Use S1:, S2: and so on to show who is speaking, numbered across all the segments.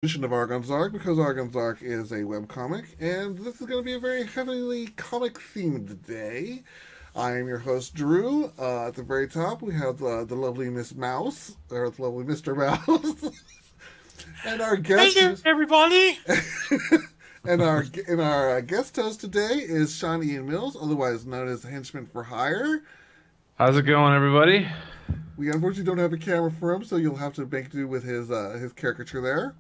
S1: Edition of Argon's Arc because Argon's Arc is a webcomic, and this is going to be a very heavily comic themed day. I am your host, Drew. At the very top, we have the lovely Miss Mouse, or the lovely Mr. Mouse, and our guest.
S2: Hey there, everybody!
S1: and our guest host today is Sean Ian Mills, otherwise known as Henchman for Hire.
S3: How's it going, everybody?
S1: We unfortunately don't have a camera for him, so you'll have to make do with his caricature there.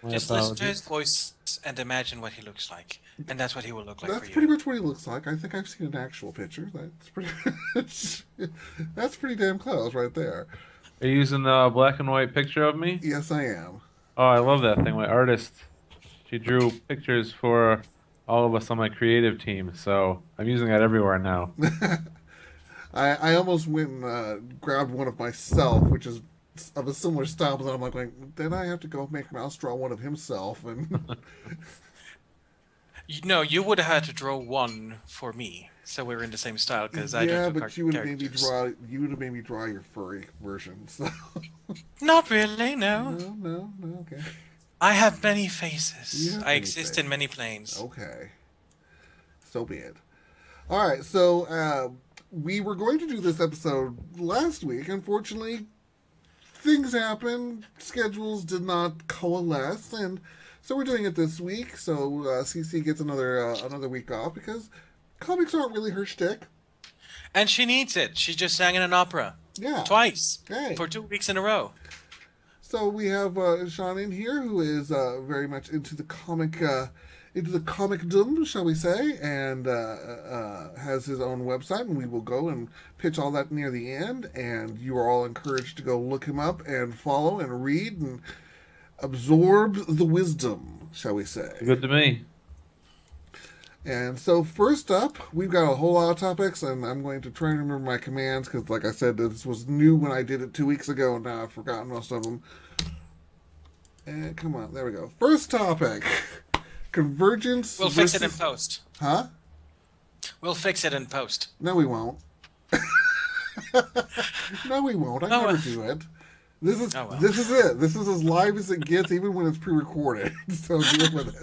S2: Just listen to his voice and imagine what he looks like. And that's what he will look like for you.
S1: That's pretty much what he looks like. I think I've seen an actual picture. That's pretty that's pretty damn close right there.
S3: Are you using a black and white picture of me?
S1: Yes, I am.
S3: Oh, I love that thing. My artist, she drew pictures for all of us on my creative team, so I'm using that everywhere now.
S1: I almost went and grabbed one of myself, which is of a similar style, but then I'm like, then I have to go make Mouse draw one of himself, and
S2: No, you would have had to draw one for me, so we're in the same style. Because I
S1: yeah,
S2: don't do
S1: but you would have made me
S2: characters.
S1: draw your furry version. So
S2: Not really, no.
S1: no, okay,
S2: I have many
S1: You
S2: faces.
S1: have
S2: I
S1: many
S2: exist
S1: faces.
S2: in many planes.
S1: okay, so be it. All right, so we were going to do this episode last week. Unfortunately, things happen. Schedules did not coalesce, and so we're doing it this week. So CC gets another week off because comics aren't really her shtick.
S2: And she needs it. She just sang in an opera.
S1: Yeah.
S2: Twice.
S1: Hey.
S2: For 2 weeks in a row.
S1: So we have Sean in here, who is very much into the comicdom, shall we say, and has his own website, and we will go and pitch all that near the end, and you are all encouraged to go look him up and follow and read and absorb the wisdom, shall we say.
S3: Good to me.
S1: And so first up, we've got a whole lot of topics, and I'm going to try and remember my commands, because like I said, this was new when I did it 2 weeks ago, and now I've forgotten most of them. And come on, there we go. First topic. Convergence
S2: We'll fix it in post.
S1: Huh?
S2: We'll fix it in post.
S1: No, we won't. No, we won't. I never do it. This is this is it. This is as live as it gets, even when it's pre-recorded. So deal with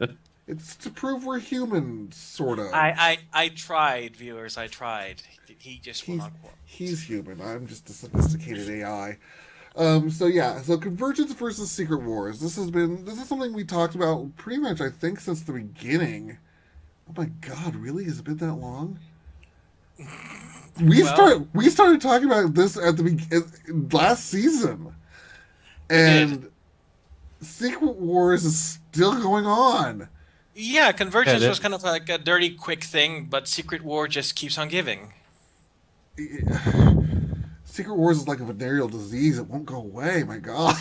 S1: it. It's to prove we're human, sort of.
S2: I tried, viewers. I tried. He just will not work.
S1: He's human. I'm just a sophisticated AI. So yeah, so Convergence versus Secret Wars. This is something we talked about pretty much, I think, since the beginning. Oh my god, really? Has it been that long? We started talking about this at the last season, and Secret Wars is still going on.
S2: Yeah, Convergence was kind of like a dirty, quick thing, but Secret War just keeps on giving.
S1: Secret Wars is like a venereal disease; it won't go away. My God.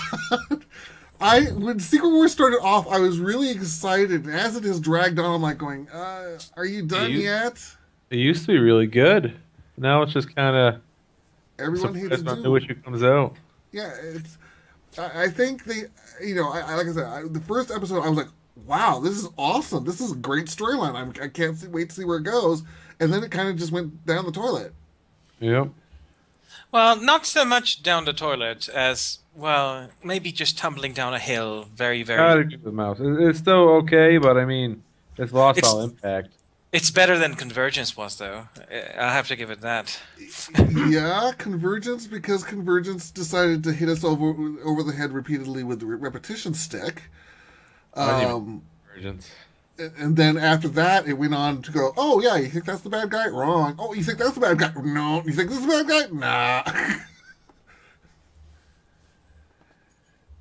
S1: When Secret Wars started off, I was really excited, and as it has dragged on, I'm like going, "Are you done yet?"
S3: It used to be really good. Now it's just kind of
S1: Everyone hates
S3: surprised
S1: it.
S3: on which it comes out.
S1: Yeah, it's. I think they, like I said, the first episode, I was like, "Wow, this is awesome! This is a great storyline. I can't wait to see where it goes." And then it kind of just went down the toilet.
S3: Yep.
S2: Well, not so much down the toilet as, well, maybe just tumbling down a hill very,
S3: I
S2: very...
S3: agree with Mouse. It's still okay, but I mean, it's lost all impact.
S2: It's better than Convergence was, though. I'll have to give it that.
S1: Yeah, Convergence, because Convergence decided to hit us over the head repeatedly with the repetition stick.
S3: Convergence.
S1: And then after that, it went on to go, oh, yeah, you think that's the bad guy? Wrong. Oh, you think that's the bad guy? No. You think this is the bad guy? Nah.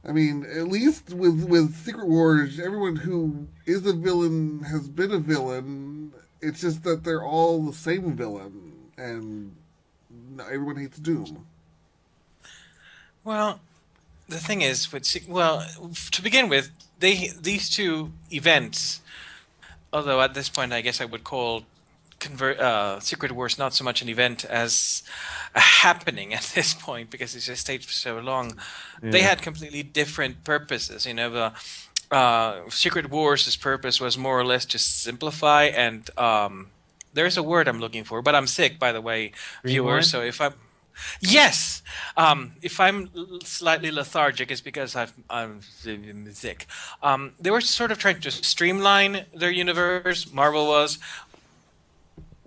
S1: I mean, at least with Secret Wars, everyone who is a villain has been a villain. It's just that they're all the same villain, and everyone hates Doom.
S2: Well, the thing is, to begin with, these two events, although at this point I guess I would call Secret Wars not so much an event as a happening at this point, because it's just stayed for so long.
S3: Yeah.
S2: They had completely different purposes. Secret Wars' purpose was more or less just simplify, and there's a word I'm looking for, but I'm sick, by the way, viewers. So if I'm Yes. If I'm slightly lethargic, it's because I'm sick. They were sort of trying to streamline their universe. Marvel was,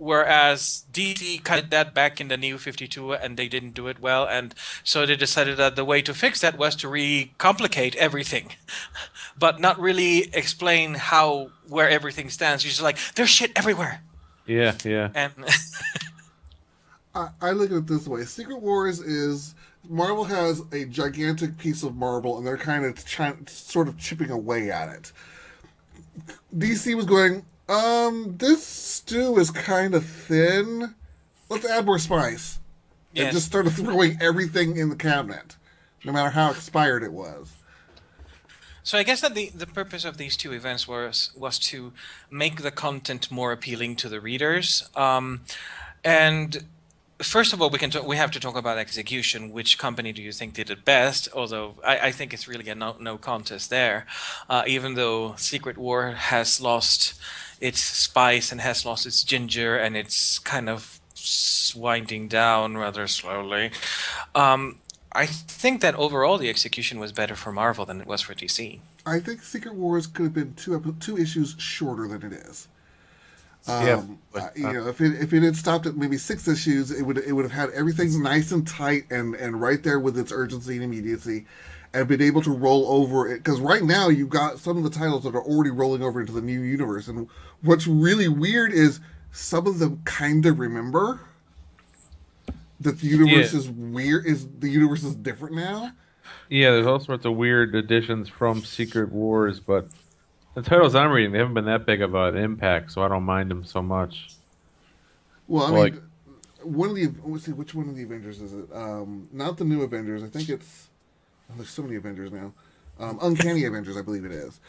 S2: whereas DC kind of did that back in the New 52, and they didn't do it well, and so they decided that the way to fix that was to re-complicate everything, but not really explain where everything stands. You're just like, there's shit everywhere,
S3: Yeah, yeah.
S2: and
S1: I look at it this way: Secret Wars is Marvel has a gigantic piece of marble, and they're kind of sort of chipping away at it. DC was going, this stew is kind of thin. Let's add more spice. And
S2: yes.
S1: just started throwing everything in the cabinet, no matter how expired it was.
S2: So I guess that the purpose of these two events was to make the content more appealing to the readers. And first of all, we have to talk about execution. Which company do you think did it best? Although I think it's really a no contest there. Even though Secret War has lost its spice and has lost its ginger, and it's kind of winding down rather slowly. I think that overall the execution was better for Marvel than it was for DC.
S1: I think Secret Wars could have been two issues shorter than it is.
S3: Yeah.
S1: If it had stopped at maybe 6 issues, it would have had everything nice and tight and right there with its urgency and immediacy, and been able to roll over it. Because right now you've got some of the titles that are already rolling over into the new universe, and what's really weird is some of them kind of remember that the universe is weird. The universe is different now?
S3: Yeah, there's all sorts of weird additions from Secret Wars, but the titles I'm reading, they haven't been that big of an impact, so I don't mind them so much.
S1: Well, I
S3: Like-
S1: mean, one of the let's see, which one of the Avengers is it? Not the new Avengers. I think it's there's so many Avengers now. Uncanny Avengers, I believe it is.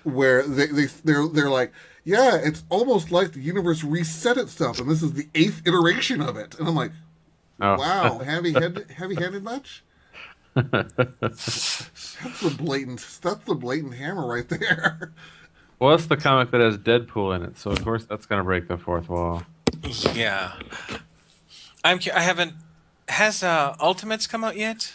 S1: Where they're like, yeah, it's almost like the universe reset itself, and this is the 8th iteration of it. And I'm like,
S3: Oh.
S1: wow, heavy-handed much? That's the blatant hammer right there.
S3: Well, that's the comic that has Deadpool in it, so of course that's going to break the fourth wall.
S2: Yeah. I haven't. Has Ultimates come out yet?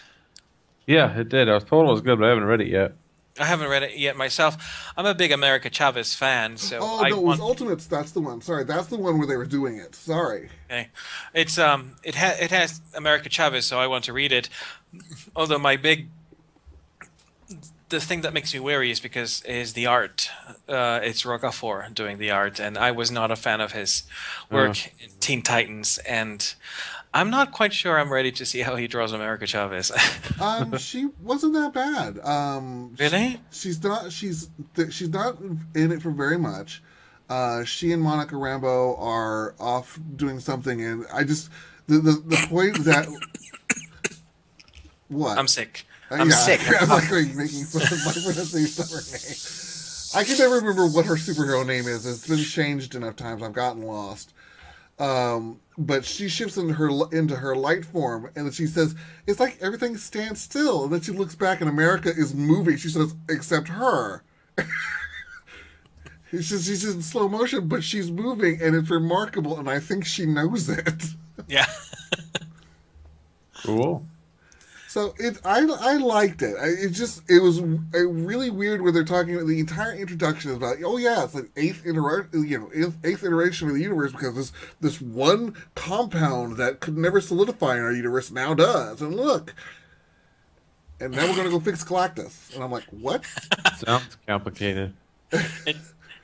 S3: Yeah, it did. I was told it was good, but I haven't read it yet.
S2: I haven't read it yet myself. I'm a big America Chavez fan, so
S1: Oh, no, it was Ultimates. That's the one. Sorry, that's the one where they were doing it. Sorry.
S2: Okay. It's it has America Chavez, so I want to read it. Although the thing that makes me wary is the art. It's Rocafort doing the art, and I was not a fan of his work in Teen Titans, and I'm not quite sure I'm ready to see how he draws America Chavez.
S1: She wasn't that bad.
S2: Really?
S1: She's not in it for very much. She and Monica Rambeau are off doing something, and I just the point that what
S2: I'm sick. I'm sick.
S1: I'm like making fun of my pronunciation of her name. I can never remember what her superhero name is. It's been changed enough times. I've gotten lost. But she shifts into her light form, and then she says, it's like everything stands still. And then she looks back, and America is moving. She says, except her. She's in slow motion, but she's moving, and it's remarkable, and I think she knows it.
S2: Yeah.
S3: Cool.
S1: So I liked it. It was really weird where they're talking about the entire introduction is about, oh yeah, it's like eighth iteration of the universe because this one compound that could never solidify in our universe now does, and look, and now we're gonna go fix Galactus, and I'm like, what?
S3: Sounds complicated.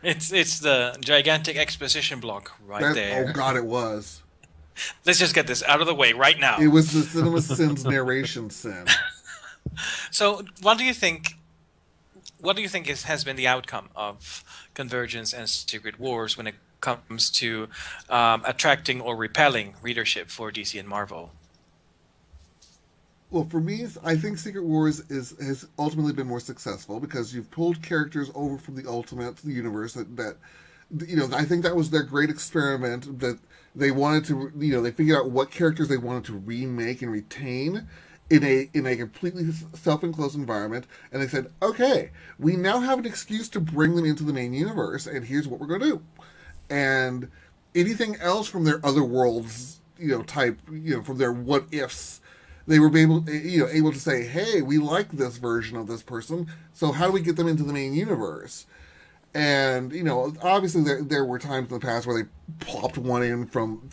S2: It's the gigantic exposition block there.
S1: Oh god, it was.
S2: Let's just get this out of the way right now.
S1: It was the Cinema Sins narration sin.
S2: So, what do you think? What do you think has been the outcome of Convergence and Secret Wars when it comes to attracting or repelling readership for DC and Marvel?
S1: Well, for me, I think Secret Wars has ultimately been more successful because you've pulled characters over from the Ultimate Universe that I think that was their great experiment that they wanted to, they figured out what characters they wanted to remake and retain in a completely self-enclosed environment, and they said, okay, we now have an excuse to bring them into the main universe, and here's what we're going to do. And anything else from their other worlds type, from their what ifs. They were able to say, hey, we like this version of this person, so how do we get them into the main universe? And obviously there were times in the past where they plopped one in from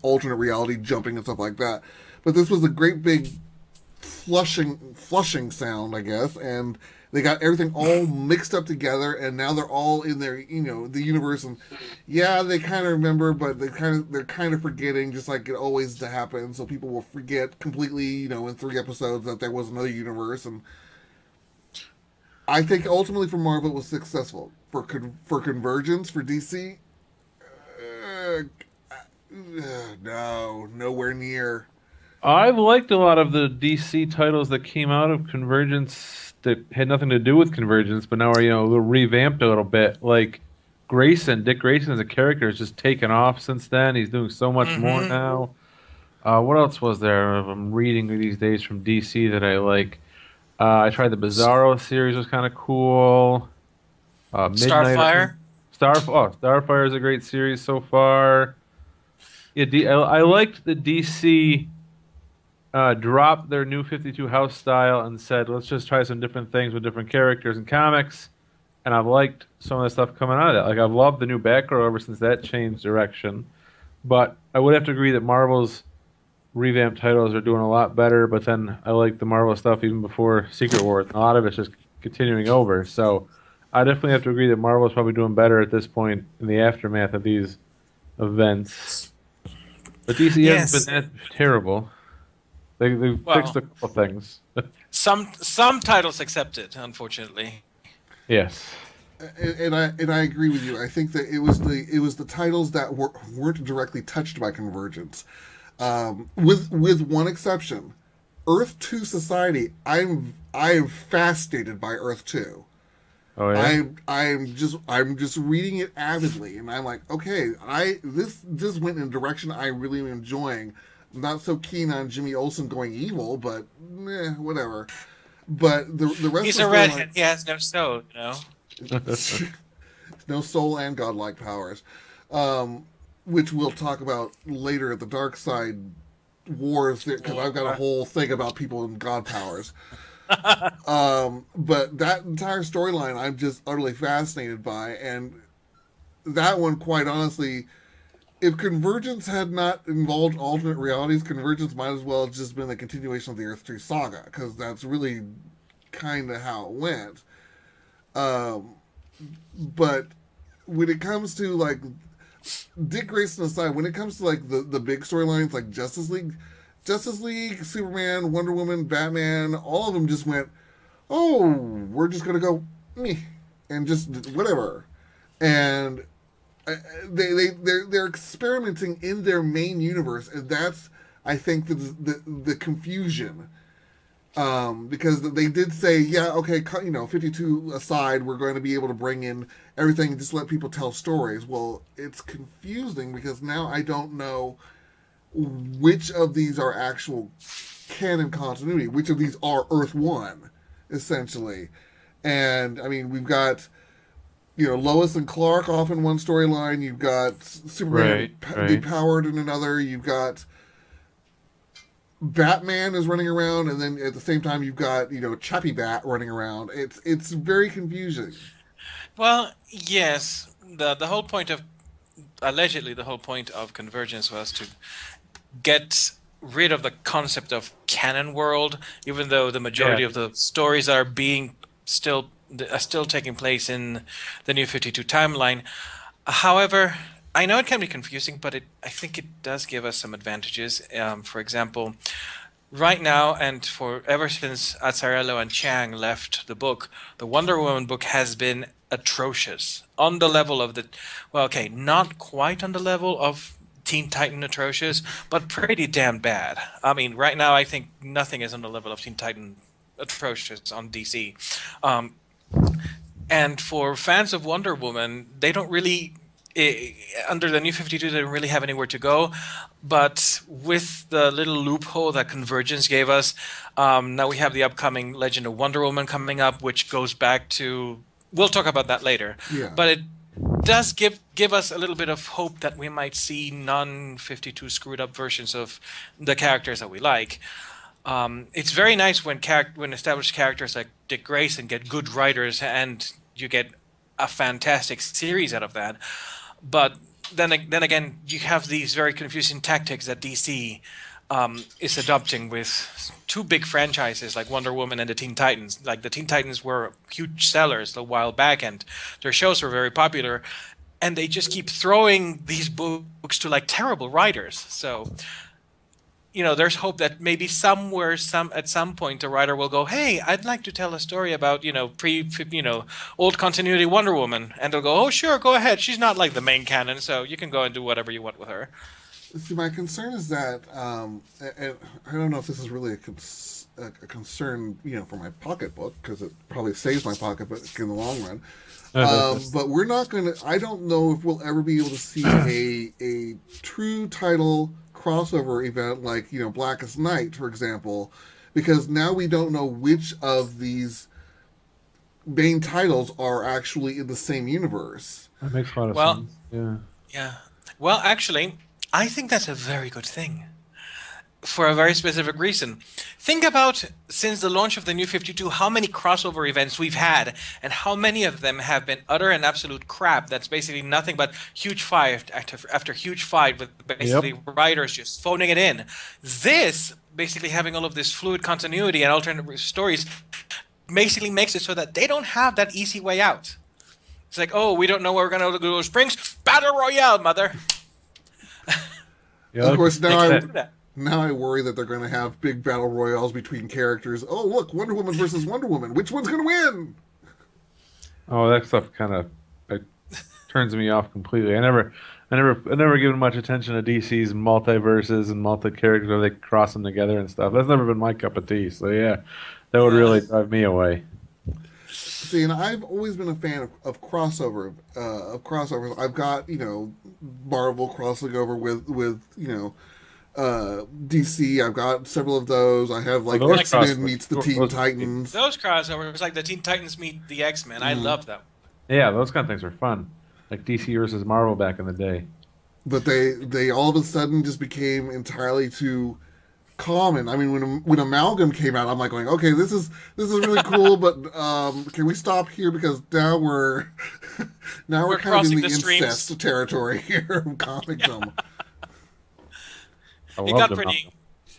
S1: alternate reality jumping and stuff like that. But this was a great big flushing sound, I guess, and they got everything all mixed up together, and now they're all in their the universe, and yeah, they kind of remember, but they're kind of forgetting, just like it always happens. So people will forget completely, in 3 episodes that there was another universe, and I think ultimately for Marvel it was successful. For Convergence, for DC, no, nowhere near.
S3: I liked a lot of the DC titles that came out of Convergence that had nothing to do with Convergence, but now are a little revamped a little bit. Like Dick Grayson as a character has just taken off since then. He's doing so much more now. What else was there? I'm reading these days from DC that I like. I tried the Bizarro series, was kind of cool.
S2: Starfire.
S3: Starfire is a great series so far. Yeah, I liked the DC dropped their new 52 House style and said, let's just try some different things with different characters and comics. And I've liked some of the stuff coming out of that. Like, I've loved the new Batgirl ever since that changed direction. But I would have to agree that Marvel's revamped titles are doing a lot better, but then I like the Marvel stuff even before Secret Wars. And a lot of it's just continuing over. So I definitely have to agree that Marvel's probably doing better at this point in the aftermath of these events. But DC hasn't been that terrible. They've fixed a couple things.
S2: Some titles accepted, unfortunately.
S3: Yes.
S1: And I agree with you. I think that it was the titles that weren't directly touched by Convergence. With one exception, Earth 2 Society. I'm fascinated by Earth 2.
S3: Oh yeah.
S1: I'm just reading it avidly, and I'm like, okay, this went in a direction I really am enjoying. I'm not so keen on Jimmy Olsen going evil, but whatever. But the rest.
S2: He's
S1: of
S2: a redhead. He has no soul,
S1: no soul and godlike powers. Which we'll talk about later at the Dark Side Wars, because I've got a whole thing about people and god powers. But that entire storyline I'm just utterly fascinated by, and that one, quite honestly, if Convergence had not involved alternate realities, Convergence might as well have just been a continuation of the Earth 3 saga, because that's really kind of how it went. But when it comes to, like, Dick Grayson aside, when it comes to, like, the big storylines, like Justice League, Superman, Wonder Woman, Batman, all of them just went, oh, we're just going to go, meh, and just whatever. And they're experimenting in their main universe, and that's, I think, the confusion. Because they did say, yeah, okay, 52 aside, we're going to be able to bring in everything and just let people tell stories. Well, it's confusing because now I don't know which of these are actual canon continuity, which of these are Earth 1, essentially. And, I mean, we've got, Lois and Clark off in one storyline, you've got Superman depowered in another, you've got Batman is running around, and then at the same time you've got, Chappie Bat running around. It's very confusing.
S2: Well, yes. The whole point of, allegedly the whole point of Convergence was to get rid of the concept of canon world, even though the majority of the stories are still taking place in the New 52 timeline. However, I know it can be confusing, but I think it does give us some advantages. For example, right now, and for ever since Azzarello and Chiang left the book, the Wonder Woman book has been atrocious. On the level of not quite on the level of Teen Titan atrocious, but pretty damn bad. I mean, right now I think nothing is on the level of Teen Titan atrocious on DC. And for fans of Wonder Woman, they don't really... under the New 52, they don't really have anywhere to go. But with the little loophole that Convergence gave us, now we have the upcoming Legend of Wonder Woman coming up, which goes back to... We'll talk about that later.
S1: Yeah.
S2: But does give us a little bit of hope that we might see non-52 screwed up versions of the characters that we like. It's very nice when established characters like Dick Grayson get good writers and you get a fantastic series out of that. But then again, you have these very confusing tactics that DC is adopting with two big franchises like Wonder Woman and the Teen Titans. Like the Teen Titans were huge sellers a while back, and their shows were very popular, and they just keep throwing these books to like terrible writers. So, there's hope that maybe at some point a writer will go, "Hey, I'd like to tell a story about old continuity Wonder Woman," and they'll go, "Oh, sure, go ahead. She's not like the main canon, so you can go and do whatever you want with her."
S1: See, my concern is that, and I don't know if this is really a concern, for my pocketbook, because it probably saves my pocketbook in the long run. But we're not going to. I don't know if we'll ever be able to see a true title crossover event like Blackest Night, for example, because now we don't know which of these main titles are actually in the same universe.
S3: That makes a lot of sense. Yeah.
S2: Yeah. Well, actually, I think that's a very good thing. For a very specific reason. Think about, since the launch of the New 52, how many crossover events we've had, and how many of them have been utter and absolute crap. That's basically nothing but huge fight after huge fight with basically writers just phoning it in. This, basically having all of this fluid continuity and alternate stories, basically makes it so that they don't have that easy way out. It's like, oh, we don't know where we're going to go to Springs. Battle Royale, mother!
S1: Of course, now I worry that they're going to have big battle royales between characters. Oh, look, Wonder Woman versus Wonder Woman. Which one's going to win?
S3: Oh, that stuff kind of turns me off completely. I never given much attention to DC's multiverses and multi-characters where they cross them together and stuff. That's never been my cup of tea. So yeah, that would really drive me away.
S1: See, and I've always been a fan of crossovers. I've got Marvel crossing over with DC. I've got several of those. I have like X-Men meets the Teen Titans.
S2: Those crossovers, like the Teen Titans meet the X-Men. I love them.
S3: Yeah, those kind of things are fun. Like DC versus Marvel back in the day.
S1: But they all of a sudden just became entirely too common. I mean, when Amalgam came out, I'm like going, okay, this is really cool, but can we stop here, because now we're kind of in the incest territory here of comicdom.
S2: It got pretty.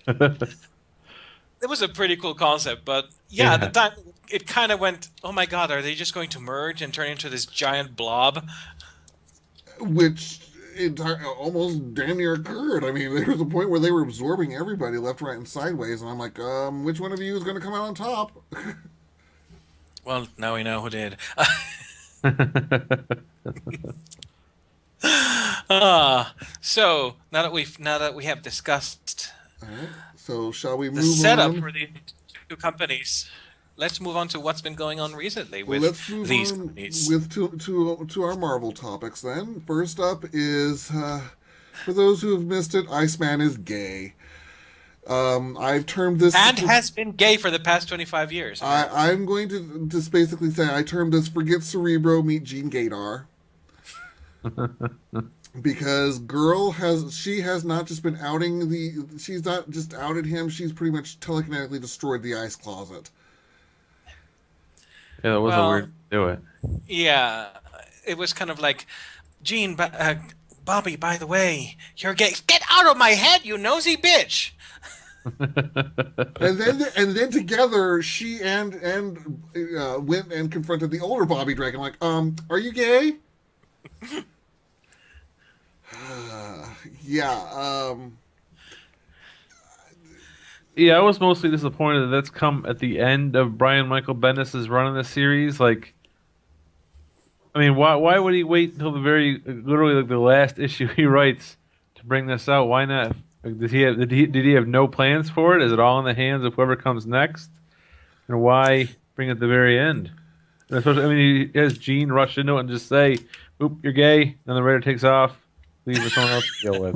S2: It was a pretty cool concept, but at the time it kind of went, oh my god, are they just going to merge and turn into this giant blob?
S1: Which almost damn near occurred. I mean, there was a point where they were absorbing everybody left, right, and sideways, and I'm like, which one of you is going to come out on top?
S2: Well, now we know who did. So now that we have discussed
S1: so shall we move
S2: the setup for these two companies, let's move on to what's been going on recently with these companies.
S1: To our Marvel topics then. First up is, for those who have missed it, Iceman is gay. I've termed this...
S2: And has been gay for the past 25 years.
S1: I'm going to just basically say I termed this Forget Cerebro, Meet Jean Gaydar. Because she has not just been she's not just outed him, she's pretty much telekinetically destroyed the ice closet.
S3: Yeah, that was a weird do it.
S2: Yeah, it was kind of like, Gene, Bobby, by the way, you're gay. Get out of my head, you nosy bitch!
S1: and then together, she and went and confronted the older Bobby Dragon, like, are you gay? Yeah,
S3: Yeah, I was mostly disappointed that that's come at the end of Brian Michael Bendis' run in the series. Like, I mean, why would he wait until literally like the last issue he writes to bring this out? Why not? Like, did he have no plans for it? Is it all in the hands of whoever comes next? And why bring it at the very end? And especially, I mean, he has Gene rush into it and just say, "Oop, you're gay," and the writer takes off, leave for someone else to deal with.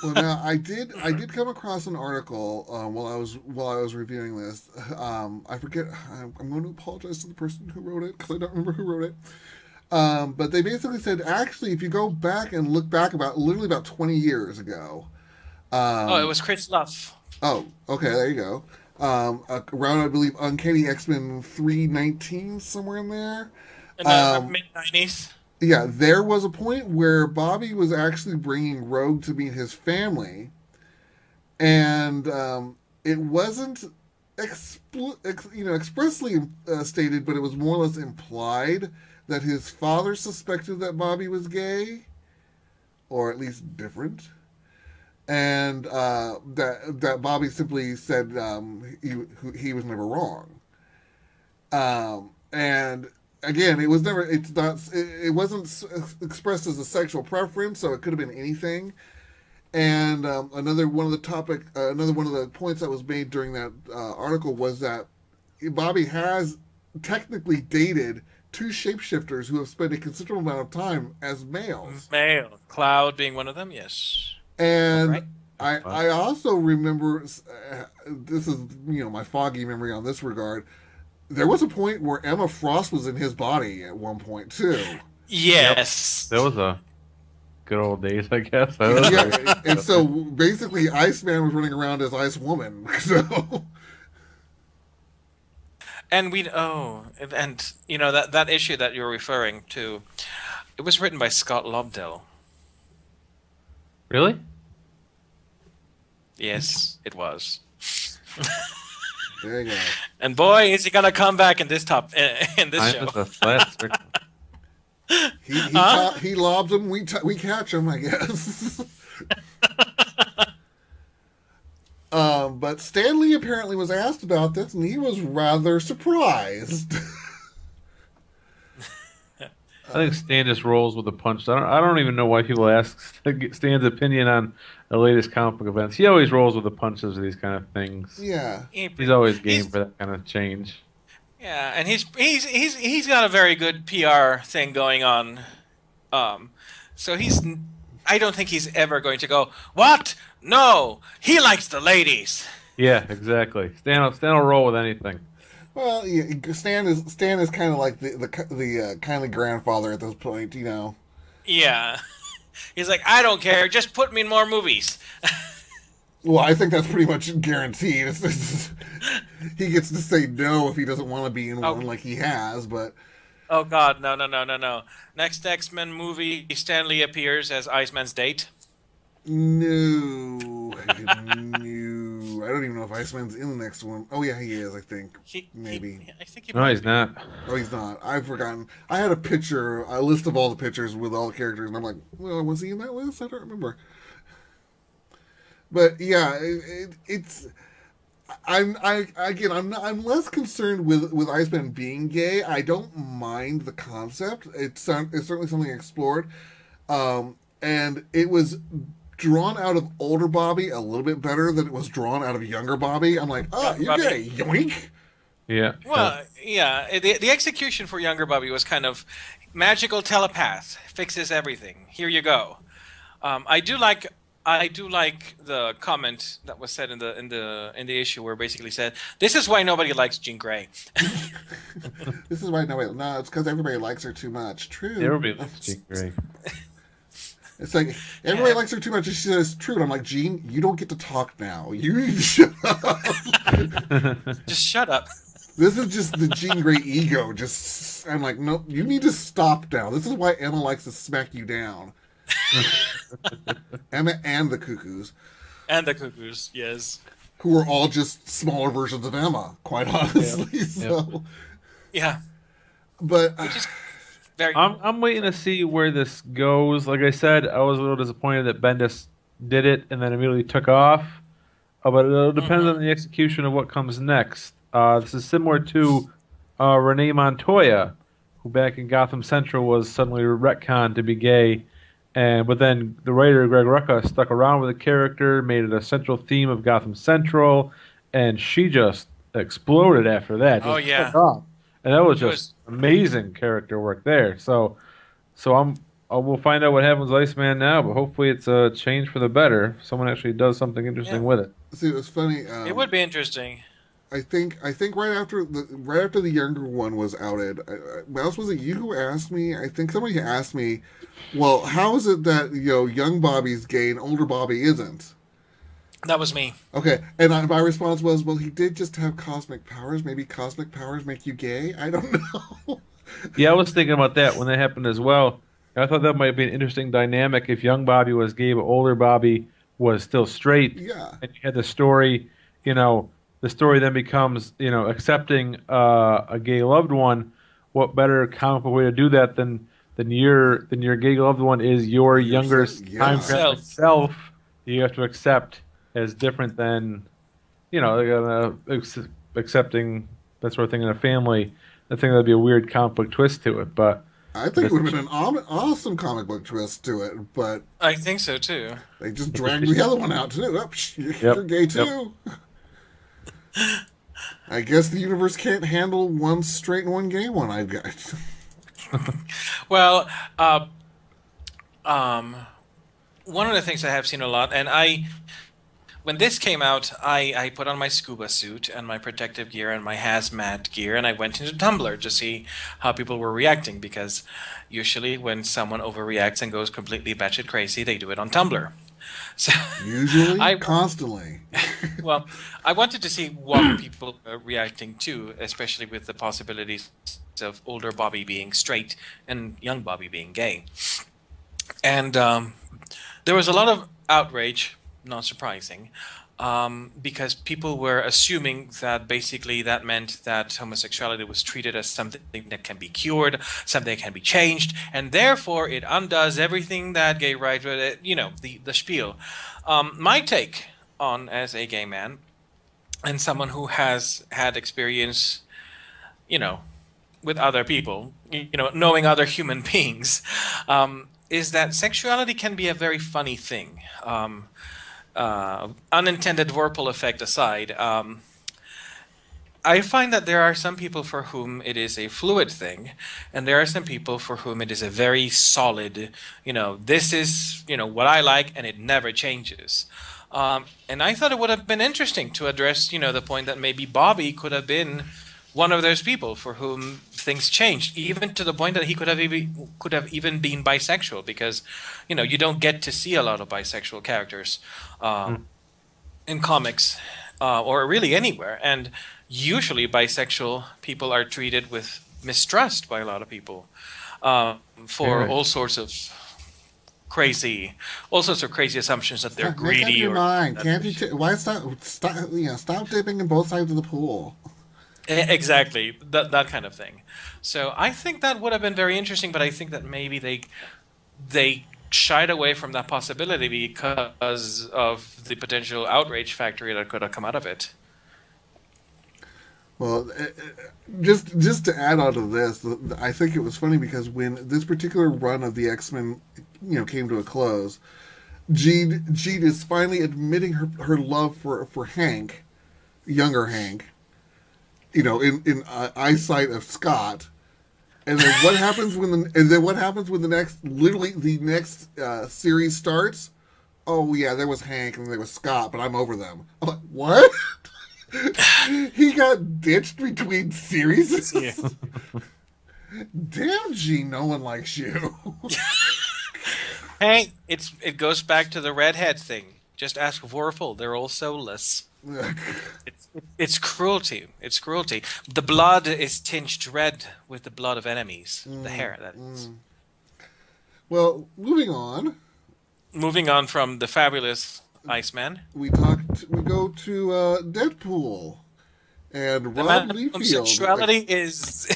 S1: Well, now I did come across an article while I was reviewing this. I forget. I'm going to apologize to the person who wrote it because I don't remember who wrote it. But they basically said, actually, if you go back and look back literally about 20 years ago.
S2: Oh, it was Chris Luff.
S1: Oh, okay, there you go. Around, I believe, Uncanny X-Men 319, somewhere in there.
S2: In the mid-90s.
S1: Yeah, there was a point where Bobby was actually bringing Rogue to meet his family, and it wasn't expressly stated, but it was more or less implied that his father suspected that Bobby was gay, or at least different, and that Bobby simply said he was never wrong, and. Again, it wasn't expressed as a sexual preference, so it could have been anything. And another one of the points that was made during that article was that Bobby has technically dated two shapeshifters who have spent a considerable amount of time as males.
S2: Male. Cloud being one of them, yes.
S1: And
S2: right.
S1: I also remember, this is my foggy memory on this regard. There was a point where Emma Frost was in his body at one point too.
S2: Yes,
S3: that was a good old days, I guess.
S1: Yeah, and so basically, Iceman was running around as Ice Woman. So,
S2: and that issue that you're referring to, it was written by Scott Lobdell.
S3: Really?
S2: Yes, it was.
S1: There you go.
S2: And boy, is he gonna come back in this show.
S1: He lobs him. We catch him, I guess. But Stan Lee apparently was asked about this, and he was rather surprised.
S3: I think Stan just rolls with a punch. I don't even know why people ask Stan's opinion on the latest comic book events. He always rolls with the punches of these kind of things.
S1: Yeah,
S3: he's always game for that kind of change.
S2: Yeah, and he's got a very good PR thing going on. So I don't think he's ever going to go, "What? No, he likes the ladies."
S3: Yeah, exactly. Stan will roll with anything.
S1: Well, yeah, Stan is kind of like the kindly grandfather at this point,
S2: Yeah, he's like, I don't care, just put me in more movies.
S1: Well, I think that's pretty much guaranteed. He gets to say no if he doesn't want to be in one like he has, but.
S2: Oh God, no! Next X-Men movie, Stan Lee appears as Iceman's date.
S1: No. I don't even know if Iceman's in the next one. Oh yeah, he is. I think maybe.
S2: I think
S3: no, he's not.
S1: Oh, he's not. I've forgotten. I had a list of all the pictures with all the characters, and I'm like, well, was he in that list? I don't remember. But yeah, I'm less concerned with Iceman being gay. I don't mind the concept. It's certainly something explored, and it was drawn out of older Bobby a little bit better than it was drawn out of younger Bobby. I'm like, oh, you're gay, yoink.
S3: Yeah.
S2: Well, yeah. The execution for younger Bobby was kind of magical telepath, fixes everything. Here you go. I do like the comment that was said in the issue where it basically said, "This is why nobody likes Jean Grey."
S1: This is why nobody. No, it's because everybody likes her too much. True.
S3: Everybody likes Jean Grey.
S1: It's like, everybody likes her too much, and she says, true. And I'm like, Jean, you don't get to talk now. You need to shut up.
S2: Just shut up.
S1: This is just the Jean Grey ego. I'm like, no, you need to stop now. This is why Emma likes to smack you down. Emma and the Cuckoos.
S2: And the Cuckoos, yes.
S1: Who are all just smaller versions of Emma, quite honestly.
S3: Yep.
S1: So,
S2: yeah.
S1: But...
S3: I'm waiting to see where this goes. Like I said, I was a little disappointed that Bendis did it and then immediately took off. But it depends on the execution of what comes next. This is similar to Renee Montoya, who back in Gotham Central was suddenly retconned to be gay. But then the writer, Greg Rucka, stuck around with the character, made it a central theme of Gotham Central, and she just exploded after that.
S2: Oh, yeah.
S3: And that was just amazing character work there. So we'll find out what happens with Iceman now, but hopefully it's a change for the better. Someone actually does something interesting with it.
S1: See, it was funny.
S2: It would be interesting.
S1: I think right after the younger one was outed, Mouse, was it you who asked me? I think somebody asked me, well, how is it that young Bobby's gay and older Bobby isn't?
S2: That was me.
S1: Okay, and my response was, well, he did just have cosmic powers. Maybe cosmic powers make you gay. I don't know.
S3: Yeah, I was thinking about that when that happened as well. I thought that might be an interesting dynamic if young Bobby was gay, but older Bobby was still straight.
S1: Yeah.
S3: And you had the story, the story then becomes, accepting a gay loved one. What better comic book way to do that than your gay loved one is your younger time traveling self you have to accept as different than, accepting that sort of thing in a family. I think that'd be a weird comic book twist to it, but
S1: I think it would have been an awesome comic book twist to it, but
S2: I think so too.
S1: They just dragged the other one out too. Oh, you're gay too. Yep. I guess the universe can't handle one straight and one gay one. I've got.
S2: Well, one of the things I have seen a lot, and when this came out, I put on my scuba suit and my protective gear and my hazmat gear, and I went into Tumblr to see how people were reacting, because usually when someone overreacts and goes completely batshit crazy, they do it on Tumblr. So
S1: usually, constantly.
S2: Well, I wanted to see what people are reacting to, especially with the possibilities of older Bobby being straight and young Bobby being gay. And there was a lot of outrage, not surprising, because people were assuming that basically that meant that homosexuality was treated as something that can be cured, something that can be changed, and therefore it undoes everything that gay rights, the spiel. My take on, as a gay man and someone who has had experience, with other people, knowing other human beings, is that sexuality can be a very funny thing. Unintended Whirlpool effect aside, I find that there are some people for whom it is a fluid thing, and there are some people for whom it is a very solid, this is, what I like, and it never changes. And I thought it would have been interesting to address, the point that maybe Bobby could have been one of those people for whom things changed, even to the point that he could have even been bisexual, because you don't get to see a lot of bisexual characters in comics or really anywhere, and usually bisexual people are treated with mistrust by a lot of people for all sorts of crazy assumptions that they're greedy.
S1: Make up your mind. Can't you? Why stop dipping in both sides of the pool.
S2: Exactly, that kind of thing. So I think that would have been very interesting, but I think that maybe they shied away from that possibility because of the potential outrage factory that could have come out of it.
S1: Well, just to add on to this, I think it was funny because when this particular run of the X-Men, came to a close, Jean is finally admitting her love for Hank, younger Hank, in eyesight of Scott. And then what happens when the next series starts? Oh yeah, there was Hank and there was Scott, but I'm over them. I'm like, what? He got ditched between series?
S2: Yeah.
S1: Damn, Gene, no one likes you.
S2: Hey, it goes back to the redhead thing. Just ask Vorpal. They're all soulless. It's cruelty. It's cruelty. The blood is tinged red with the blood of enemies. The hair, that is.
S1: Well, moving on.
S2: Moving on from the fabulous Iceman.
S1: We go to Deadpool and Rob Liefeld.
S2: Homosexuality is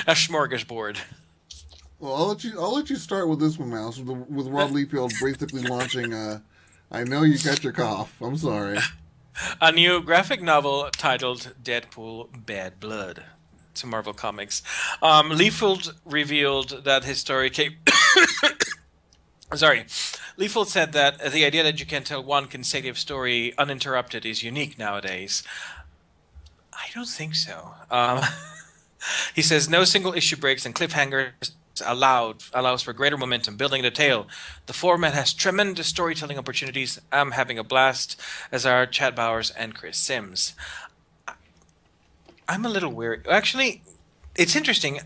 S2: a smorgasbord.
S1: Well, I'll let you start with this one, Mouse, with Rob Liefeld basically launching. I know you got your cough. I'm sorry.
S2: A new graphic novel titled Deadpool Bad Blood to Marvel Comics. Liefeld revealed that his story came... Sorry. Liefeld said that the idea that you can tell one consecutive story uninterrupted is unique nowadays. I don't think so. He says no single issue breaks and cliffhangers allows for greater momentum building the tale. The format has tremendous storytelling opportunities. I'm having a blast, as are Chad Bowers and Chris Sims. I'm a little weary. Actually, it's interesting,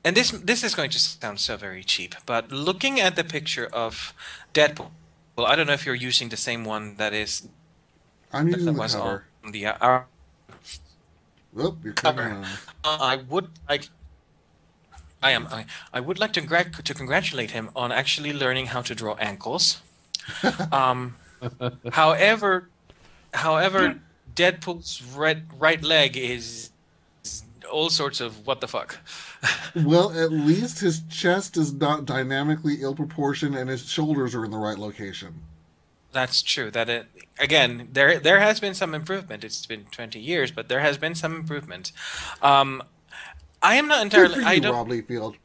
S2: and this is going to sound so very cheap, but looking at the picture of Deadpool, well, I don't know if you're using the same one
S1: I'm using
S2: that
S1: the
S2: was
S1: cover.
S2: on the our
S1: Oh, you're clicking
S2: cover.
S1: on.
S2: I would like. I would like to congratulate him on actually learning how to draw ankles. Um, however, Deadpool's right leg is all sorts of what the fuck.
S1: Well, at least his chest is not dynamically ill proportioned, and his shoulders are in the right location.
S2: That's true. Again, there has been some improvement. It's been 20 years, but there has been some improvement. Um, I am not
S1: Good
S2: entirely.
S1: for
S2: I
S1: you,
S2: don't.
S1: Rob Liefeld.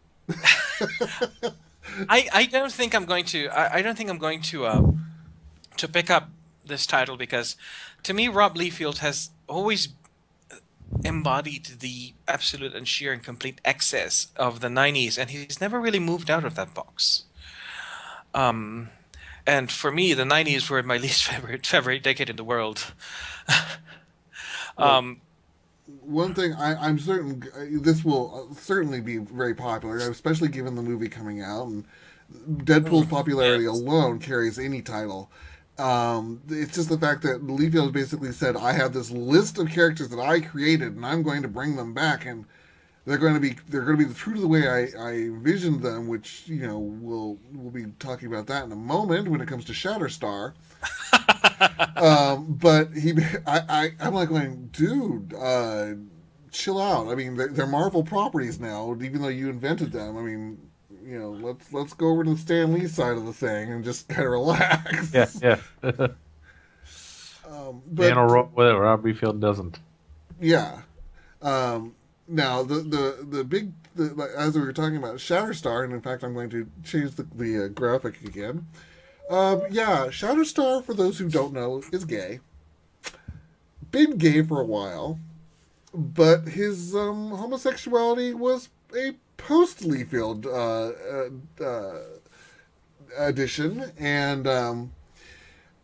S2: I don't think I'm going to. I don't think I'm going to pick up this title because, to me, Rob Liefeld has always embodied the absolute and sheer and complete excess of the 90s, and he's never really moved out of that box. Um, and for me, the 90s were my least favorite decade in the world.
S1: Well,
S2: um,
S1: one thing I'm certain this will certainly be very popular, especially given the movie coming out, and Deadpool's popularity
S2: yes.
S1: alone carries any title. It's just the fact that Liefeld basically said, "I have this list of characters that I created, and I'm going to bring them back, and they're going to be true to the way I envisioned them." Which we'll be talking about that in a moment when it comes to Shatterstar. But I'm like going, dude, chill out. I mean, they're Marvel properties now, even though you invented them. I mean, let's go over to the Stan Lee side of the thing and just kind of relax.
S3: Yeah.
S1: But
S3: Dan will roll with it. Rob Liefeld doesn't.
S1: yeah. Now the big as we were talking about Shatterstar, and in fact I'm going to change the graphic again. Yeah, Shatterstar, for those who don't know, is gay. Been gay for a while, but his homosexuality was a post-Liefeld addition, and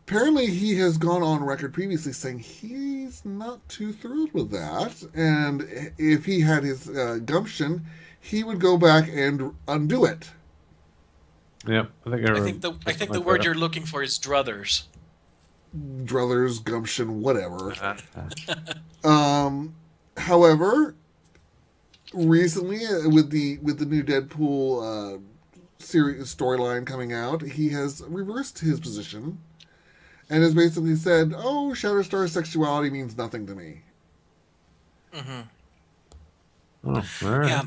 S1: apparently he has gone on record previously saying he's not too thrilled with that, and if he had his gumption, he would go back and undo it.
S3: Yeah,
S2: I think the word you're looking for is druthers.
S1: Druthers, gumption, whatever. However, recently with the new Deadpool series storyline coming out, he has reversed his position and has basically said, "Oh, Shatterstar's sexuality means nothing to me."
S2: Mm-hmm.
S3: Oh, all right.
S2: Yeah.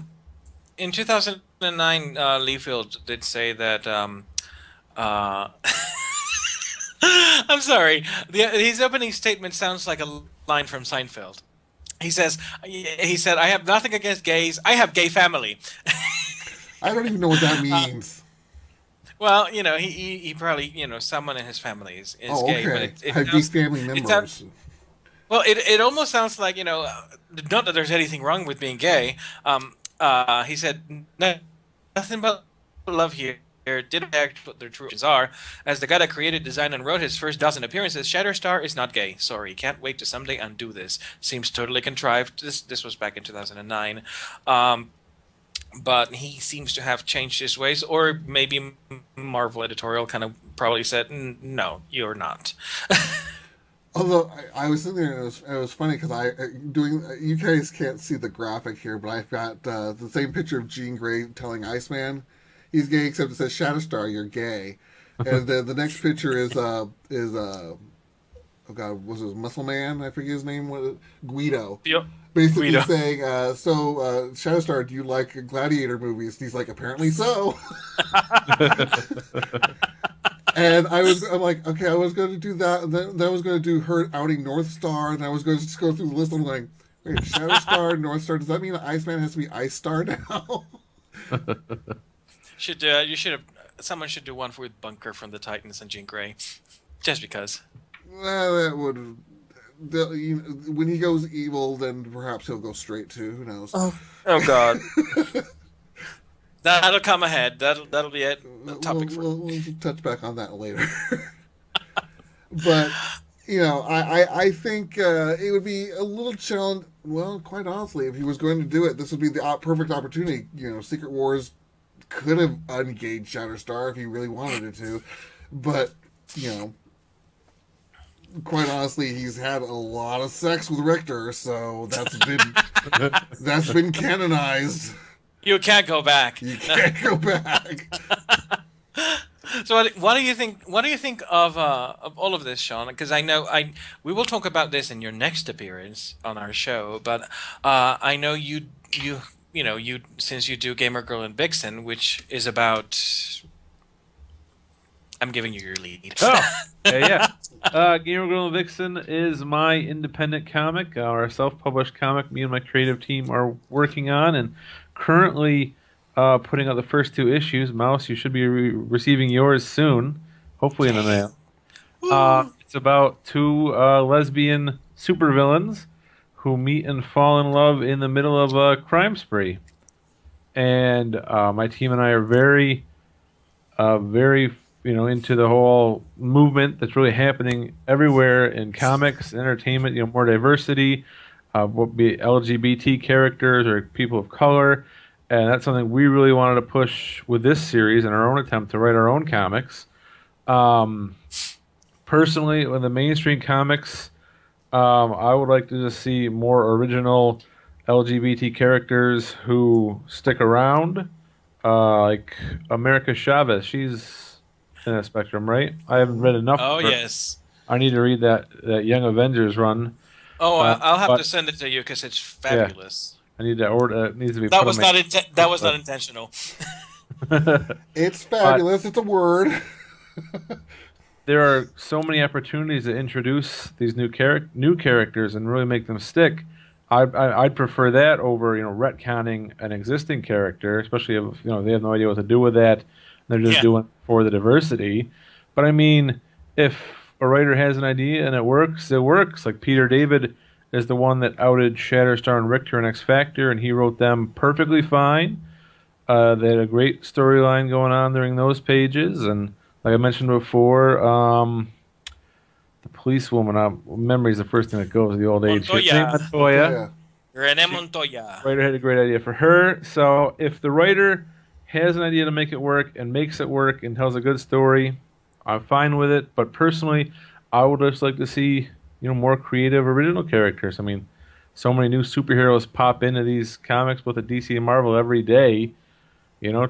S2: In 2009, Liefeld did say that. I'm sorry. His opening statement sounds like a line from Seinfeld. He said, "I have nothing against gays. I have gay family."
S1: I don't even know what that means.
S2: Well, he probably, someone in his family is
S1: Oh,
S2: gay, but
S1: okay. I have these family members.
S2: Well, it almost sounds like, not that there's anything wrong with being gay. He said, nothing but love here. Didn't act what their true intentions are. As the guy that created, designed, and wrote his first dozen appearances, Shatterstar is not gay. Sorry, can't wait to someday undo this. Seems totally contrived. This was back in 2009. But he seems to have changed his ways, or maybe Marvel editorial kind of probably said, "No, you're not."
S1: Although I was sitting there, and it was funny because you guys can't see the graphic here, but I've got the same picture of Jean Grey telling Iceman he's gay, except it says Shatterstar, you're gay, and then the next picture is oh god, was it Muscle Man? I forget his name. What Guido?
S2: Yep.
S1: Basically
S2: Guido.
S1: saying, Shatterstar, do you like gladiator movies? And he's like, apparently so. And I'm like, okay, I was going to do that, and then I was going to do her outing North Star, and I was going to just go through the list. I'm like, wait, Shatterstar, North Star, does that mean Iceman has to be Ice Star now?
S2: Someone should do one with Bunker from the Titans and Jean Grey, just because.
S1: Well, that would. When he goes evil, then perhaps he'll go straight to who knows.
S2: Oh God. That'll come ahead. That'll be a topic
S1: we'll touch back on that later. But I think it would be a little challenge. Well, quite honestly, if he was going to do it, this would be the perfect opportunity. Secret Wars could have ungaged Shatterstar if he really wanted it to, but you know, quite honestly, he's had a lot of sex with Richter, so that's been canonized.
S2: You can't go back.
S1: You can't go back.
S2: So what do you think? What do you think of all of this, Sean? Because I know we will talk about this in your next appearance on our show. But I know you since you do Gamer Girl and Vixen, which is about. I'm giving you your lead.
S3: Oh, yeah. Gamer Girl and Vixen is my independent comic, our self-published comic. Me and my creative team are working on and currently. Putting out the first 2 issues. Mouse, you should be receiving yours soon, hopefully in the mail. It's about 2 lesbian supervillains who meet and fall in love in the middle of a crime spree. And my team and I are very into the whole movement that's really happening everywhere in comics, entertainment. More diversity, be LGBT characters or people of color. And that's something we really wanted to push with this series in our own attempt to write our own comics. Personally, with the mainstream comics, I would like to just see more original LGBT characters who stick around. Like America Chavez, she's in that spectrum, right? I haven't read enough.
S2: Oh, yes.
S3: I need to read that Young Avengers run.
S2: Oh, I'll have to send it to you because it's fabulous.
S3: Yeah. I need to order. It needs to be.
S2: That was not intentional.
S1: It's fabulous. It's a word.
S3: There are so many opportunities to introduce these new characters and really make them stick. I'd prefer that over retconning an existing character, especially if they have no idea what to do with that. They're just doing it for the diversity. But I mean, if a writer has an idea and it works, it works. Like Peter David is the one that outed Shatterstar and Richter in X Factor, and he wrote them perfectly fine. They had a great storyline going on during those pages, and like I mentioned before, the policewoman, memory is the first thing that goes, the old age.
S2: Montoya. Rene Montoya.
S3: The writer had a great idea for her, so if the writer has an idea to make it work and makes it work and tells a good story, I'm fine with it, but personally, I would just like to see more creative, original characters. I mean, so many new superheroes pop into these comics, both at DC and Marvel, every day.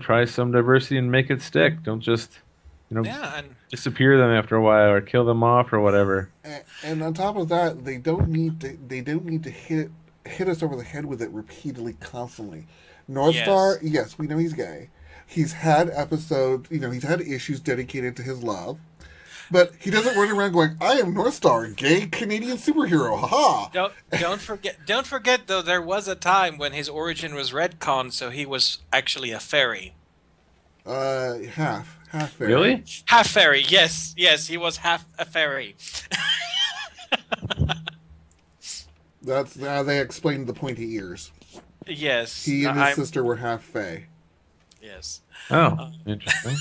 S3: Try some diversity and make it stick. Don't just, disappear them after a while or kill them off or whatever.
S1: And on top of that, they don't need to hit us over the head with it repeatedly, constantly. Northstar, yes, we know he's gay. He's had episodes, he's had issues dedicated to his love. But he doesn't run around going, "I am Northstar, gay Canadian superhero." Haha.
S2: Don't forget though, there was a time when his origin was retconned, so he was actually a fairy.
S1: Half fairy.
S3: Really?
S2: Half fairy. Yes, he was half a fairy.
S1: That's how they explained the pointy ears.
S2: Yes.
S1: He and his sister were half fae.
S2: Yes.
S3: Oh, interesting.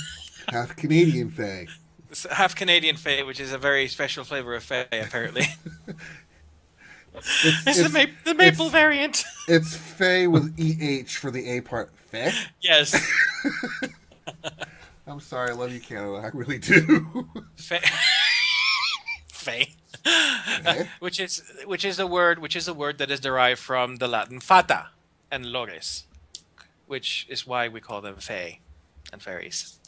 S1: Half Canadian fae.
S2: Half Canadian fae, which is a very special flavor of fae, apparently. it's the maple variant.
S1: It's fae with EH for the A part. Fae?
S2: Yes.
S1: I'm sorry, I love you, Canada. I really do.
S2: Fae. Which is a word that is derived from the Latin fata and lores, which is why we call them fae and fairies.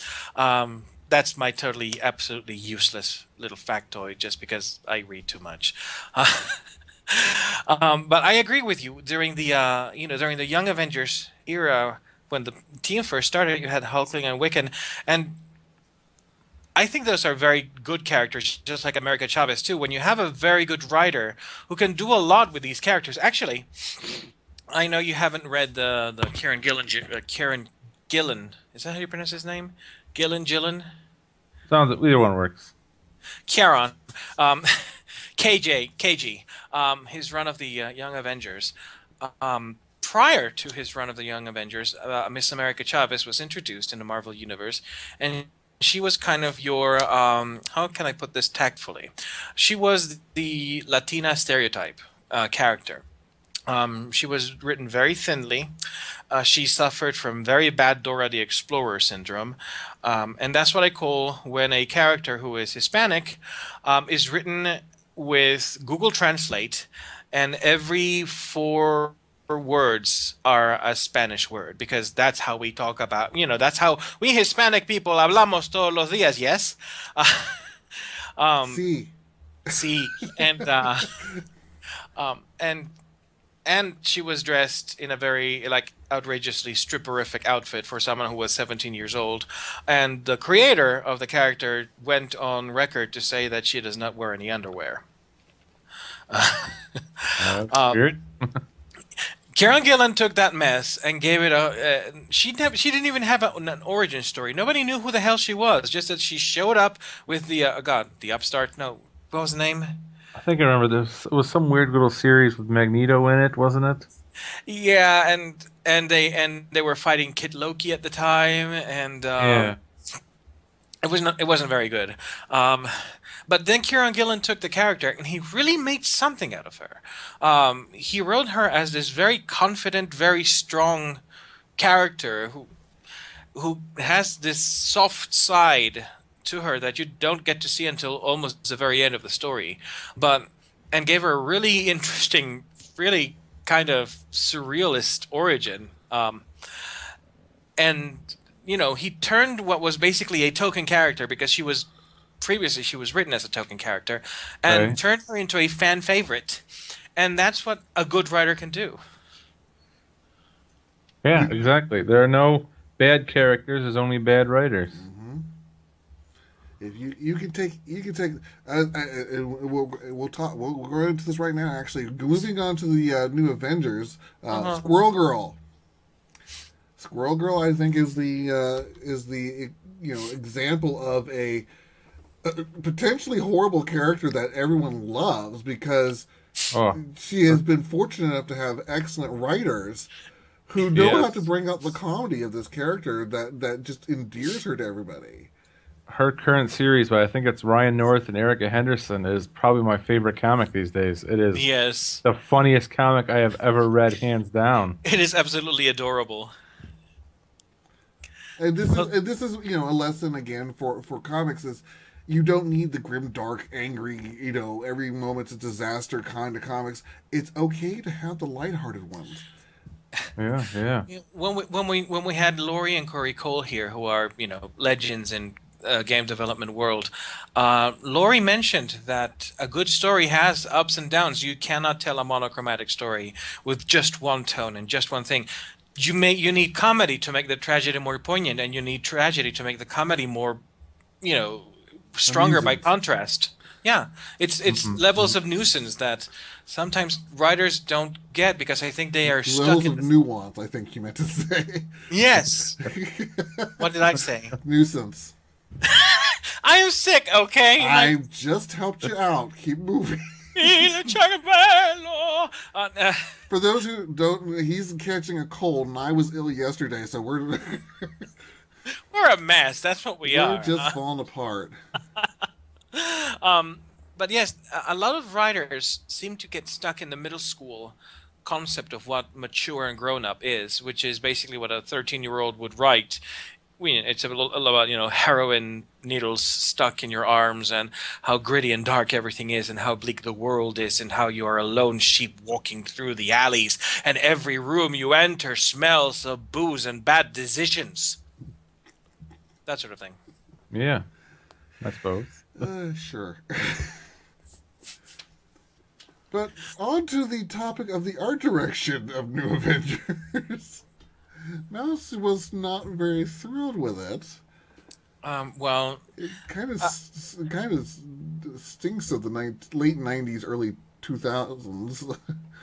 S2: That's my totally, absolutely useless little factoid, just because I read too much. But I agree with you. During the during the Young Avengers era, when the team first started, you had Hulkling and Wiccan, and I think those are very good characters, just like America Chavez too. When you have a very good writer who can do a lot with these characters, actually, I know you haven't read the Kieran Gillen. Is that how you pronounce his name? Gillen.
S3: Sounds either one works.
S2: Kieran, KG, his run of the Young Avengers. Prior to his run of the Young Avengers, Miss America Chavez was introduced in the Marvel Universe, and she was kind of your how can I put this tactfully? She was the Latina stereotype character. She was written very thinly. She suffered from very bad Dora the Explorer syndrome. And that's what I call when a character who is Hispanic is written with Google Translate, and every four words are a Spanish word, because that's how we talk about, that's how we Hispanic people hablamos todos los días, yes? um,
S1: See,
S2: see, and, and and she was dressed in a very outrageously stripperific outfit for someone who was 17 years old, and the creator of the character went on record to say that she does not wear any underwear.
S3: That's weird.
S2: Karen Gillan took that mess and gave it a. She didn't even have an origin story. Nobody knew who the hell she was. Just that she showed up with the upstart. No, what was the name?
S3: I think I remember this. It was some weird little series with Magneto in it, wasn't it?
S2: Yeah, and they were fighting Kid Loki at the time, and
S3: Yeah.
S2: it wasn't very good. But then Kieran Gillen took the character and he really made something out of her. He wrote her as this very confident, very strong character who has this soft side to her that you don't get to see until almost the very end of the story, and gave her a really interesting, really kind of surrealist origin. And he turned what was basically a token character, because previously she was written as a token character, and
S3: Right.
S2: turned her into a fan favorite. And that's what a good writer can do.
S3: Yeah, exactly. There are no bad characters. There's only bad writers.
S1: if you can take we'll talk we'll go into this right now. Actually, moving on to the new Avengers, Squirrel Girl. Squirrel Girl, I think, is the example of a potentially horrible character that everyone loves, because
S3: Oh,
S1: she has been fortunate enough to have excellent writers who know how
S3: Yes.
S1: to bring out the comedy of this character that just endears her to everybody.
S3: her current series, but I think it's Ryan North and Erica Henderson, is probably my favorite comic these days. It is
S2: Yes,
S3: the funniest comic I have ever read, hands down.
S2: it is absolutely adorable.
S1: And this is a lesson again for comics is you don't need the grim, dark, angry, every moment's a disaster kind of comics. It's okay to have the lighthearted ones.
S3: Yeah, yeah.
S2: Yeah, when we had Laurie and Corey Cole here, who are legends in game development world, Laurie mentioned that a good story has ups and downs. You cannot tell a monochromatic story with just one tone and just one thing. You need comedy to make the tragedy more poignant, and you need tragedy to make the comedy more, stronger by
S1: Amusing.
S2: contrast. Yeah, it's levels of nuisance that sometimes writers don't get, because I think they are stuck
S1: Levels
S2: in
S1: of
S2: the...
S1: nuance, I think you meant to say.
S2: Yes. What did I say?
S1: Nuisance.
S2: I am sick, okay?
S1: I just helped you out. Keep moving. For those who don't, he's catching a cold, and I was ill yesterday, so we're
S2: We're a mess. That's what we
S1: we're
S2: are.
S1: just falling apart.
S2: But yes, a lot of writers seem to get stuck in the middle school concept of what mature and grown up is, which is basically what a 13-year-old would write. It's a little about heroin needles stuck in your arms, and how gritty and dark everything is, and how bleak the world is, and how you are a lone sheep walking through the alleys, and every room you enter smells of booze and bad decisions. That sort of thing.
S3: Yeah, I suppose.
S1: Sure. But on to the topic of the art direction of New Avengers. Mouse was not very thrilled with it.
S2: Well,
S1: It kind of stinks of the late '90s, early 2000s.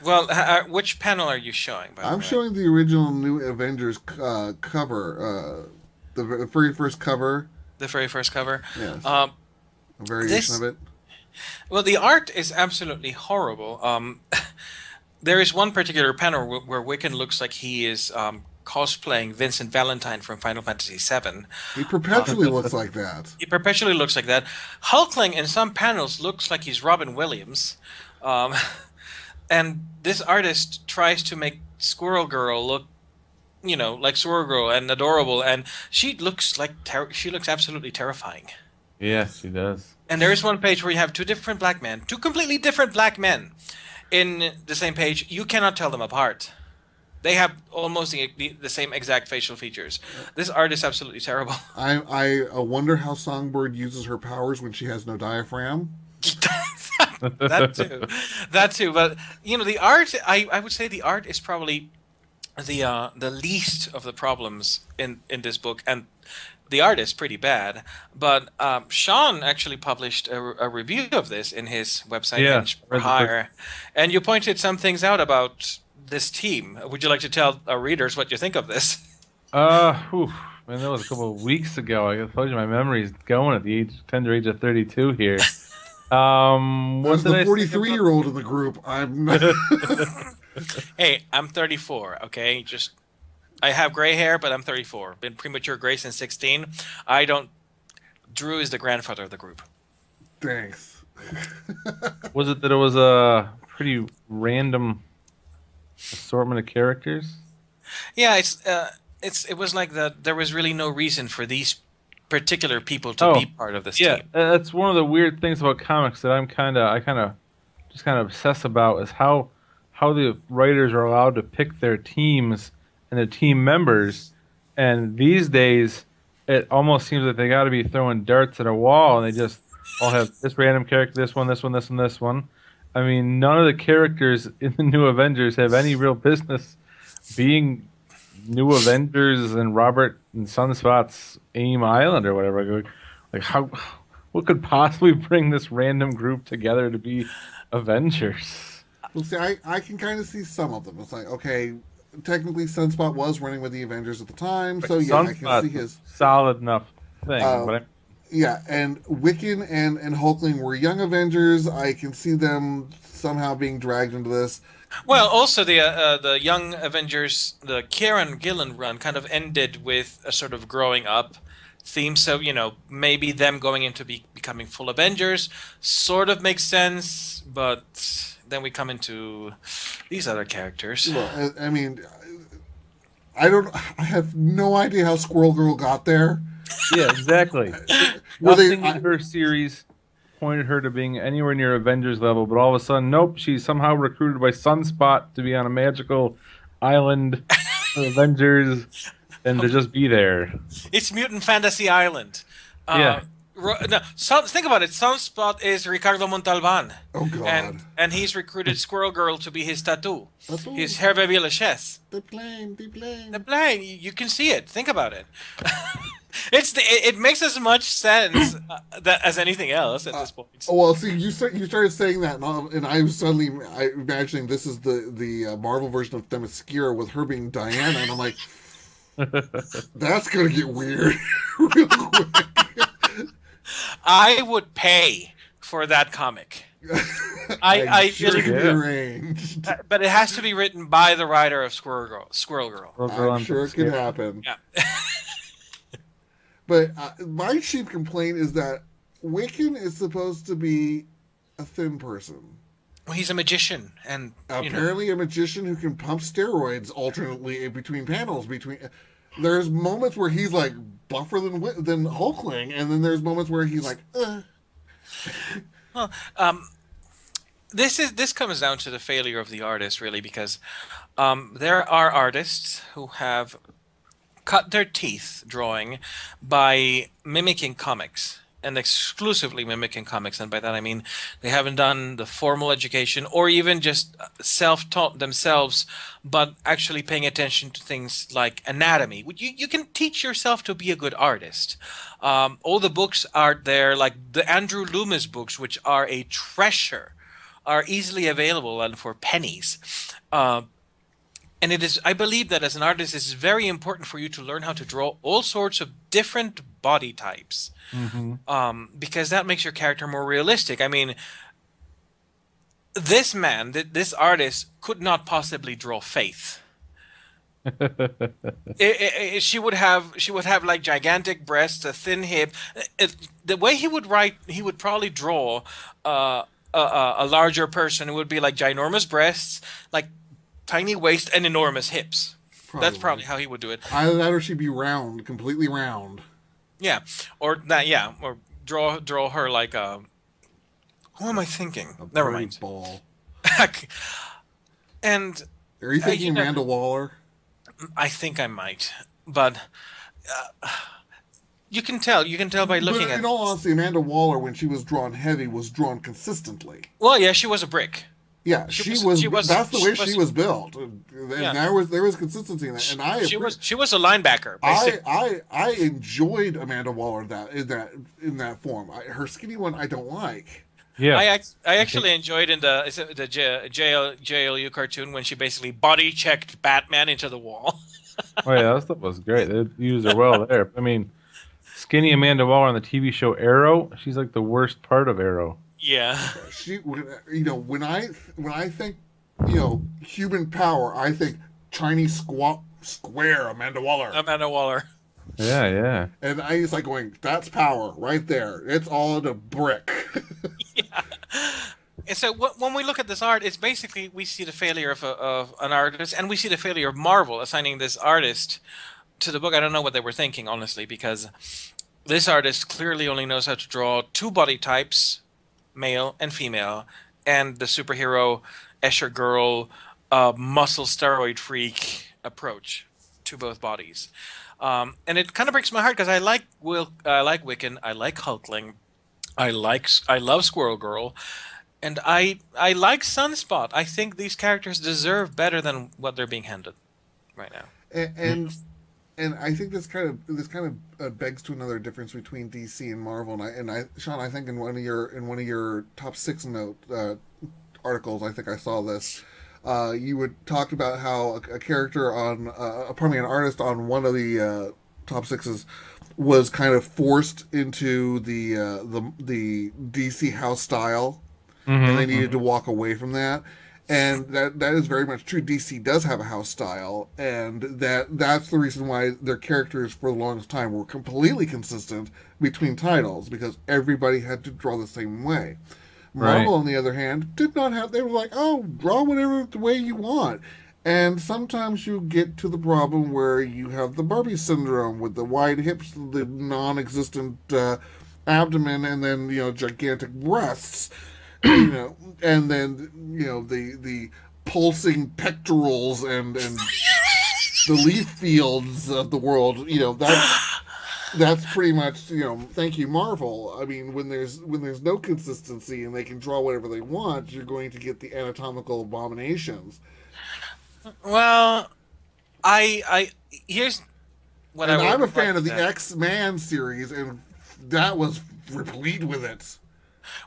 S2: well, which panel are you showing? By the
S1: I'm
S2: way?
S1: showing the original New Avengers cover, the very first cover.
S2: The very first cover.
S1: Yes,
S2: Um,
S1: a variation
S2: this-
S1: of it.
S2: Well, the art is absolutely horrible. There is one particular panel where Wiccan looks like he is cosplaying Vincent Valentine from Final Fantasy VII.
S1: He perpetually looks like that.
S2: He perpetually looks like that. Hulkling in some panels looks like he's Robin Williams. Um, and this artist tries to make Squirrel Girl look, like Squirrel Girl and adorable, and she looks like she looks absolutely terrifying.
S3: Yes, she does.
S2: And there is one page where you have two completely different black men in the same page. You cannot tell them apart. They have almost the same exact facial features. This art is absolutely terrible.
S1: I wonder how Songbird uses her powers when she has no diaphragm.
S2: That too. But the art. I would say the art is probably the least of the problems in this book, and the art is pretty bad. But Sean actually published a review of this in his website, Henchman for Hire, and you pointed some things out about this team. Would you like to tell our readers what you think of this?
S3: Man, that was a couple of weeks ago. I told you my memory's going at the tender age of 32 here.
S1: As the 43-year-old in the group, I'm not...
S2: Hey, I'm 34, okay? I have gray hair, but I'm 34. Been premature gray since 16. Drew is the grandfather of the group.
S1: Thanks.
S3: Was it that it was a pretty random assortment of characters?
S2: Yeah, it was like there was really no reason for these particular people to be part of this team.
S3: That's one of the weird things about comics that I kind of obsess about, is how the writers are allowed to pick their teams and their team members. And these days, it almost seems like they got to be throwing darts at a wall, and they just all have this random character, this one, this one, this one, this one. I mean, none of the characters in the New Avengers have any real business being New Avengers and Robert and Sunspot's AIM Island or whatever. Like, what could possibly bring this random group together to be Avengers?
S1: Well, see, I can kind of see some of them. It's like, okay, technically Sunspot was running with the Avengers at the time, so yeah, I can see his
S3: solid enough thing.
S1: Yeah, and Wiccan and Hulkling were young Avengers. I can see them somehow being dragged into this.
S2: Well, also the Young Avengers, the Kieran Gillen run kind of ended with a sort of growing up theme. So, maybe them going into becoming full Avengers sort of makes sense, but then we come into these other characters.
S1: Well, I mean, I have no idea how Squirrel Girl got there.
S3: Yeah, exactly. Nothing in her series pointed her to being anywhere near Avengers level, but all of a sudden, nope, she's somehow recruited by Sunspot to be on a magical island of Avengers and to just be there.
S2: It's Mutant Fantasy Island. Think about it. Sunspot is Ricardo Montalban.
S1: Oh, God.
S2: And he's recruited Squirrel Girl to be his tattoo. His Hervé Villechesse.
S1: The plane.
S2: The plane. You can see it. Think about it. It makes as much sense as anything else at this point.
S1: Well, see, you started saying that, and I was suddenly imagining this is the Marvel version of Themyscira with her being Diana, and I'm like, that's gonna get weird real quick.
S2: I would pay for that comic. I
S1: sure it can be arranged.
S2: But it has to be written by the writer of Squirrel Girl.
S1: I'm sure it can happen.
S2: Yeah.
S1: But my chief complaint is that Wiccan is supposed to be a thin person.
S2: Well, he's a magician, and
S1: apparently a magician who can pump steroids alternately between panels. There's moments where he's like buffer than Hulkling, and then there's moments where he's like,
S2: Well, this comes down to the failure of the artist, really, because there are artists who have cut their teeth drawing by mimicking comics, and exclusively mimicking comics, and by that I mean they haven't done the formal education or even just self-taught themselves, but actually paying attention to things like anatomy. You can teach yourself to be a good artist. All the books are there, like the Andrew Loomis books, which are a treasure, are easily available and for pennies. And I believe that as an artist, it's very important for you to learn how to draw all sorts of different body types, because that makes your character more realistic. I mean, this artist could not possibly draw Faith. She would have like gigantic breasts, a thin hip. The way he would write, he would probably draw a larger person who would be like ginormous breasts, like tiny waist, and enormous hips. That's
S1: Probably.
S2: probably how he would do it.
S1: Either that or she'd be round, completely round.
S2: Yeah, or that. Yeah, or draw her like a. Who am I thinking?
S1: A
S2: Never
S1: pretty
S2: mind.
S1: ball.
S2: And
S1: Are you thinking Amanda Waller?
S2: I think I might, but you can tell. You can tell by
S1: But
S2: looking
S1: in
S2: at.
S1: all honesty, Amanda Waller, when she was drawn heavy, was drawn consistently.
S2: Well, yeah, she was a brick.
S1: Yeah,
S2: She
S1: she
S2: was-
S1: was.
S2: she was-
S1: That's the
S2: she
S1: way
S2: was-
S1: she was built, and
S2: Yeah.
S1: there was consistency in that. And
S2: She was a linebacker. Basically.
S1: I enjoyed Amanda Waller in that form. Her skinny one I don't like.
S3: Yeah.
S2: I actually enjoyed in the JLU cartoon when she basically body checked Batman into the wall.
S3: Oh yeah, that stuff was great. They used her well there. I mean, skinny Amanda Waller on the TV show Arrow, she's like the worst part of Arrow.
S2: Yeah.
S1: When I think human power, I think Chinese square Amanda Waller.
S2: Amanda Waller.
S3: Yeah, yeah.
S1: And I was like going, that's power right there. It's all in a brick.
S2: And so when we look at this art, it's basically we see the failure of an artist, and we see the failure of Marvel assigning this artist to the book. I don't know what they were thinking, honestly, because this artist clearly only knows how to draw two body types, male and female, and the superhero Escher girl muscle steroid freak approach to both bodies. And it kind of breaks my heart because I like Wiccan, I like Hulkling, I love Squirrel Girl, and I like Sunspot. I think these characters deserve better than what they're being handed right now.
S1: And I think this kind of begs to another difference between DC and Marvel. And Sean, I think in one of your top 6 note articles, I think I saw this. You would talk about how a character on, an artist on one of the top 6s was kind of forced into the DC house style, and they needed to walk away from that. And that is very much true. DC does have a house style, and that's the reason why their characters for the longest time were completely consistent between titles, because everybody had to draw the same way. Marvel, on the other hand, did not have. They were like, "Oh, draw whatever the way you want," and sometimes you get to the problem where you have the Barbie syndrome with the wide hips, the non-existent abdomen, and then gigantic breasts, and then the pulsing pectorals and the leaf fields of the world. That's pretty much, thank you, Marvel. I mean, when there's no consistency and they can draw whatever they want, you're going to get the anatomical abominations.
S2: Well, I here's what
S1: And
S2: I would
S1: I'm a fan
S2: like
S1: of the
S2: to-
S1: X-Man series, and that was replete with it.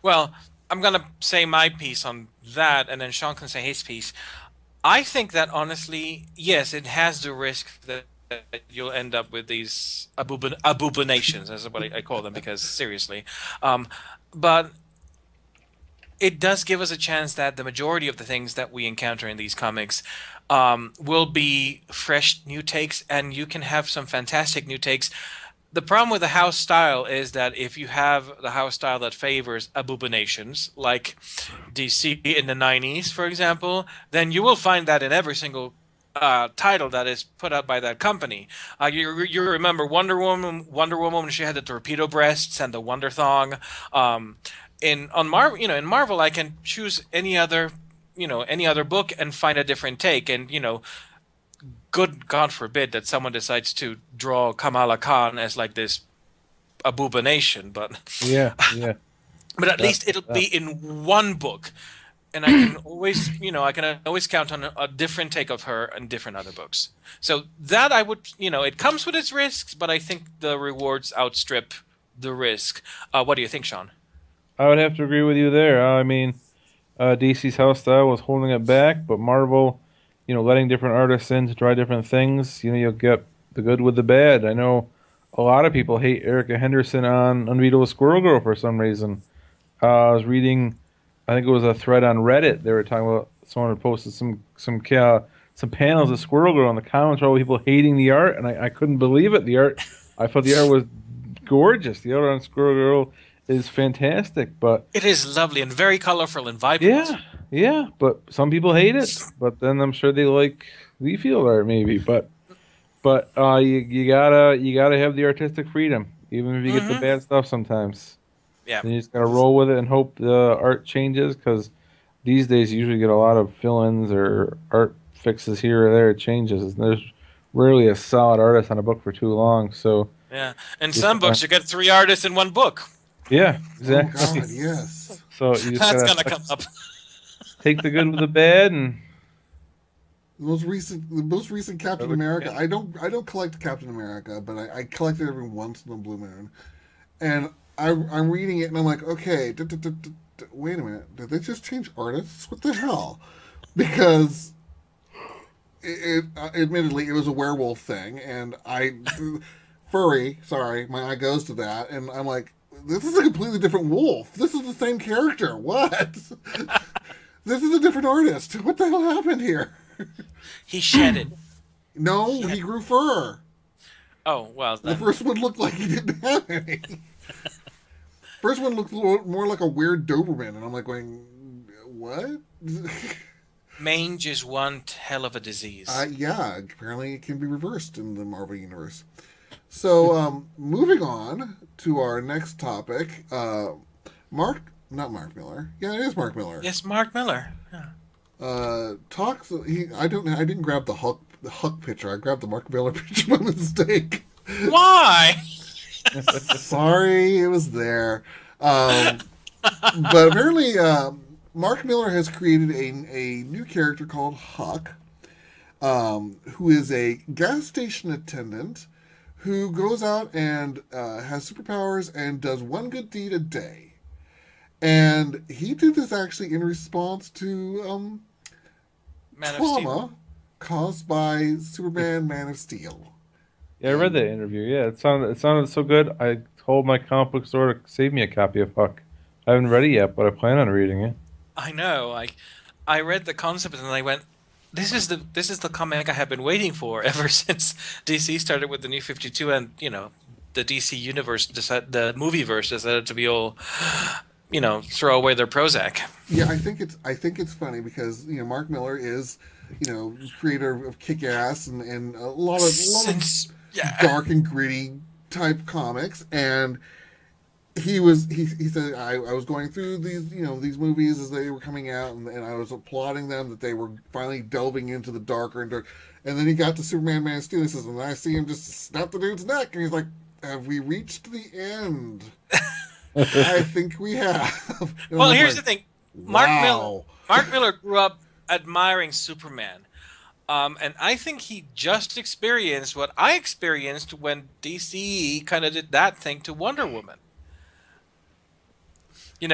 S2: Well, I'm gonna say my piece on that, and then Sean can say his piece. I think that honestly, yes, it has the risk that you'll end up with these abominations, as what I call them, because seriously, but it does give us a chance that the majority of the things that we encounter in these comics will be fresh new takes, and you can have some fantastic new takes. The problem with the house style is that if you have the house style that favors abominations, like DC in the 90s, for example, then you will find that in every single title that is put out by that company. You remember Wonder Woman when she had the torpedo breasts and the Wonder Thong. In Marvel, I can choose any other book and find a different take, and good God forbid that someone decides to draw Kamala Khan as like this abomination, but
S3: Yeah.
S2: but at least it'll be in one book, and I can always count on a different take of her in different other books. So that I would, it comes with its risks, but I think the rewards outstrip the risk. What do you think, Sean?
S3: I would have to agree with you there. I mean, DC's house style was holding it back, but Marvel, letting different artists in to try different things, you'll get the good with the bad. I know a lot of people hate Erica Henderson on Unbeatable Squirrel Girl for some reason. I was reading, I think it was a thread on Reddit. They were talking about someone had posted some some panels of Squirrel Girl, and the comments were all people hating the art, and I couldn't believe it. I thought the art was gorgeous. The art on Squirrel Girl is fantastic, but
S2: It is lovely and very colorful and vibrant.
S3: yeah, but some people hate it. But then I'm sure they like the field art maybe. But you gotta have the artistic freedom, even if you get the bad stuff sometimes.
S2: Yeah.
S3: And you just gotta roll with it and hope the art changes, because these days you usually get a lot of fill-ins or art fixes here or there. It changes. And there's rarely a solid artist on a book for too long. So
S2: yeah, in some books you get 3 artists in one book.
S3: Yeah, exactly.
S1: Oh God, yes.
S3: So you just
S2: That's
S3: gotta
S2: gonna come up.
S3: take the good with the bad, and
S1: The most recent Captain America. I don't collect Captain America, but I collect it every once in a blue moon, and I'm reading it and I'm like, okay, wait a minute, did they just change artists? What the hell? Because admittedly it was a werewolf thing, and furry. Sorry, my eye goes to that, and I'm like, this is a completely different wolf. This is the same character. What? This is a different artist. What the hell happened here?
S2: He shedded.
S1: No, he grew fur.
S2: Oh, well. Then.
S1: The first one looked like he didn't have any. First one looked more like a weird Doberman, and I'm like going, what?
S2: Mange is one hell of a disease.
S1: Yeah, apparently it can be reversed in the Marvel Universe. So, moving on to our next topic, not Mark Miller. Yeah, it is Mark Miller.
S2: Yes, Mark Miller. Yeah.
S1: Talks. I didn't grab the Huck picture. I grabbed the Mark Miller picture by mistake.
S2: Why?
S1: Sorry, it was there. But apparently, Mark Miller has created a new character called Huck, who is a gas station attendant who goes out and has superpowers and does one good deed a day. And he did this actually in response to trauma caused by Superman Man of Steel.
S3: Yeah, I read that interview. Yeah, it sounded so good. I told my comic book store to save me a copy of Huck. I haven't read it yet, but I plan on reading it.
S2: I know. I read the concept and I went, This is the comic I have been waiting for ever since DC started with the New 52, and the DC universe the movieverse decided to be all, throw away their Prozac.
S1: Yeah, I think it's funny because Mark Miller is creator of Kick-Ass and a lot of dark and gritty type comics, and he said I was going through these movies as they were coming out, and I was applauding them that they were finally delving into the darker and dark. And then he got to Superman Man of Steel, and he says, and I see him just snap the dude's neck, and he's like, have we reached the end? I think we have.
S2: Well, here's the thing.
S1: Wow.
S2: Mark Miller grew up admiring Superman. And I think he just experienced what I experienced when DC kind of did that thing to Wonder Woman. I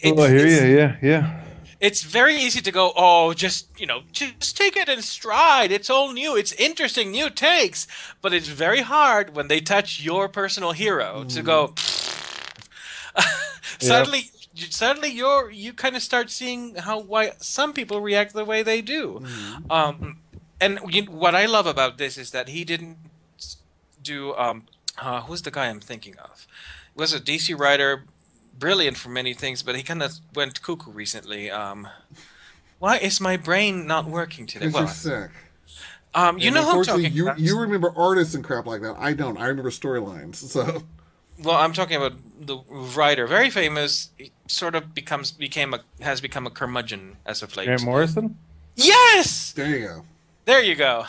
S3: hear you. Yeah.
S2: It's very easy to go, just take it in stride. It's all new. It's interesting, new takes. But it's very hard when they touch your personal hero to go. Suddenly you kind of start seeing why some people react the way they do. And what I love about this is that he didn't do who's the guy I'm thinking of? He was a DC writer, brilliant for many things, but he kind of went cuckoo recently. Why is my brain not working today?
S1: Because you're sick.
S2: You know who I'm talking about.
S1: You remember artists and crap like that. I don't. I remember storylines. So.
S2: Well, I'm talking about the writer, very famous. He sort of has become a curmudgeon as of late.
S3: Grant Morrison?
S2: Yes.
S1: There you go.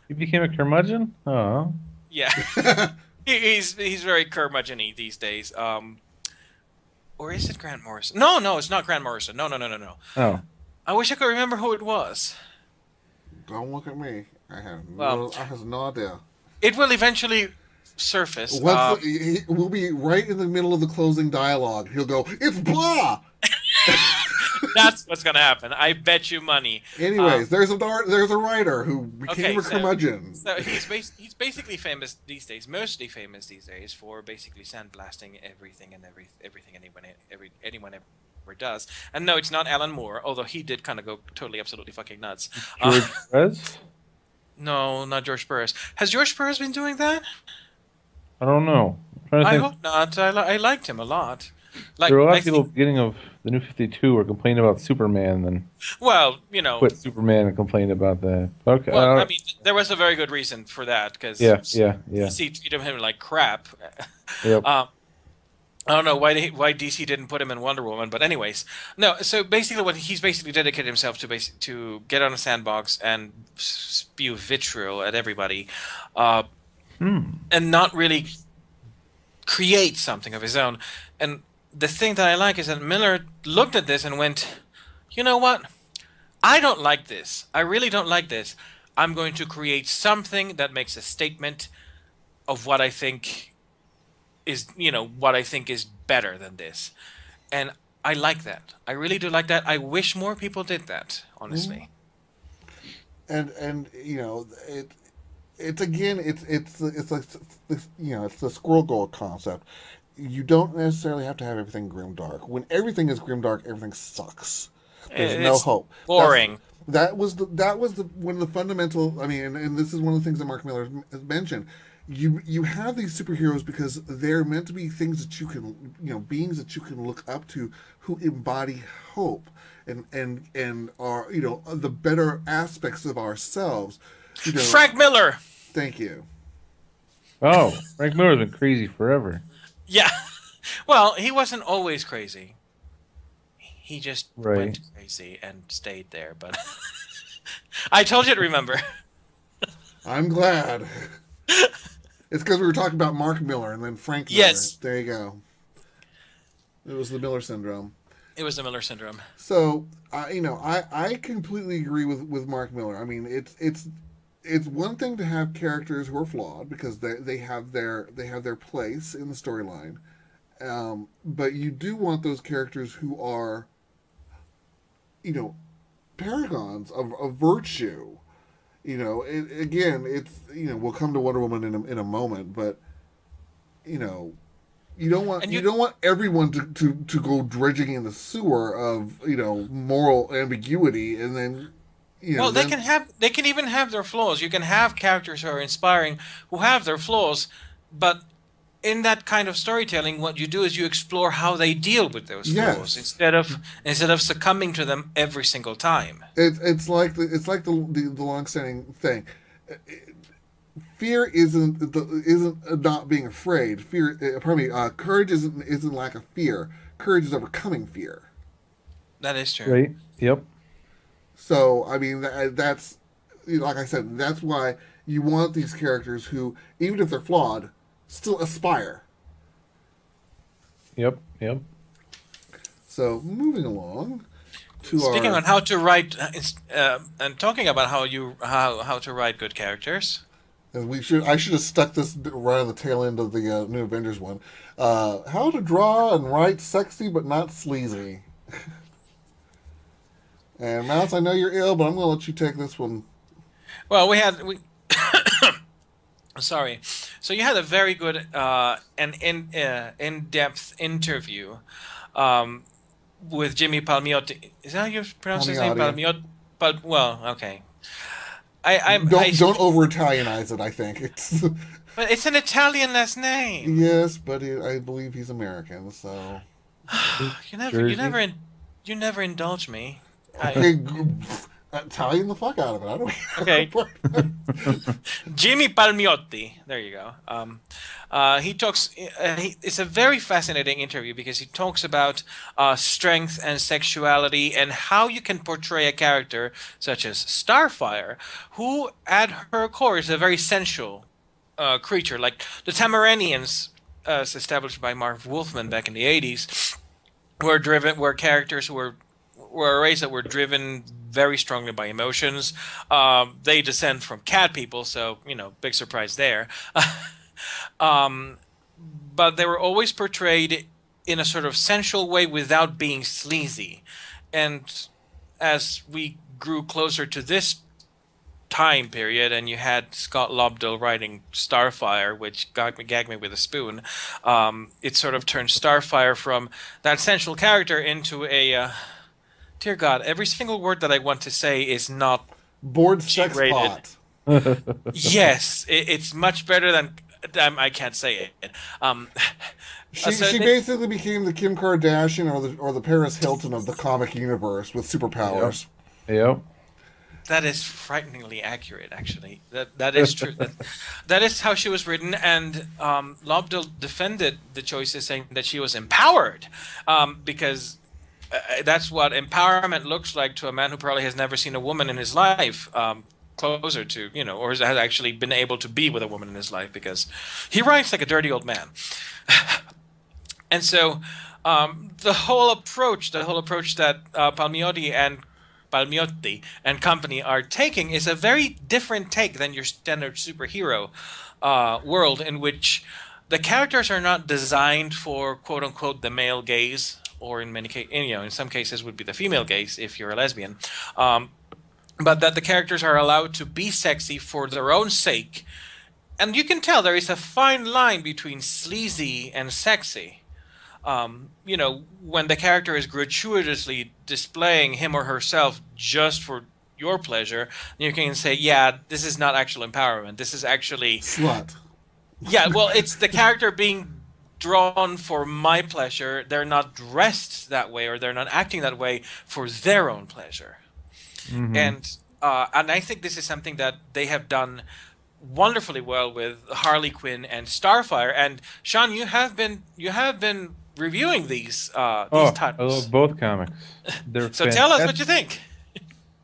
S3: He became a curmudgeon? Oh.
S2: Yeah. he's very curmudgeon-y these days. Or is it Grant Morrison? No, it's not Grant Morrison. No.
S3: Oh.
S2: I wish I could remember who it was.
S1: Don't look at me. I have no idea.
S2: It will eventually surface.
S1: We'll be right in the middle of the closing dialogue. He'll go, "It's blah."
S2: That's what's gonna happen. I bet you money.
S1: Anyways, there's a writer who became a curmudgeon.
S2: So he's basically famous these days, mostly famous these days for basically sandblasting everything and everything anyone ever ever does. And no, it's not Alan Moore, although he did kind of go totally, absolutely fucking nuts.
S3: George Perez?
S2: No, not George Perez. Has George Perez been doing that?
S3: I don't know. I'm trying to
S2: I
S3: think.
S2: hope not. I liked him a lot.
S3: There were a lot
S2: I
S3: of people
S2: think,
S3: beginning of the New 52 were complaining about Superman, then
S2: well, you know,
S3: quit Superman and complained about that. Okay.
S2: well, I mean, there was a very good reason for that because
S3: yeah.
S2: DC treated him like crap.
S3: Yep.
S2: I don't know why DC didn't put him in Wonder Woman, but anyways, no. So basically, what he's basically dedicated himself to to get on a sandbox and spew vitriol at everybody, and not really create something of his own. And the thing that I like is that Miller looked at this and went, you know what? I don't like this. I really don't like this. I'm going to create something that makes a statement of what I think is, what I think is better than this. And I like that. I really do like that. I wish more people did that, honestly.
S1: And it's like it's the Squirrel Girl concept. You don't necessarily have to have everything grimdark. When everything is grimdark, everything sucks. There's no hope.
S2: Boring.
S1: That was one of the fundamental. I mean, and this is one of the things that Mark Miller has mentioned. You have these superheroes because they're meant to be things that you can, beings that you can look up to, who embody hope and are, the better aspects of ourselves.
S2: Frank Miller.
S1: Thank you.
S3: Oh, Frank Miller's been crazy forever.
S2: Yeah. Well, he wasn't always crazy. He just
S3: Right.
S2: went crazy and stayed there. But I told you to remember.
S1: I'm glad. It's because we were talking about Mark Miller and then Frank Miller.
S2: Yes.
S1: There you go. It was the Miller syndrome.
S2: It was the Miller syndrome.
S1: So, I completely agree with Mark Miller. I mean, it's one thing to have characters who are flawed because they have their place in the storyline, but you do want those characters who are, paragons of virtue. We'll come to Wonder Woman in a moment, but you don't want everyone to go dredging in the sewer of moral ambiguity and then.
S2: Well, they can even have their flaws. You can have characters who are inspiring who have their flaws, but in that kind of storytelling, what you do is you explore how they deal with those flaws instead of succumbing to them every single time.
S1: It's like the long-standing thing. Fear isn't not being afraid. Courage isn't lack of fear. Courage is overcoming fear.
S2: That is true.
S3: Right. Yep.
S1: So, I mean, that's, like I said, that's why you want these characters who, even if they're flawed, still aspire.
S3: Yep.
S1: So, moving along to
S2: Speaking on how to write, and talking about how to write good characters.
S1: And I should have stuck this right on the tail end of the New Avengers one. How to draw and write sexy but not sleazy. And Mouse, I know you're ill, but I'm going to let you take this one.
S2: Well, sorry. So you had a very good and in-depth interview with Jimmy Palmiotti. Is that how you pronounce his name? Palmiotti. Well, okay.
S1: Don't over-Italianize it. I think it's.
S2: But it's an Italian last name.
S1: Yes, but I believe he's American. So.
S2: You never indulge me.
S1: Okay, Italian the fuck out of it. I don't.
S2: Okay. Jimmy Palmiotti. There you go. He talks. It's a very fascinating interview because he talks about strength and sexuality and how you can portray a character such as Starfire, who at her core is a very sensual creature, like the Tamaranians, as established by Marv Wolfman back in the '80s, were characters who were a race that were driven very strongly by emotions. They descend from cat people, so, big surprise there. But they were always portrayed in a sort of sensual way without being sleazy. And as we grew closer to this time period, and you had Scott Lobdell writing Starfire, which gagged me with a spoon. It sort of turned Starfire from that central character into a dear God, every single word that I want to say is not
S1: Bored sex
S2: G-rated.
S1: pot.
S2: Yes, it's much better than I can't say it.
S1: She basically became the Kim Kardashian or the Paris Hilton of the comic universe with superpowers.
S3: Yep.
S2: That is frighteningly accurate, actually. That is true. That is how she was written, and Lobdell defended the choices, saying that she was empowered, because that's what empowerment looks like to a man who probably has never seen a woman in his life. Closer to, or has actually been able to be with a woman in his life, because he writes like a dirty old man. And so the whole approach that Palmiotti and company are taking is a very different take than your standard superhero world, in which the characters are not designed for quote unquote the male gaze, or in many cases, in some cases would be the female gaze if you're a lesbian, but that the characters are allowed to be sexy for their own sake. And you can tell there is a fine line between sleazy and sexy. When the character is gratuitously displaying him or herself just for your pleasure, you can say, yeah, this is not actual empowerment. This is actually...
S1: Slut.
S2: Yeah, well, it's the character being drawn for my pleasure. They're not dressed that way, or they're not acting that way for their own pleasure. Mm-hmm. And I think this is something that they have done wonderfully well with Harley Quinn and Starfire. And Sean, you have been reviewing these titles.
S3: I love both comics. They're
S2: so tell us what you think.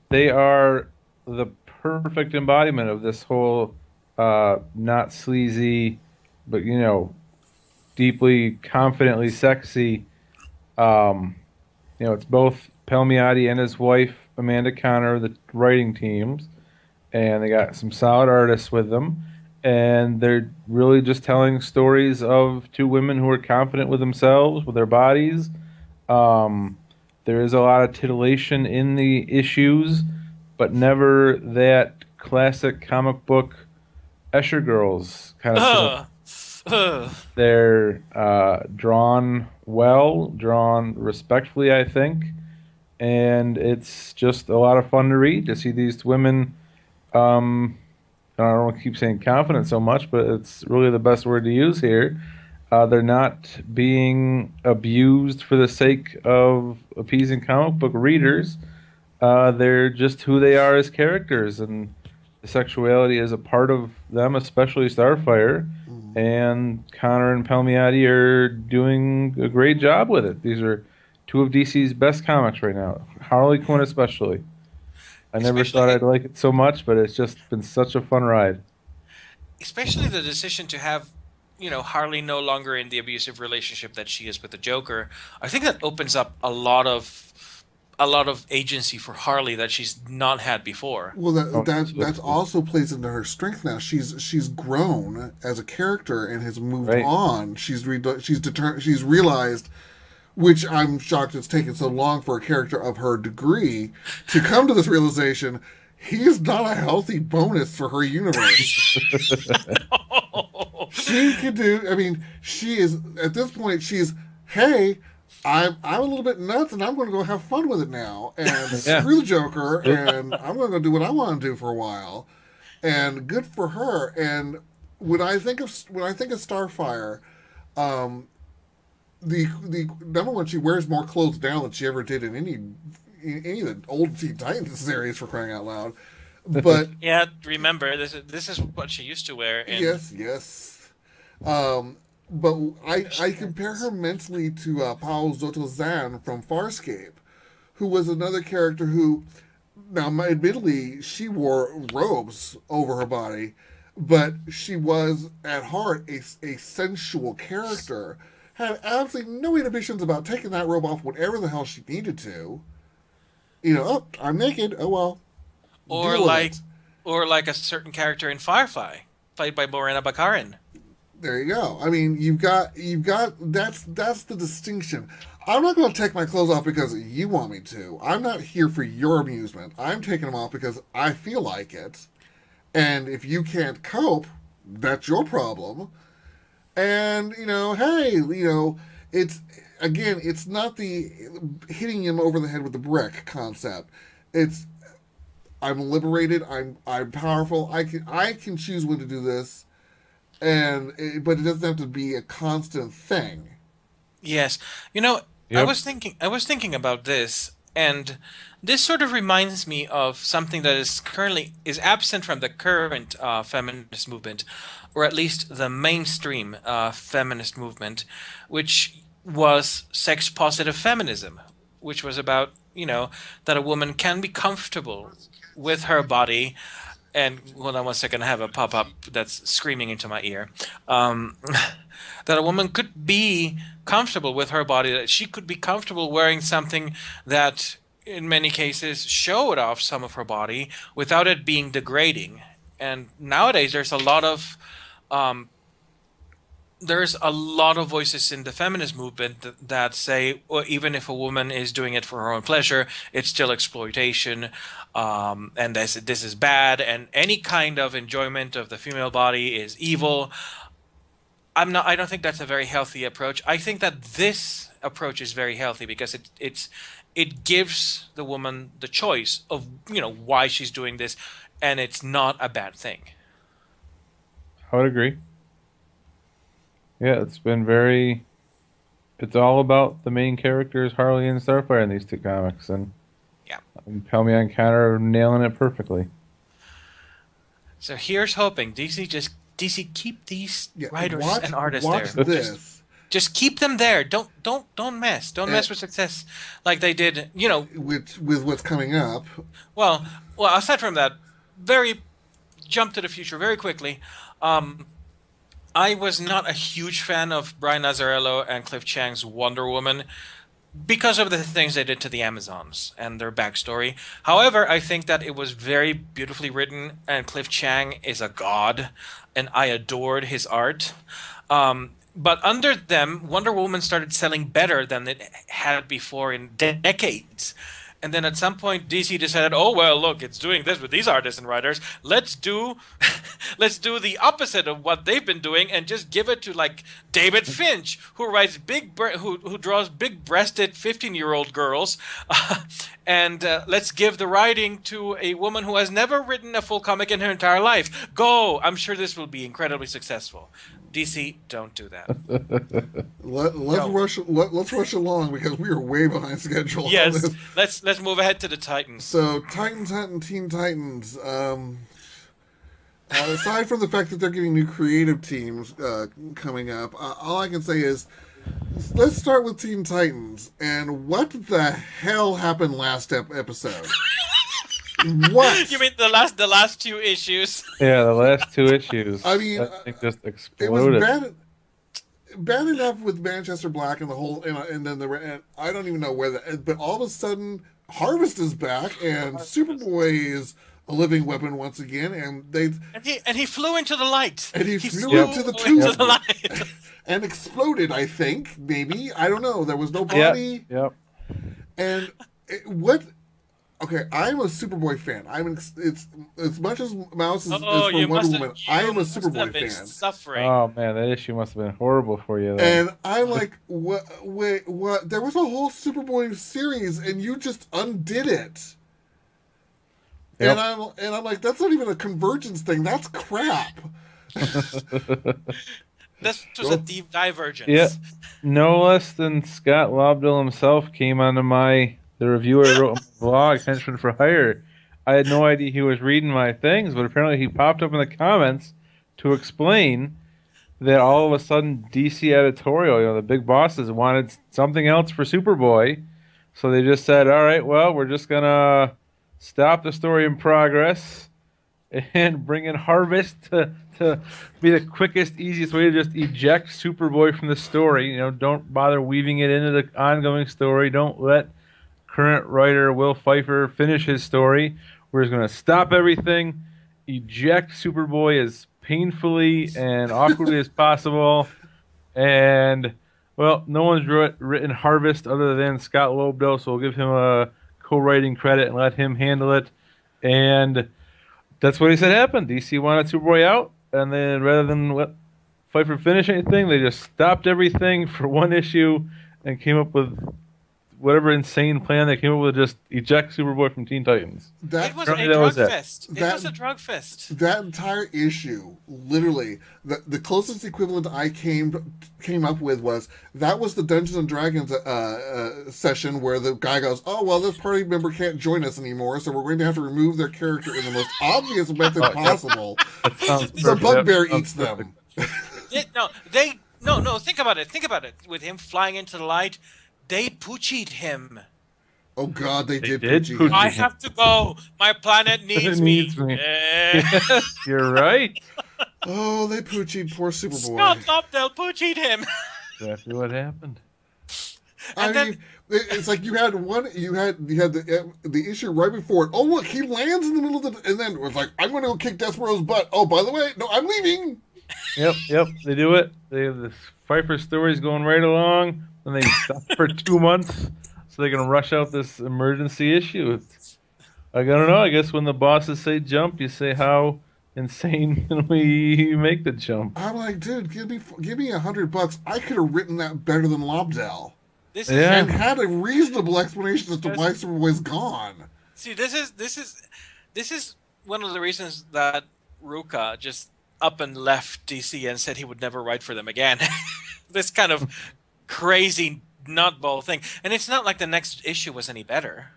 S3: They are the perfect embodiment of this whole not sleazy, but deeply confidently sexy. It's both Palmiotti and his wife Amanda Connor, the writing teams, and they got some solid artists with them, and they're really just telling stories of two women who are confident with themselves, with their bodies. There is a lot of titillation in the issues, but never that classic comic book Escher Girls kind of stuff. They're drawn respectfully, I think, and it's just a lot of fun to read, to see these women. I don't want to keep saying confident so much, but it's really the best word to use here. They're not being abused for the sake of appeasing comic book readers. They're just who they are as characters, and the sexuality is a part of them, especially Starfire. Mm-hmm. And Connor and Palmiotti are doing a great job with it. These are two of DC's best comics right now, Harley Quinn especially. I never thought I'd like it so much, but it's just been such a fun ride.
S2: Especially the decision to have, Harley no longer in the abusive relationship that she is with the Joker. I think that opens up a lot of agency for Harley that she's not had before.
S1: Well, that also plays into her strength now. She's grown as a character and has moved on. She's realized, which I'm shocked it's taken so long for a character of her degree to come to this realization. He's not a healthy bonus for her universe. No. She can do. I mean, she is at this point. She's hey. I'm a little bit nuts, and I'm going to go have fun with it now, and screw the Joker, and I'm going to go do what I want to do for a while, and good for her. And when I think of Starfire, the number one, she wears more clothes now than she ever did in any of the old Teen Titans series, for crying out loud. But
S2: yeah, remember this is what she used to wear.
S1: Yes. But I compare her mentally to Paul Zotozan from Farscape, who was another character who, now admittedly, she wore robes over her body, but she was at heart a sensual character. Had absolutely no inhibitions about taking that robe off whenever the hell she needed to. I'm naked. Oh well.
S2: Or like a certain character in Firefly, played by Morena Baccarin.
S1: There you go. I mean, you've got that's the distinction. I'm not going to take my clothes off because you want me to. I'm not here for your amusement. I'm taking them off because I feel like it. And if you can't cope, that's your problem. And, hey, it's not the hitting him over the head with the brick concept. It's, I'm liberated, I'm powerful, I can choose when to do this, but it doesn't have to be a constant thing.
S2: Yes.
S3: Yep.
S2: I was thinking about this, and this sort of reminds me of something that is absent from the current feminist movement, or at least the mainstream feminist movement, which was sex positive feminism, which was about, that a woman can be comfortable with her body. And hold on one second, I have a pop-up that's screaming into my ear. That a woman could be comfortable with her body, that she could be comfortable wearing something that, in many cases, showed off some of her body without it being degrading. And nowadays, there's a lot of voices in the feminist movement that say, well, even if a woman is doing it for her own pleasure, it's still exploitation, and this is bad, and any kind of enjoyment of the female body is evil. I don't think that's a very healthy approach. I think that this approach is very healthy because it gives the woman the choice of why she's doing this, and it's not a bad thing.
S3: I would agree. Yeah, it's all about the main characters, Harley and Starfire, in these two comics, and
S2: yeah,
S3: Pelmy and Counter are nailing it perfectly.
S2: So here's hoping DC keep these writers and artists
S1: watch
S2: there.
S1: This.
S2: Just keep them there. Don't mess. Don't mess with success like they did.
S1: With what's coming up.
S2: Well, aside from that, jump to the future very quickly. I was not a huge fan of Brian Azzarello and Cliff Chiang's Wonder Woman because of the things they did to the Amazons and their backstory. However, I think that it was very beautifully written, and Cliff Chiang is a god, and I adored his art. But under them, Wonder Woman started selling better than it had before in decades. And then at some point, DC decided, oh, well, look, it's doing this with these artists and writers. Let's do the opposite of what they've been doing and just give it to, like, David Finch, who writes who draws big-breasted 15-year-old girls. And let's give the writing to a woman who has never written a full comic in her entire life. Go! I'm sure this will be incredibly successful. DC, don't do that.
S1: Let's rush along because we are way behind schedule.
S2: Yes, let's move ahead to the Titans.
S1: So Teen Titans. Aside from the fact that they're getting new creative teams coming up, all I can say is let's start with Teen Titans. And what the hell happened last episode? What?
S2: You mean the last two issues?
S3: Yeah, the last two issues.
S1: I mean,
S3: that thing just exploded.
S1: It was bad enough with Manchester Black and the whole, and then I don't even know but all of a sudden Harvest is back and Superboy is a living weapon once again, and
S2: he flew into the light.
S1: And he flew into the
S2: light
S1: and exploded. I think maybe I don't know. There was no body.
S3: Yep.
S1: And what? Okay, I'm a Superboy fan. It's as much as Mouse is for Wonder Woman. I am a Superboy fan.
S2: Suffering.
S3: Oh man, that issue must have been horrible for you.
S1: And I'm like, what? Wait, what? There was a whole Superboy series, and you just undid it. Yep. And I'm like, that's not even a Convergence thing. That's crap.
S2: This was a deep divergence.
S3: Yeah, no less than Scott Lobdell himself came onto the reviewer wrote on my blog, Henchman for Hire. I had no idea he was reading my things, but apparently he popped up in the comments to explain that all of a sudden DC editorial, the big bosses, wanted something else for Superboy. So they just said, all right, well, we're just going to stop the story in progress and bring in Harvest to be the quickest, easiest way to just eject Superboy from the story. Don't bother weaving it into the ongoing story. Don't let current writer Will Pfeiffer finish his story. We're just going to stop everything, eject Superboy as painfully and awkwardly as possible, and, well, no one's written Harvest other than Scott Lobdell, so we'll give him a co-writing credit and let him handle it. And That's what he said happened. DC wanted Superboy out, and then rather than let Pfeiffer finish anything, they just stopped everything for one issue and came up with whatever insane plan they came up with, just eject Superboy from Teen Titans.
S2: It was
S3: Apparently
S2: a
S3: that
S2: drug
S3: was it.
S2: fest. It was a drug fest.
S1: That entire issue, literally, the closest equivalent I came up with was that was the Dungeons and Dragons session where the guy goes, "Oh well, this party member can't join us anymore, so we're going to have to remove their character in the most obvious method possible." The bugbear eats them.
S2: No. Think about it. Think about it. With him flying into the light, they poochied him.
S1: Oh God, they did
S3: poochie
S1: him.
S2: I have to go. My planet needs me.
S3: Yes, you're right.
S1: Oh, they poochied poor Superboy.
S2: Scott Lobdell poochied him.
S3: Exactly what happened.
S1: I mean, it's like you had the issue right before it. Oh look, he lands in the middle of and then it was like, I'm going to go kick Despero's butt. Oh, by the way, no, I'm leaving.
S3: Yep, they do it. They have the Pfeiffer stories going right along, and they stop for 2 months so they can rush out this emergency issue. I don't know. I guess when the bosses say jump, you say how insane can we make the jump?
S1: I'm like, dude, give me $100. I could have written that better than Lobdell. And had a reasonable explanation as to why Superboy's gone.
S2: See, this is one of the reasons that Ruka just up and left DC and said he would never write for them again. This kind of crazy nutball thing, and it's not like the next issue was any better.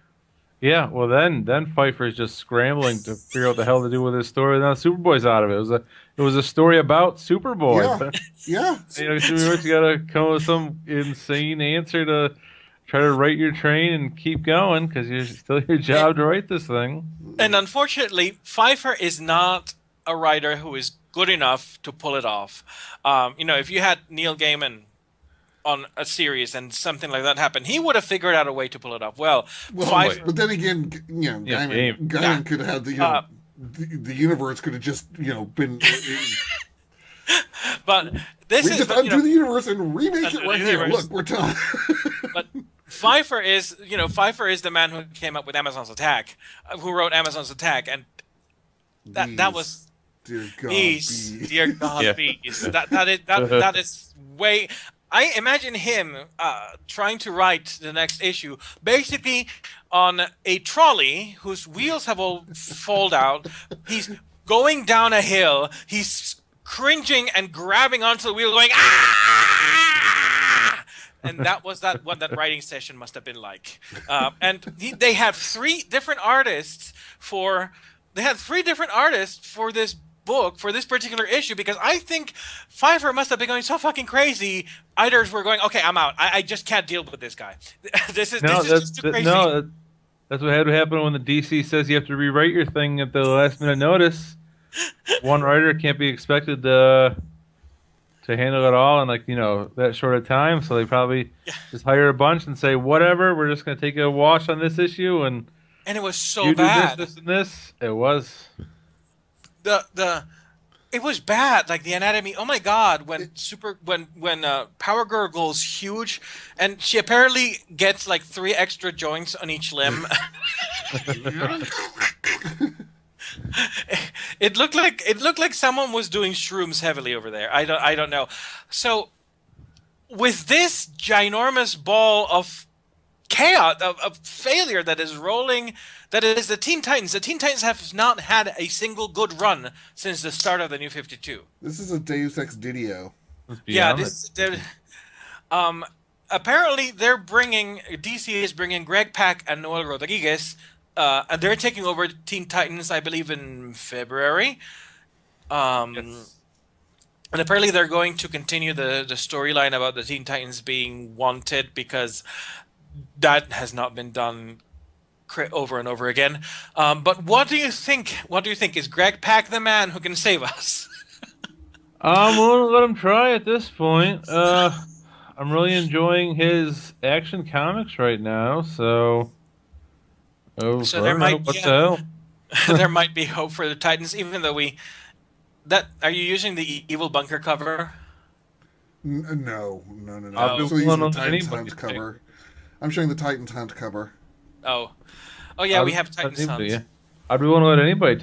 S3: Yeah, well then Pfeiffer's just scrambling to figure out what the hell to do with his story. Now Superboy's out of it. It was a story about Superboy.
S1: Yeah.
S3: Superboy's got to come up with some insane answer to try to write your train and keep going because it's still your job to write this thing.
S2: And unfortunately, Pfeiffer is not a writer who is good enough to pull it off. If you had Neil Gaiman on a series and something like that happened, he would have figured out a way to pull it off. Well,
S1: but then again, Gaiman could have had the universe could have just been.
S2: But we
S1: just undo the universe and remake it right here. Look, we're done.
S2: But Pfeiffer is the man who came up with Amazon's Attack, who wrote Amazon's Attack, and that was.
S1: Dear God,
S2: Beast. Dear God, Beast. That is way. I imagine him trying to write the next issue basically on a trolley whose wheels have all fallen out. He's going down a hill. He's cringing and grabbing onto the wheel, going ah! And that was what that writing session must have been like. And they had three different artists for this book, for this particular issue, because I think Pfeiffer must have been going so fucking crazy. Editors were going, okay, I'm out. I just can't deal with this guy. This is just too crazy.
S3: That's what had to happen when the DC says you have to rewrite your thing at the last minute notice. One writer can't be expected to handle it all in that short of time. So they probably just hire a bunch and say, whatever, we're just going to take a wash on this issue and
S2: it was so bad.
S3: Do this, and this. It was.
S2: It was bad. Like the anatomy. Oh my God! When Power Girl goes huge, and she apparently gets like 3 extra joints on each limb. It looked like someone was doing shrooms heavily over there. I don't know. So with this ginormous ball of chaos, of failure that is rolling, that is the Teen Titans. The Teen Titans have not had a single good run since the start of the New 52.
S1: This is a Deus Ex Didio.
S2: Yeah, apparently DC is bringing Greg Pak and Noel Rodriguez, and they're taking over Teen Titans, I believe, in February. Yes. And apparently they're going to continue the storyline about the Teen Titans being wanted because that has not been done over and over again. But what do you think? Is Greg Pak the man who can save us?
S3: I'm willing to let him try at this point. I'm really enjoying his Action Comics right now, so
S2: there might there might be hope for the Titans, even though are you using the Evil Bunker cover?
S1: No.
S3: I'm
S1: still using the Titans Hunt cover. I'm showing the Titans Hunt cover.
S2: Oh yeah, we have Titans Hunt.
S3: I'd be willing to let anybody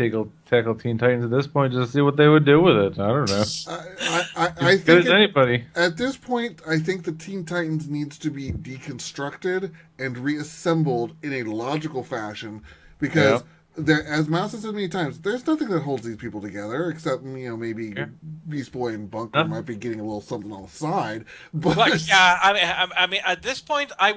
S3: tackle Teen Titans at this point just to see what they would do with it. I don't know.
S1: I
S3: Good
S1: think
S3: as anybody.
S1: at this point, I think the Teen Titans needs to be deconstructed and reassembled in a logical fashion because as Mouse has said many times, there's nothing that holds these people together except maybe Beast Boy and Bunker might be getting a little something on the side. But
S2: yeah, I mean, at this point, I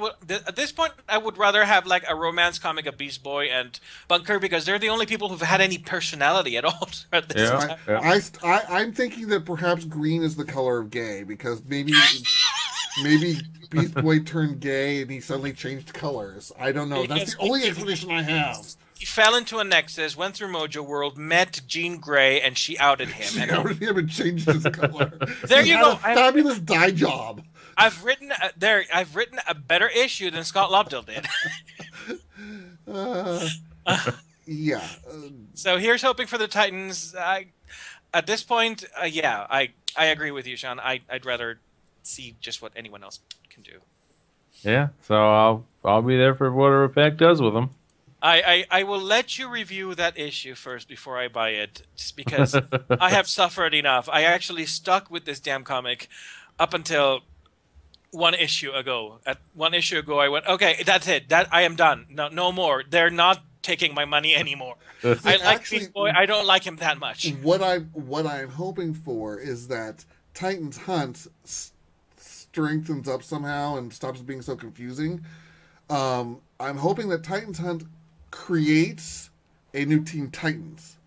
S2: would rather have like a romance comic of Beast Boy and Bunker because they're the only people who've had any personality at all at this time.
S1: I'm thinking that perhaps green is the color of gay because maybe Beast Boy turned gay and he suddenly changed colors. I don't know. That's the only explanation I have.
S2: He fell into a nexus, went through Mojo World, met Jean Grey, and she outed him.
S1: She outed him and changed his color.
S2: There you go.
S1: A fabulous dye job.
S2: I've written a better issue than Scott Lobdell did.
S1: Yeah.
S2: So here's hoping for the Titans. At this point, I agree with you, Sean. I'd rather see just what anyone else can do.
S3: Yeah. So I'll be there for whatever Pack does with them.
S2: I will let you review that issue first before I buy it, just because I have suffered enough. I actually stuck with this damn comic up until one issue ago. At one issue ago, I went, okay, that's it. That I am done. No more. They're not taking my money anymore. I like Beast Boy. I don't like him that much.
S1: What I'm hoping for is that Titans Hunt strengthens up somehow and stops being so confusing. I'm hoping that Titans Hunt creates a new Teen Titans.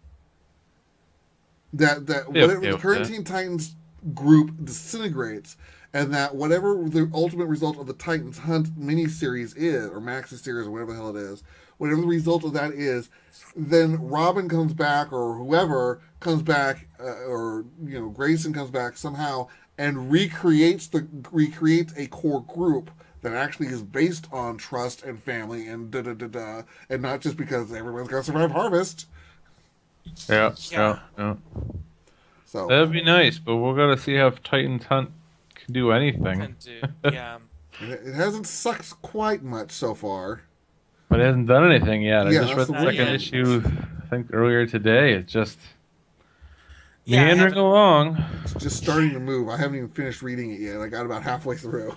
S1: That the current Teen Titans group disintegrates, and that whatever the ultimate result of the Titans Hunt miniseries is, or maxi series, or whatever the hell it is, whatever the result of that is, then Robin comes back, or whoever comes back, or Grayson comes back somehow and recreates a core group that actually is based on trust and family and and not just because everyone's got to survive Harvest.
S3: Yeah.
S1: So
S3: that'd be nice, but we're gonna see how Titans Hunt can do anything.
S2: Yeah.
S1: It hasn't sucked quite much so far.
S3: But it hasn't done anything yet. I
S1: Yeah,
S3: just read the
S1: that's
S3: second
S1: the
S3: issue, I think earlier today. It's just meandering along.
S1: It's just starting to move. I haven't even finished reading it yet. I got about halfway through.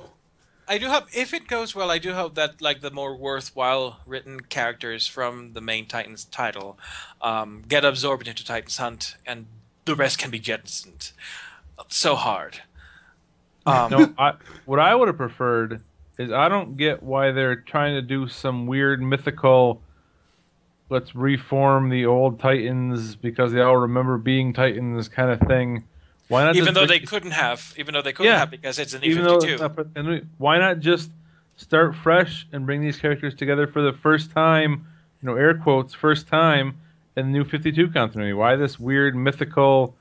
S2: I do hope, if it goes well, I do hope that like the more worthwhile written characters from the main Titans title get absorbed into Titans Hunt, and the rest can be jettisoned. So hard.
S3: What I would have preferred is I don't get why they're trying to do some weird mythical. Let's reform the old Titans because they all remember being Titans kind of thing. Why not?
S2: Even though they couldn't have because it's an E52.
S3: Why not just start fresh and bring these characters together for the first time, air quotes, first time in the New 52 continuity? Why this weird mythical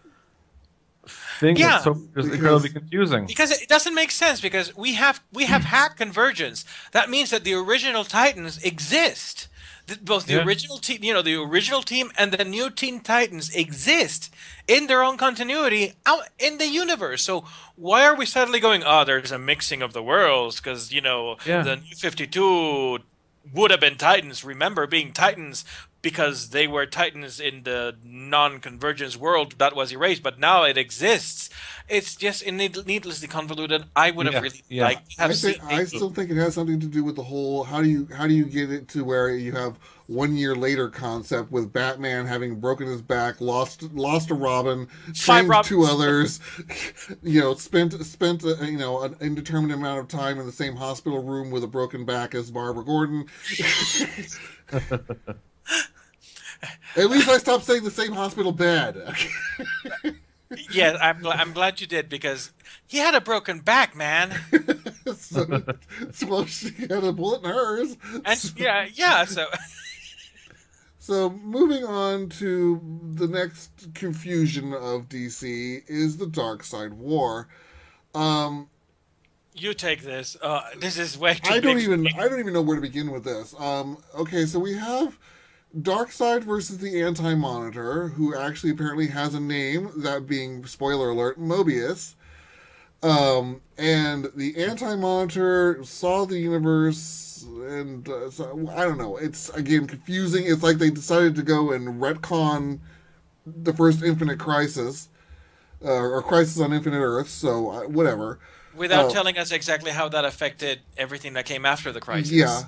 S3: thing that's so incredibly confusing?
S2: Because it doesn't make sense, because we have had convergence. That means that the original Titans exist. Both the original team, the original team and the new Teen Titans exist in their own continuity out in the universe. So why are we suddenly going, there's a mixing of the worlds because, the New 52 would have been Titans. Remember being Titans because they were Titans in the non-convergence world that was erased, but now it exists. It's just needlessly convoluted. I would have really liked to have seen.
S1: I still think it has something to do with the whole how do you get it to where you have 1 year later concept with Batman having broken his back, lost a Robin, trained 2 others, spent an indeterminate amount of time in the same hospital room with a broken back as Barbara Gordon. At least I stopped saying the same hospital bed.
S2: Yeah, I'm glad you did, because he had a broken back, man.
S1: Well, she had a bullet in hers.
S2: And
S1: So moving on to the next confusion of DC is the Darkseid War.
S2: You take this. This is way too
S1: I don't even know where to begin with this. Okay, so we have Darkseid versus the Anti-Monitor, who actually apparently has a name, that being, spoiler alert, Mobius. And the Anti-Monitor saw the universe, and so, I don't know. It's, again, confusing. It's like they decided to go and retcon the first Infinite Crisis, or Crisis on Infinite Earths, so whatever.
S2: Without telling us exactly how that affected everything that came after the crisis.
S1: Yeah.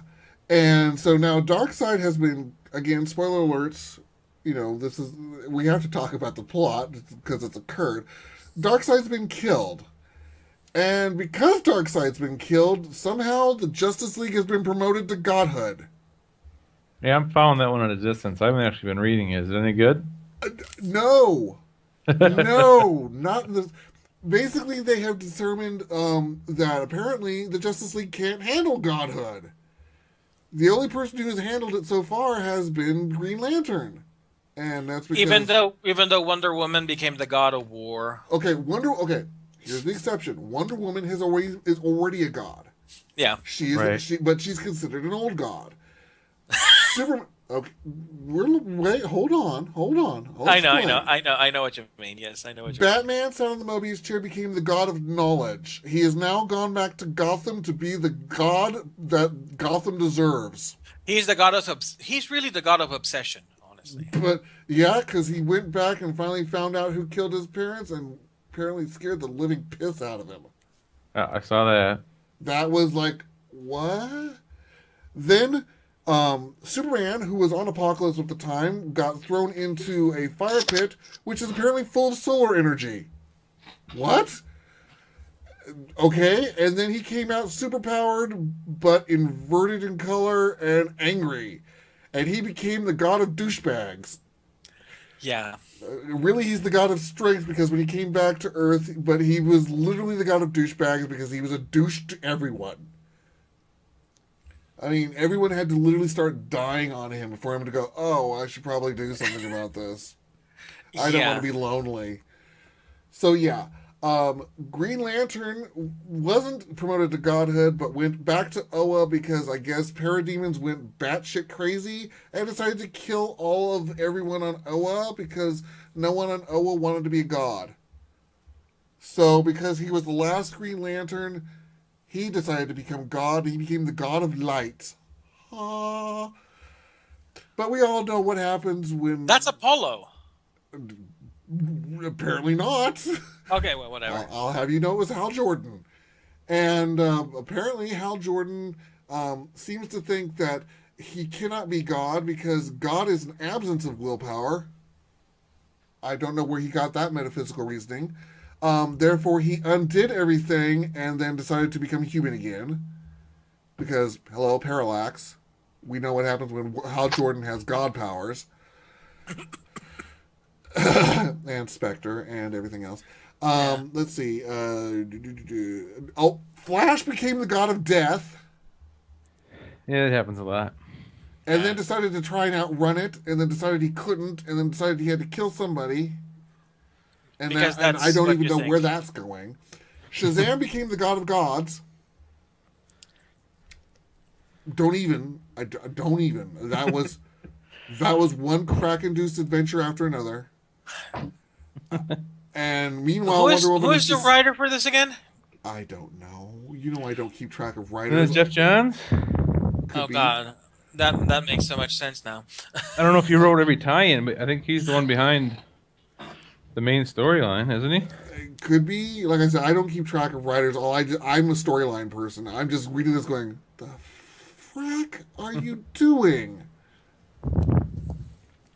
S1: And so now Darkseid has been, again, spoiler alerts, we have to talk about the plot because it's occurred. Darkseid's been killed. And because Darkseid's been killed, somehow the Justice League has been promoted to godhood.
S3: Yeah, I'm following that one at a distance. I haven't actually been reading it. Is it any good?
S1: No. No, not this. Basically, they have determined that apparently the Justice League can't handle godhood. The only person who has handled it so far has been Green Lantern. And that's because...
S2: Even though Wonder Woman became the god of war.
S1: Okay, here's the exception. Wonder Woman is already a god.
S2: Yeah.
S1: But she's considered an old god. Superman... Okay, hold on.
S2: I know what you mean. Yes, I know what you mean.
S1: Batman, sat on the Mobius chair, became the god of knowledge. He has now gone back to Gotham to be the god that Gotham deserves.
S2: He's really the god of obsession, honestly.
S1: But yeah, because he went back and finally found out who killed his parents, and apparently scared the living piss out of him.
S3: I saw that.
S1: That was like, what? Then Superman, who was on Apokolips at the time, got thrown into a fire pit, which is apparently full of solar energy. What? Okay, and then he came out superpowered, but inverted in color and angry. And he became the god of douchebags.
S2: Yeah.
S1: Really, he's the god of strength because when he came back to Earth, but he was literally the god of douchebags because he was a douche to everyone. I mean, everyone had to literally start dying on him for him to go, oh, I should probably do something about this. I don't want to be lonely. So, yeah. Green Lantern wasn't promoted to godhood, but went back to Oa because I guess parademons went batshit crazy and decided to kill all of everyone on Oa because no one on Oa wanted to be a god. So, because he was the last Green Lantern, he decided to become God. He became the god of light. But we all know what happens when...
S2: That's Apollo.
S1: Apparently not.
S2: Okay, well, whatever.
S1: I'll have you know it was Hal Jordan. And apparently Hal Jordan seems to think that he cannot be God because God is an absence of willpower. I don't know where he got that metaphysical reasoning. Therefore, he undid everything and then decided to become human again. Because, hello, Parallax. We know what happens when Hal Jordan has God powers. And Spectre and everything else. Let's see. Flash became the god of death.
S3: Yeah, it happens a lot.
S1: And then decided to try and outrun it. And then decided he couldn't. And then decided he had to kill somebody. And I don't even know where that's going. Shazam became the god of gods. Don't even. That was one crack-induced adventure after another. And meanwhile, Wonder Woman...
S2: Who is the writer for this again?
S1: I don't know. You know I don't keep track of writers.
S3: Jeff Johns?
S2: Could be. God. That makes so much sense now.
S3: I don't know if he wrote every tie-in, but I think he's the one behind the main storyline, isn't he?
S1: It could be. Like I said, I don't keep track of writers. I'm a storyline person. I'm just reading this going, the frack are you doing?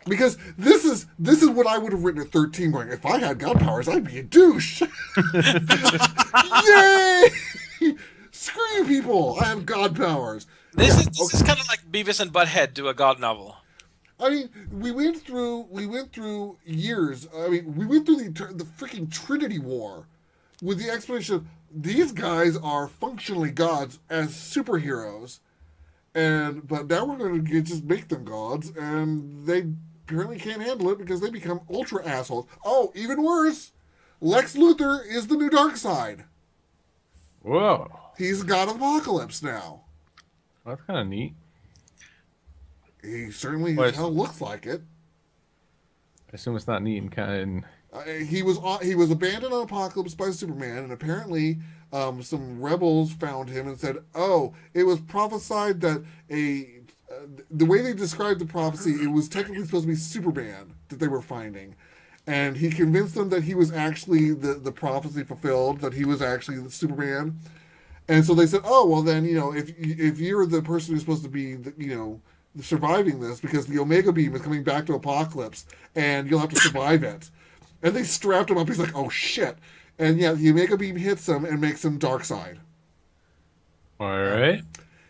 S1: Because this is what I would have written at 13 going, if I had god powers, I'd be a douche. Yay! Screw you people. I have god powers.
S2: This is kind of like Beavis and Butthead do a god novel.
S1: I mean, we went through years. I mean, we went through the freaking Trinity War with the explanation of these guys are functionally gods as superheroes, but now we're going to just make them gods, and they apparently can't handle it because they become ultra assholes. Oh, even worse, Lex Luthor is the new Darkseid.
S3: Whoa!
S1: He's the god of Apokolips now.
S3: That's kind of neat.
S1: He certainly hell looks like it.
S3: I assume it's not neat in
S1: He was abandoned on Apocalypse by Superman, and apparently some rebels found him and said, "Oh, it was prophesied that the way they described the prophecy, it was technically supposed to be Superman that they were finding." And he convinced them that he was actually the prophecy fulfilled, that he was actually the Superman. And so they said, "Oh, well then, if you're the person who's supposed to be, surviving this, because the Omega Beam is coming back to Apocalypse, and you'll have to survive it." And they strapped him up. He's like, "Oh shit!" And yeah, the Omega Beam hits him and makes him Darkseid.
S3: All right.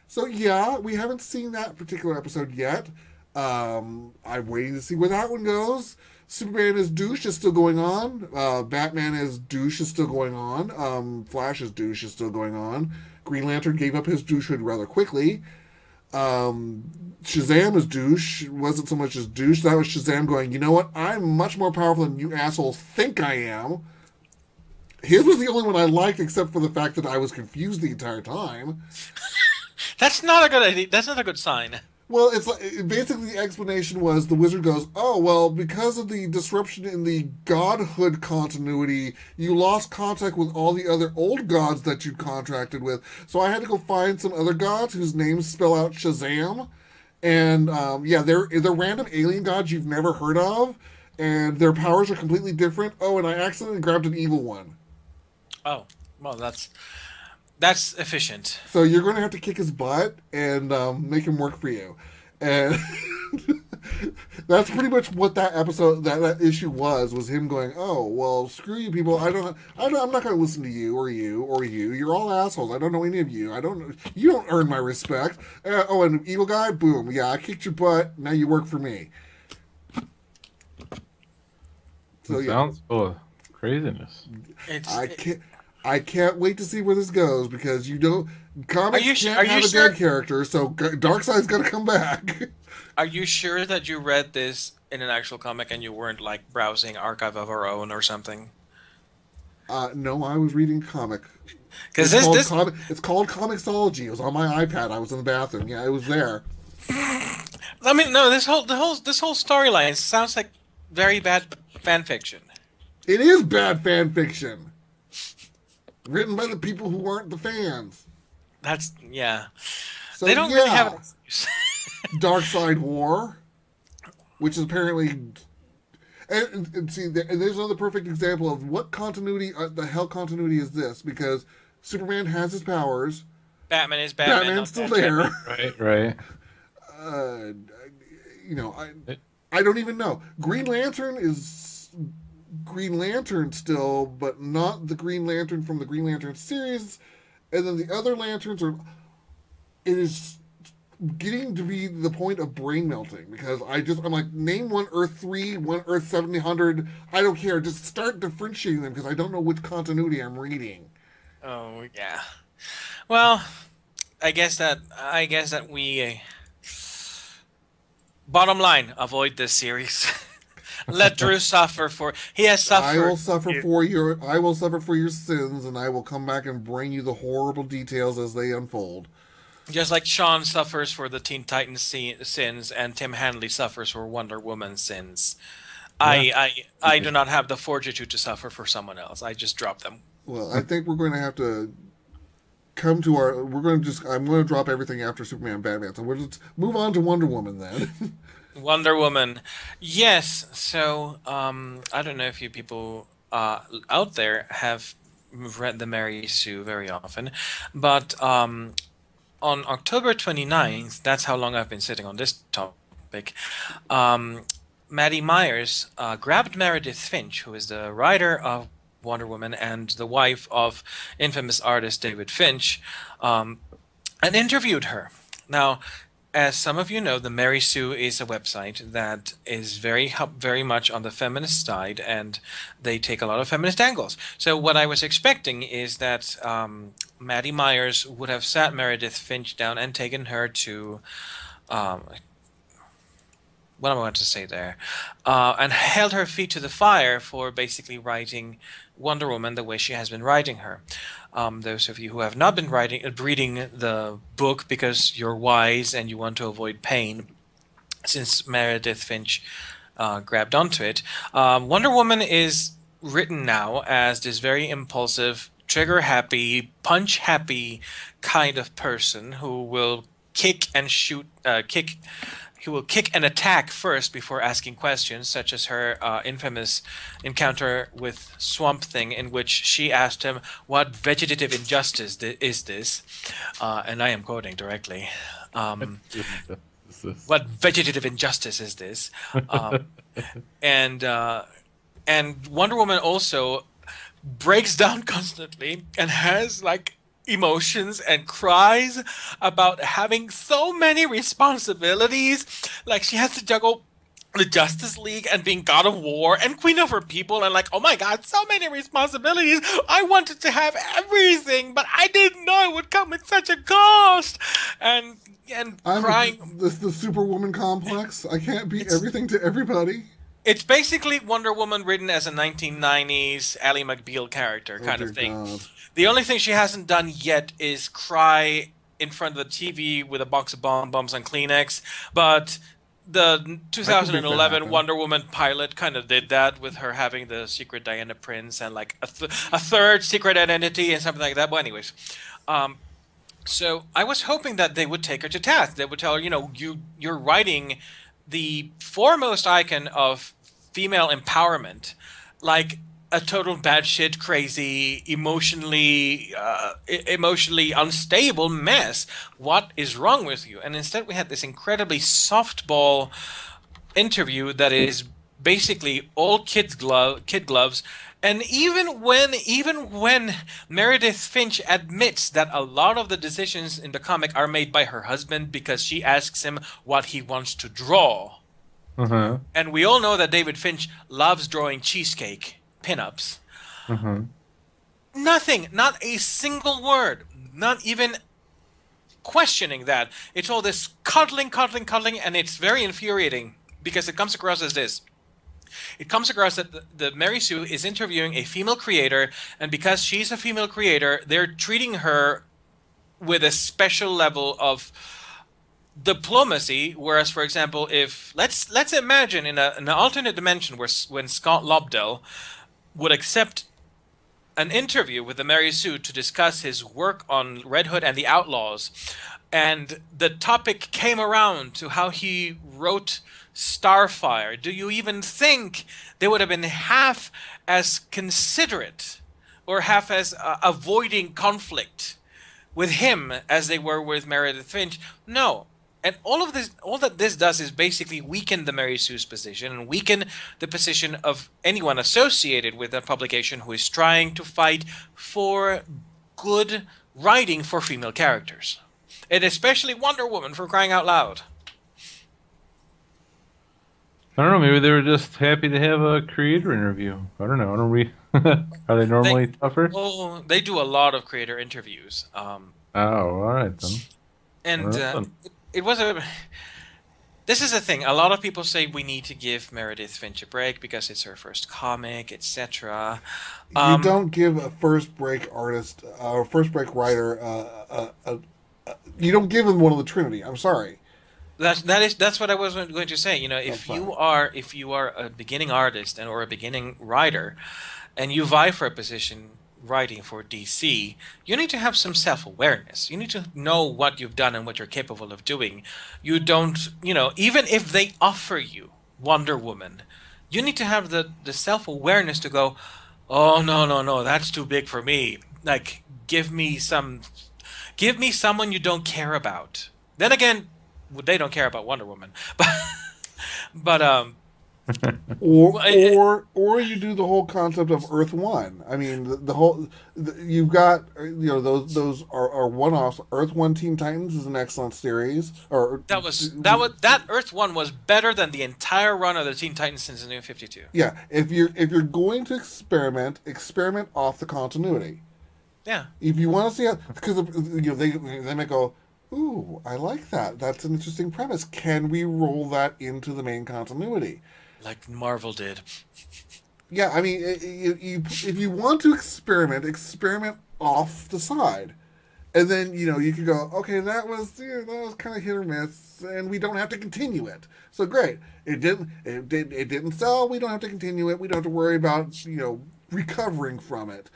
S1: So yeah, we haven't seen that particular episode yet. I'm waiting to see where that one goes. Superman as douche is still going on. Batman as douche is still going on. Flash as douche is still going on. Green Lantern gave up his douchehood rather quickly. Shazam as douche wasn't so much as douche. That was Shazam going, "You know what? I'm much more powerful than you assholes think I am." His was the only one I liked, except for the fact that I was confused the entire time.
S2: That's not a good idea. That's not a good sign.
S1: Well, it's like, basically the explanation was the wizard goes, "Oh, well, because of the disruption in the godhood continuity, you lost contact with all the other old gods that you contracted with. So I had to go find some other gods whose names spell out Shazam. And, yeah, they're random alien gods you've never heard of, and their powers are completely different. Oh, and I accidentally grabbed an evil one.
S2: Oh, well, that's efficient.
S1: So you're going to have to kick his butt and make him work for you." And that's pretty much what that episode, that issue was him going, "Oh, well, screw you people. I'm not going to listen to you or you or you. You're all assholes. I don't know any of you. You don't earn my respect. Oh, and evil guy, boom. Yeah, I kicked your butt. Now you work for me." So yeah.
S3: Sounds full of craziness.
S1: I can't wait to see where this goes, because comics can't have a
S2: sure?
S1: dead character, so Darkseid's got to come back.
S2: Are you sure that you read this in an actual comic and you weren't like browsing Archive of Our Own or something?
S1: No, I was reading a comic.
S2: Because
S1: it's called Comixology. It was on my iPad. I was in the bathroom. Yeah, it was there.
S2: I mean, no, this whole storyline sounds like very bad fan fiction.
S1: It is bad fan fiction. Written by the people who aren't the fans.
S2: Yeah.
S1: So,
S2: they don't really have an excuse.
S1: Darkseid War, which is apparently... And see, and there's another perfect example of what continuity, the hell continuity is this? Because Superman has his powers.
S2: Batman is Batman.
S1: Batman's still there.
S3: Right.
S1: I don't even know. Green Lantern is Green Lantern still, but not the Green Lantern from the Green Lantern series. And then the other lanterns are... It is getting to be the point of brain melting, because I'm like, name one Earth 3, one Earth 700. I don't care. Just start differentiating them, because I don't know which continuity I'm reading.
S2: Oh, yeah. Well, I guess that we... bottom line, avoid this series. Let Drew suffer for... He has suffered.
S1: I will suffer for your sins, and I will come back and bring you the horrible details as they unfold.
S2: Just like Sean suffers for the Teen Titans sins, and Tim Hanley suffers for Wonder Woman's sins. Yeah. I do not have the fortitude to suffer for someone else. I just drop them.
S1: Well, I think we're going to have to come to our... I'm going to drop everything after Superman and Batman. So we'll just move on to Wonder Woman then.
S2: Wonder Woman. Yes. So, I don't know if you people out there have read the Mary Sue very often, but on October 29th, that's how long I've been sitting on this topic, Maddie Myers grabbed Meredith Finch, who is the writer of Wonder Woman and the wife of infamous artist David Finch, and interviewed her. Now, as some of you know, the Mary Sue is a website that is very much on the feminist side, and they take a lot of feminist angles. So what I was expecting is that Maddie Myers would have sat Meredith Finch down and taken her to... what am I going to say there? And held her feet to the fire for basically writing Wonder Woman the way she has been writing her. Those of you who have not been reading the book because you're wise and you want to avoid pain, since Meredith Finch grabbed onto it. Wonder Woman is written now as this very impulsive, trigger happy, punch happy kind of person who will kick and shoot, kick. He will kick and attack first before asking questions, such as her infamous encounter with Swamp Thing, in which she asked him, "What vegetative injustice is this?" And I am quoting directly. What vegetative injustice is this? And Wonder Woman also breaks down constantly and has like emotions and cries about having so many responsibilities. Like she has to juggle the Justice League and being God of War and Queen of her people, and like, oh my god, so many responsibilities. I wanted to have everything, but I didn't know it would come at such a cost. And crying.
S1: This the Superwoman complex. I can't be everything to everybody.
S2: It's basically Wonder Woman written as a 1990s Ally McBeal character kind of thing.
S1: God.
S2: The only thing she hasn't done yet is cry in front of the TV with a box of bombs and Kleenex, but the 2011 Wonder Woman pilot kind of did that with her having the secret Diana Prince and like a third secret identity and something like that. But anyways, so I was hoping that they would take her to task. They would tell her, you're writing the foremost icon of female empowerment, like a total batshit crazy, emotionally unstable mess. What is wrong with you? And instead we had this incredibly softball interview that is basically all kid gloves. And even when Meredith Finch admits that a lot of the decisions in the comic are made by her husband because she asks him what he wants to draw.
S3: Uh-huh.
S2: And we all know that David Finch loves drawing cheesecake pinups.
S3: Uh-huh.
S2: Nothing, not a single word, not even questioning that. It's all this cuddling, and it's very infuriating because it comes across as this. It comes across that the Mary Sue is interviewing a female creator, and because she's a female creator, they're treating her with a special level of diplomacy. Whereas, for example, if let's imagine in an alternate dimension when Scott Lobdell would accept an interview with the Mary Sue to discuss his work on Red Hood and the Outlaws, and the topic came around to how he wrote Starfire, do you even think they would have been half as considerate or half as avoiding conflict with him as they were with Meredith Finch? No. And all that this does is basically weaken the Mary Sue's position and weaken the position of anyone associated with that publication who is trying to fight for good writing for female characters. And especially Wonder Woman, for crying out loud.
S3: I don't know. Maybe they were just happy to have a creator interview. I don't know. Are they normally tougher?
S2: Oh, they do a lot of creator interviews.
S3: Oh, all right then.
S2: And it was a. This is the thing. A lot of people say we need to give Meredith Finch a break because it's her first comic, etc.
S1: You don't give a first break artist or first break writer. You don't give them one of the Trinity. I'm sorry.
S2: That's what I was going to say. If you are a beginning artist or a beginning writer, and you vie for a position writing for DC, you need to have some self-awareness. You need to know what you've done and what you're capable of doing. You don't, even if they offer you Wonder Woman, you need to have the self-awareness to go, oh no, that's too big for me. Like, give me someone you don't care about. Then again, they don't care about Wonder Woman, but
S1: or you do the whole concept of Earth One. I mean, you've got those are one-offs. Earth One Teen Titans is an excellent series. That
S2: Earth One was better than the entire run of the Teen Titans since the New 52.
S1: Yeah, if you're going to experiment off the continuity.
S2: Yeah.
S1: If you want to see how, because they might go, ooh, I like that. That's an interesting premise. Can we roll that into the main continuity?
S2: Like Marvel did.
S1: Yeah, I mean, if you want to experiment off the side. And then, you could go, okay, that was kind of hit or miss, and we don't have to continue it. So great. It didn't sell. We don't have to continue it. We don't have to worry about, recovering from it.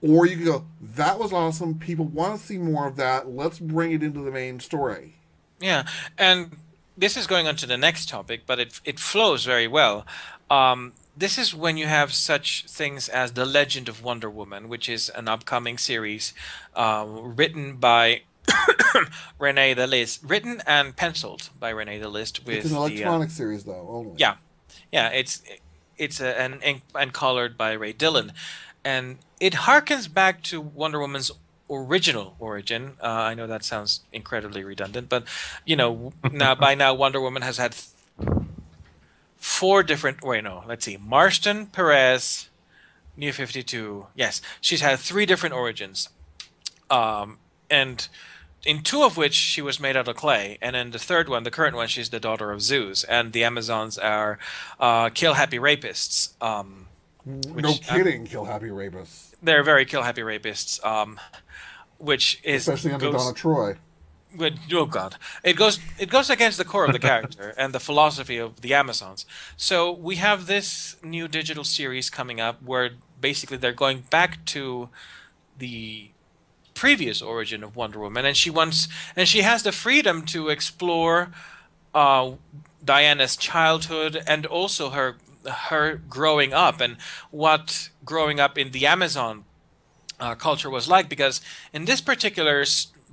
S1: Or you could go, that was awesome. People want to see more of that. Let's bring it into the main story.
S2: Yeah, and this is going on to the next topic, but it flows very well. This is when you have such things as The Legend of Wonder Woman, which is an upcoming series written by Renee DeList, written and penciled by Renee DeList. With
S1: It's an electronic series, though. Only.
S2: Yeah, yeah, and colored by Ray Dillon, and it harkens back to Wonder Woman's original origin. I know that sounds incredibly redundant, but now Wonder Woman has had four different. Wait, no, let's see. Marston, Perez, New 52. Yes, she's had three different origins, and in two of which she was made out of clay, and in the third one, the current one, she's the daughter of Zeus, and the Amazons are kill happy rapists.
S1: No kidding, kill happy rapists.
S2: They're very kill happy rapists. Which is
S1: especially under Donna Troy.
S2: Oh God, it goes against the core of the character and the philosophy of the Amazons. So we have this new digital series coming up where basically they're going back to the previous origin of Wonder Woman, and she has the freedom to explore Diana's childhood and also her growing up and what growing up in the Amazon culture was like, because in this particular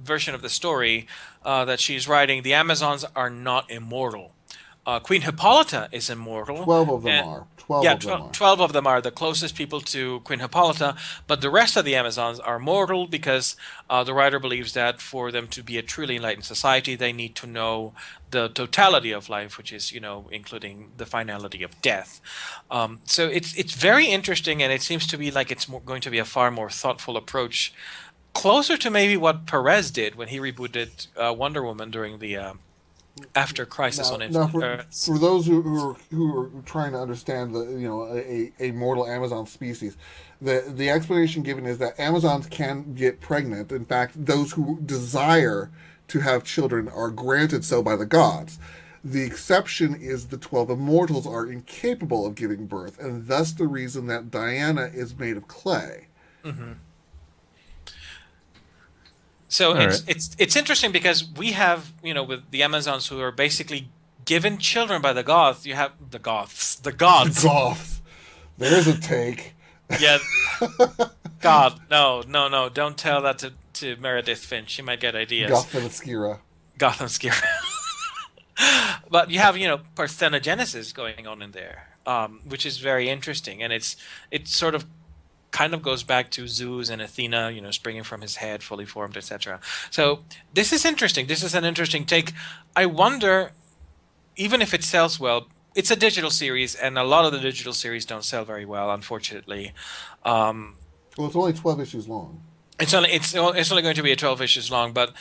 S2: version of the story that she's writing, the Amazons are not immortal. Queen Hippolyta is immortal.
S1: 12 of them are.
S2: 12 of them are the closest people to Queen Hippolyta, but the rest of the Amazons are mortal because the writer believes that for them to be a truly enlightened society, they need to know the totality of life, which is, including the finality of death. So it's very interesting, and it seems to be like it's going to be a far more thoughtful approach, closer to maybe what Perez did when he rebooted Wonder Woman during the after Crisis on Infinite Earths.
S1: For those who are trying to understand a mortal Amazon species, the explanation given is that Amazons can get pregnant. In fact, those who desire to have children are granted so by the gods. The exception is the 12 immortals are incapable of giving birth, and thus the reason that Diana is made of clay.
S2: Mm-hmm. So it's interesting because we have, with the Amazons who are basically given children by the goths, you have the goths. The gods.
S1: The goths. There's a take.
S2: Yeah. God, no. Don't tell that to Meredith Finch. She might get ideas.
S1: Gotham
S2: Skira. But you have, parthenogenesis going on in there, which is very interesting. And it's sort of kind of goes back to Zeus and Athena, springing from his head, fully formed, etc. So this is interesting. This is an interesting take. I wonder, even if it sells well, it's a digital series, and a lot of the digital series don't sell very well, unfortunately.
S1: Well, it's only 12 issues long.
S2: It's only going to be 12 issues long, but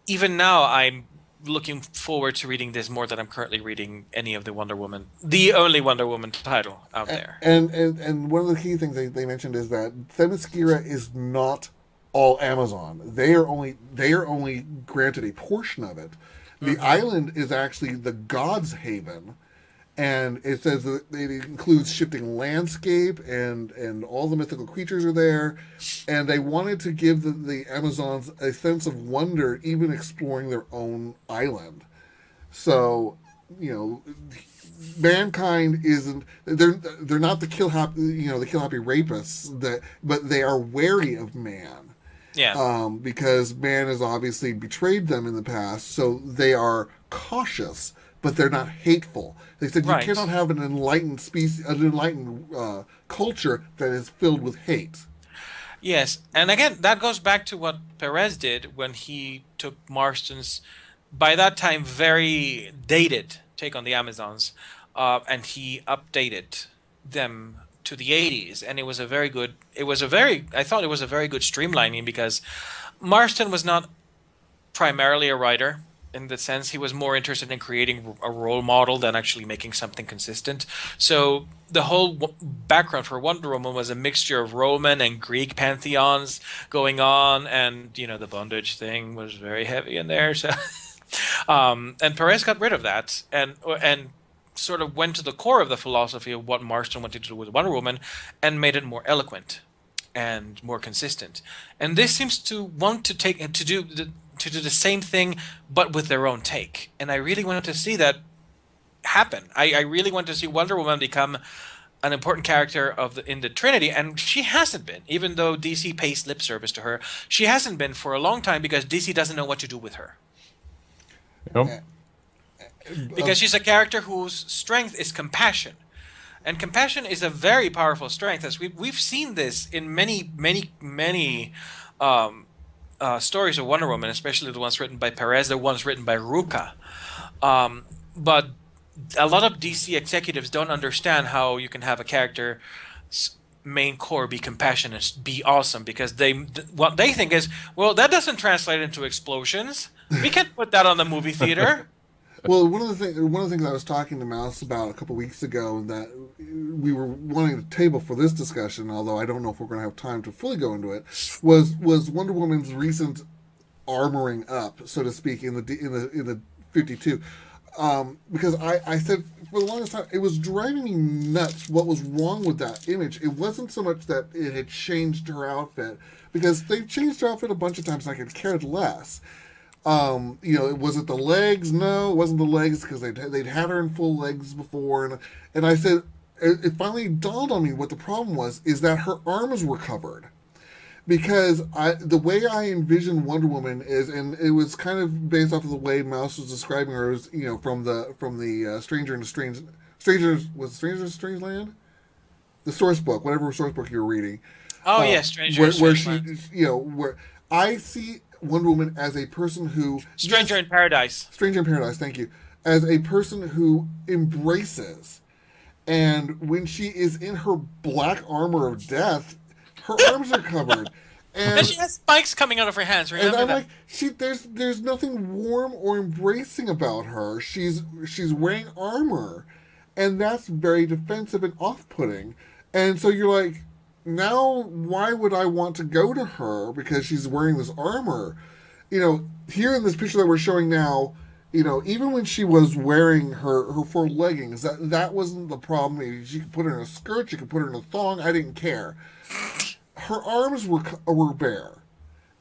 S2: even now I'm looking forward to reading this more than I'm currently reading any of the only Wonder Woman title out there.
S1: And one of the key things they mentioned is that Themyscira is not all Amazon. They are only granted a portion of it. The island is actually the god's haven, and it says that it includes shifting landscape and all the mythical creatures are there, and they wanted to give the Amazons a sense of wonder even exploring their own island. So, mankind isn't, they're not the kill happy rapists, but they are wary of man.
S2: Yeah.
S1: Because man has obviously betrayed them in the past, so they are cautious, but they're not hateful. They said you cannot have an enlightened culture that is filled with hate.
S2: Yes, and again, that goes back to what Perez did when he took Marston's, by that time, very dated take on the Amazons, and he updated them to the 80s, and I thought it was a very good streamlining, because Marston was not primarily a writer. in the sense he was more interested in creating a role model than actually making something consistent. So the whole background for Wonder Woman was a mixture of Roman and Greek pantheons going on, and the bondage thing was very heavy in there. So, and Perez got rid of that, and sort of went to the core of the philosophy of what Marston wanted to do with Wonder Woman, and made it more eloquent and more consistent. And this seems to want to do the same thing, but with their own take. And I really wanted to see that happen. I really want to see Wonder Woman become an important character in the Trinity, and she hasn't been. Even though DC pays lip service to her, she hasn't been for a long time because DC doesn't know what to do with her.
S3: Nope.
S2: Because she's a character whose strength is compassion. And compassion is a very powerful strength, as we've seen this in many stories of Wonder Woman, especially the ones written by Perez, the ones written by Rucka. But a lot of DC executives don't understand how you can have a character's main core be compassionate, be awesome, because what they think is, well, that doesn't translate into explosions. We can't put that on the movie theater.
S1: Well, one of the things I was talking to Mouse about a couple weeks ago that we were wanting to table for this discussion, although I don't know if we're going to have time to fully go into it, was Wonder Woman's recent armoring up, so to speak, in the 52. Because I said for the longest time it was driving me nuts what was wrong with that image. It wasn't so much that it had changed her outfit, because they've changed her outfit a bunch of times and I could care less. Was it the legs? No, it wasn't the legs, because they'd had her in full legs before, and I said it finally dawned on me what the problem was, is that her arms were covered, because the way I envisioned Wonder Woman is, and it was kind of based off of the way Mouse was describing her, was from the Stranger in a Strange Land, the source book, whatever source book you were reading.
S2: Oh yes, Stranger in a Strange Land.
S1: Where I see Wonder Woman as a person who...
S2: Stranger in Paradise.
S1: Stranger in Paradise, thank you. As a person who embraces. And when she is in her black armor of death, her arms are covered.
S2: And she has spikes coming out of her hands, remember
S1: and I'm
S2: that?
S1: like, there's nothing warm or embracing about her. She's wearing armor. And that's very defensive and off-putting. And so you're like... Now, why would I want to go to her because she's wearing this armor? Here in this picture that we're showing now, even when she was wearing her full leggings, that wasn't the problem. She could put her in a skirt, she could put her in a thong. I didn't care. Her arms were bare,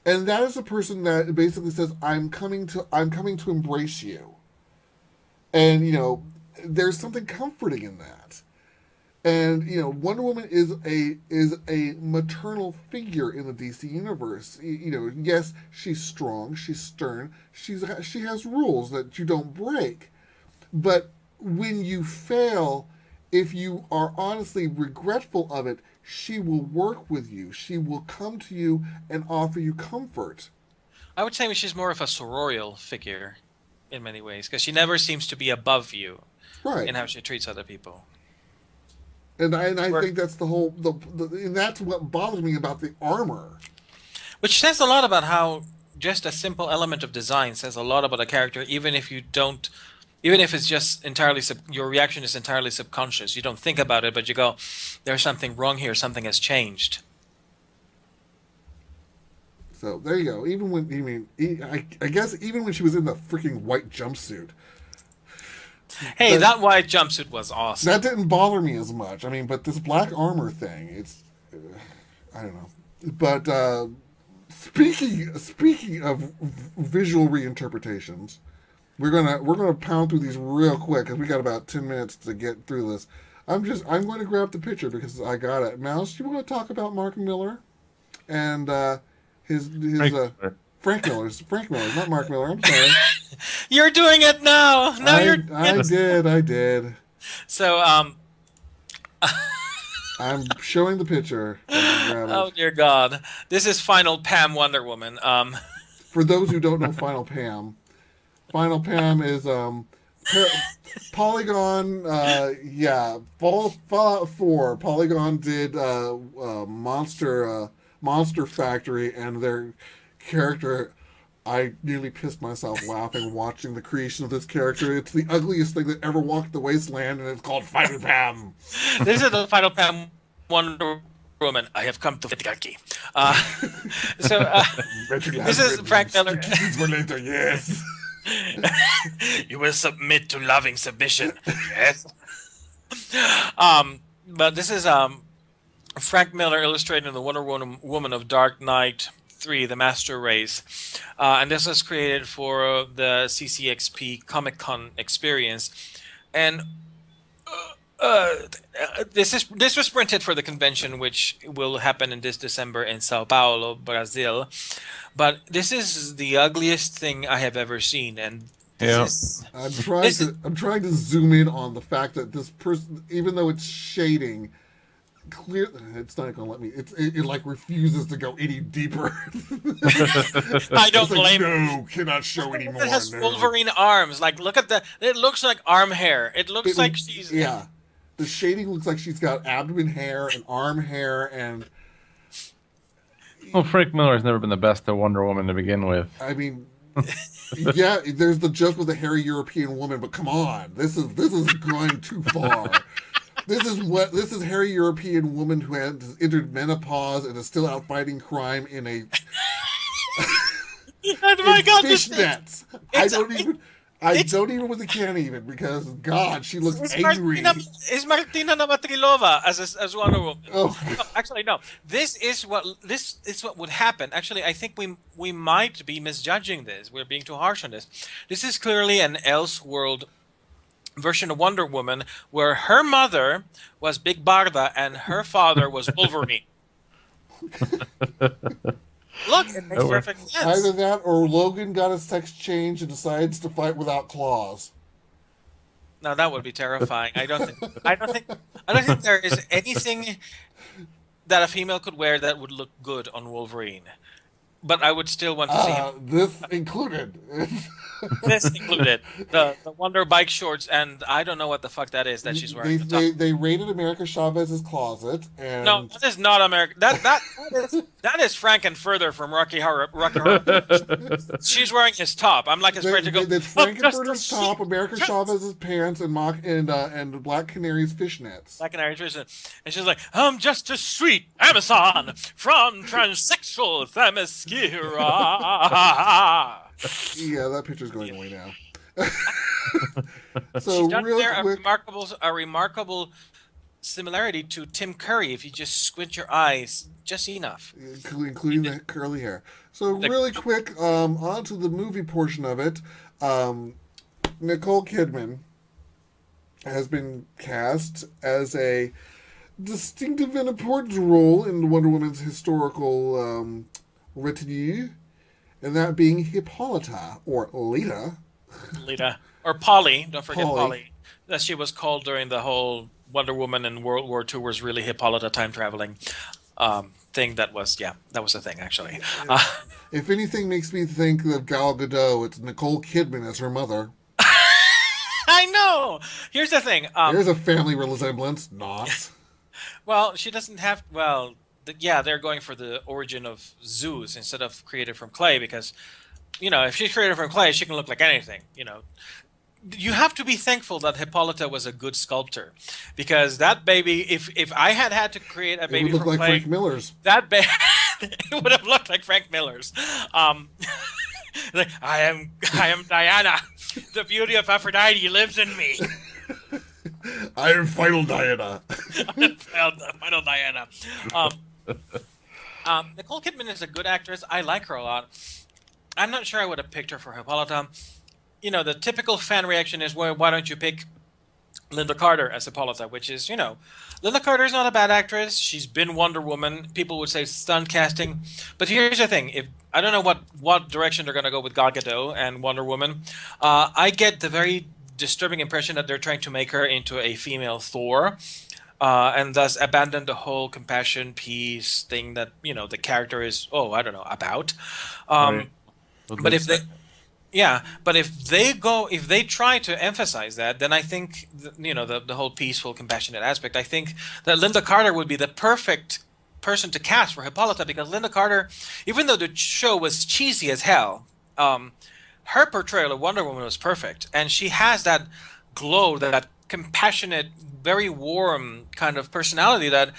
S1: and that is a person that basically says, "I'm coming to embrace you." And there's something comforting in that. And Wonder Woman is a maternal figure in the DC universe. Yes, she's strong, she's stern, she has rules that you don't break. But when you fail, if you are honestly regretful of it, she will work with you. She will come to you and offer you comfort.
S2: I would say she's more of a sororial figure in many ways, because she never seems to be above you in how she treats other people.
S1: And I think that's and that's what bothers me about the armor.
S2: Which says a lot about how just a simple element of design says a lot about a character, even if it's just entirely, your reaction is entirely subconscious. You don't think about it, but you go, there's something wrong here, something has changed.
S1: So there you go. I guess even when she was in the freaking white jumpsuit.
S2: Hey, that white jumpsuit was awesome.
S1: That didn't bother me as much. But this black armor thing, it's... I don't know. But speaking of visual reinterpretations, we're gonna pound through these real quick, because we got about 10 minutes to get through this. I'm going to grab the picture because I got it. Mouse, you want to talk about Mark Miller and his Frank Miller's not Mark Miller. I'm sorry.
S2: You're doing it now.
S1: I did.
S2: So
S1: I'm showing the picture.
S2: Oh dear God, this is Final Pam Wonder Woman.
S1: For those who don't know Final Pam is Polygon. Fallout 4. Polygon did Monster Factory, and their character I nearly pissed myself laughing watching the creation of this character. It's the ugliest thing that ever walked the wasteland, and it's called Final Pam.
S2: This is the Final Pam Wonder Woman. I have come to Fitgaki. This is Frank Miller.
S1: Kisses for later, yes.
S2: You will submit to loving submission. Yes. But this is Frank Miller illustrating the Wonder Woman of Dark Knight 3, The Master Race. And this was created for the CCXP Comic Con experience. And this was printed for the convention, which will happen in this December in Sao Paulo, Brazil. But this is the ugliest thing I have ever seen, and
S1: I'm trying to zoom in on the fact that this person, even though it's shading, it's not going to let me. It like refuses to go any deeper.
S2: I don't blame.
S1: No, cannot show anymore.
S2: It has Wolverine arms. Like, look at it looks like arm hair. It looks like she's
S1: The shading looks like she's got abdomen hair and arm hair and.
S3: Well, Frank Miller has never been the best at Wonder Woman to begin with.
S1: I mean, yeah, there's the joke with the hairy European woman, but come on, this is going too far. This is hairy European woman who has entered menopause and is still out fighting crime in a
S2: oh my God,
S1: fishnets. I don't even with the can even because God, she looks angry.
S2: Is Martina Navratilova as Wonder Woman?
S1: Oh.
S2: No, actually, no. This is what would happen. Actually, I think we might be misjudging this. We're being too harsh on this. This is clearly an Elseworld version of Wonder Woman, where her mother was Big Barda and her father was Wolverine. Look, it makes perfect sense.
S1: Either that, or Logan got his sex changed and decides to fight without claws.
S2: No, that would be terrifying. I don't think there is anything that a female could wear that would look good on Wolverine. But I would still want to see him.
S1: This included.
S2: This included the Wonder bike shorts, and I don't know what the fuck that is that she's wearing.
S1: They raided America Chavez's closet, and
S2: no, that is not America. That is Frankenfurter from Rocky Horror. She's wearing his top. I'm like afraid to go.
S1: It's Frankenfurter's top, America Chavez's pants, and Black Canary's fishnets.
S2: Black Canary's fishnets, and she's like, I'm just a sweet Amazon from transsexual Themyscira.
S1: Yeah, that picture's going away now. So
S2: she's
S1: real
S2: quick,
S1: quick,
S2: a remarkable similarity to Tim Curry if you just squint your eyes just enough,
S1: including the curly hair. So really quick, on to the movie portion of it. Nicole Kidman has been cast as a distinctive and important role in Wonder Woman's historical retinue, and that being Hippolyta, or Lita.
S2: Lita. Or Polly, don't forget Polly. That she was called during the whole Wonder Woman and World War II was really Hippolyta time traveling thing. That was a thing, actually.
S1: If anything makes me think of Gal Gadot, it's Nicole Kidman as her mother.
S2: I know! Here's the thing.
S1: There's a family resemblance. Not.
S2: Well, she doesn't have... Well... Yeah, they're going for the origin of Zeus instead of created from clay because, if she's created from clay, she can look like anything, You have to be thankful that Hippolyta was a good sculptor because that baby, if I had to create a baby
S1: it would look
S2: from
S1: like
S2: clay,
S1: Frank Miller's.
S2: That baby, it would have looked like Frank Miller's. Like, I am Diana. The beauty of Aphrodite lives in me.
S1: I am Final Diana.
S2: Final Diana. Nicole Kidman is a good actress. I like her a lot. I'm not sure I would have picked her for Hippolyta. The typical fan reaction is, well, why don't you pick Linda Carter as Hippolyta, which is, Linda Carter is not a bad actress. She's been Wonder Woman. People would say stunt casting. But here's the thing. I don't know what direction they're going to go with Gal Gadot and Wonder Woman. I get the very disturbing impression that they're trying to make her into a female Thor. And thus abandon the whole compassion peace thing that the character is about.
S3: Right.
S2: But if they try to emphasize that, then I think the whole peaceful compassionate aspect. I think that Linda Carter would be the perfect person to cast for Hippolyta because Linda Carter, even though the show was cheesy as hell, her portrayal of Wonder Woman was perfect, and she has that glow, that compassionate, very warm kind of personality that,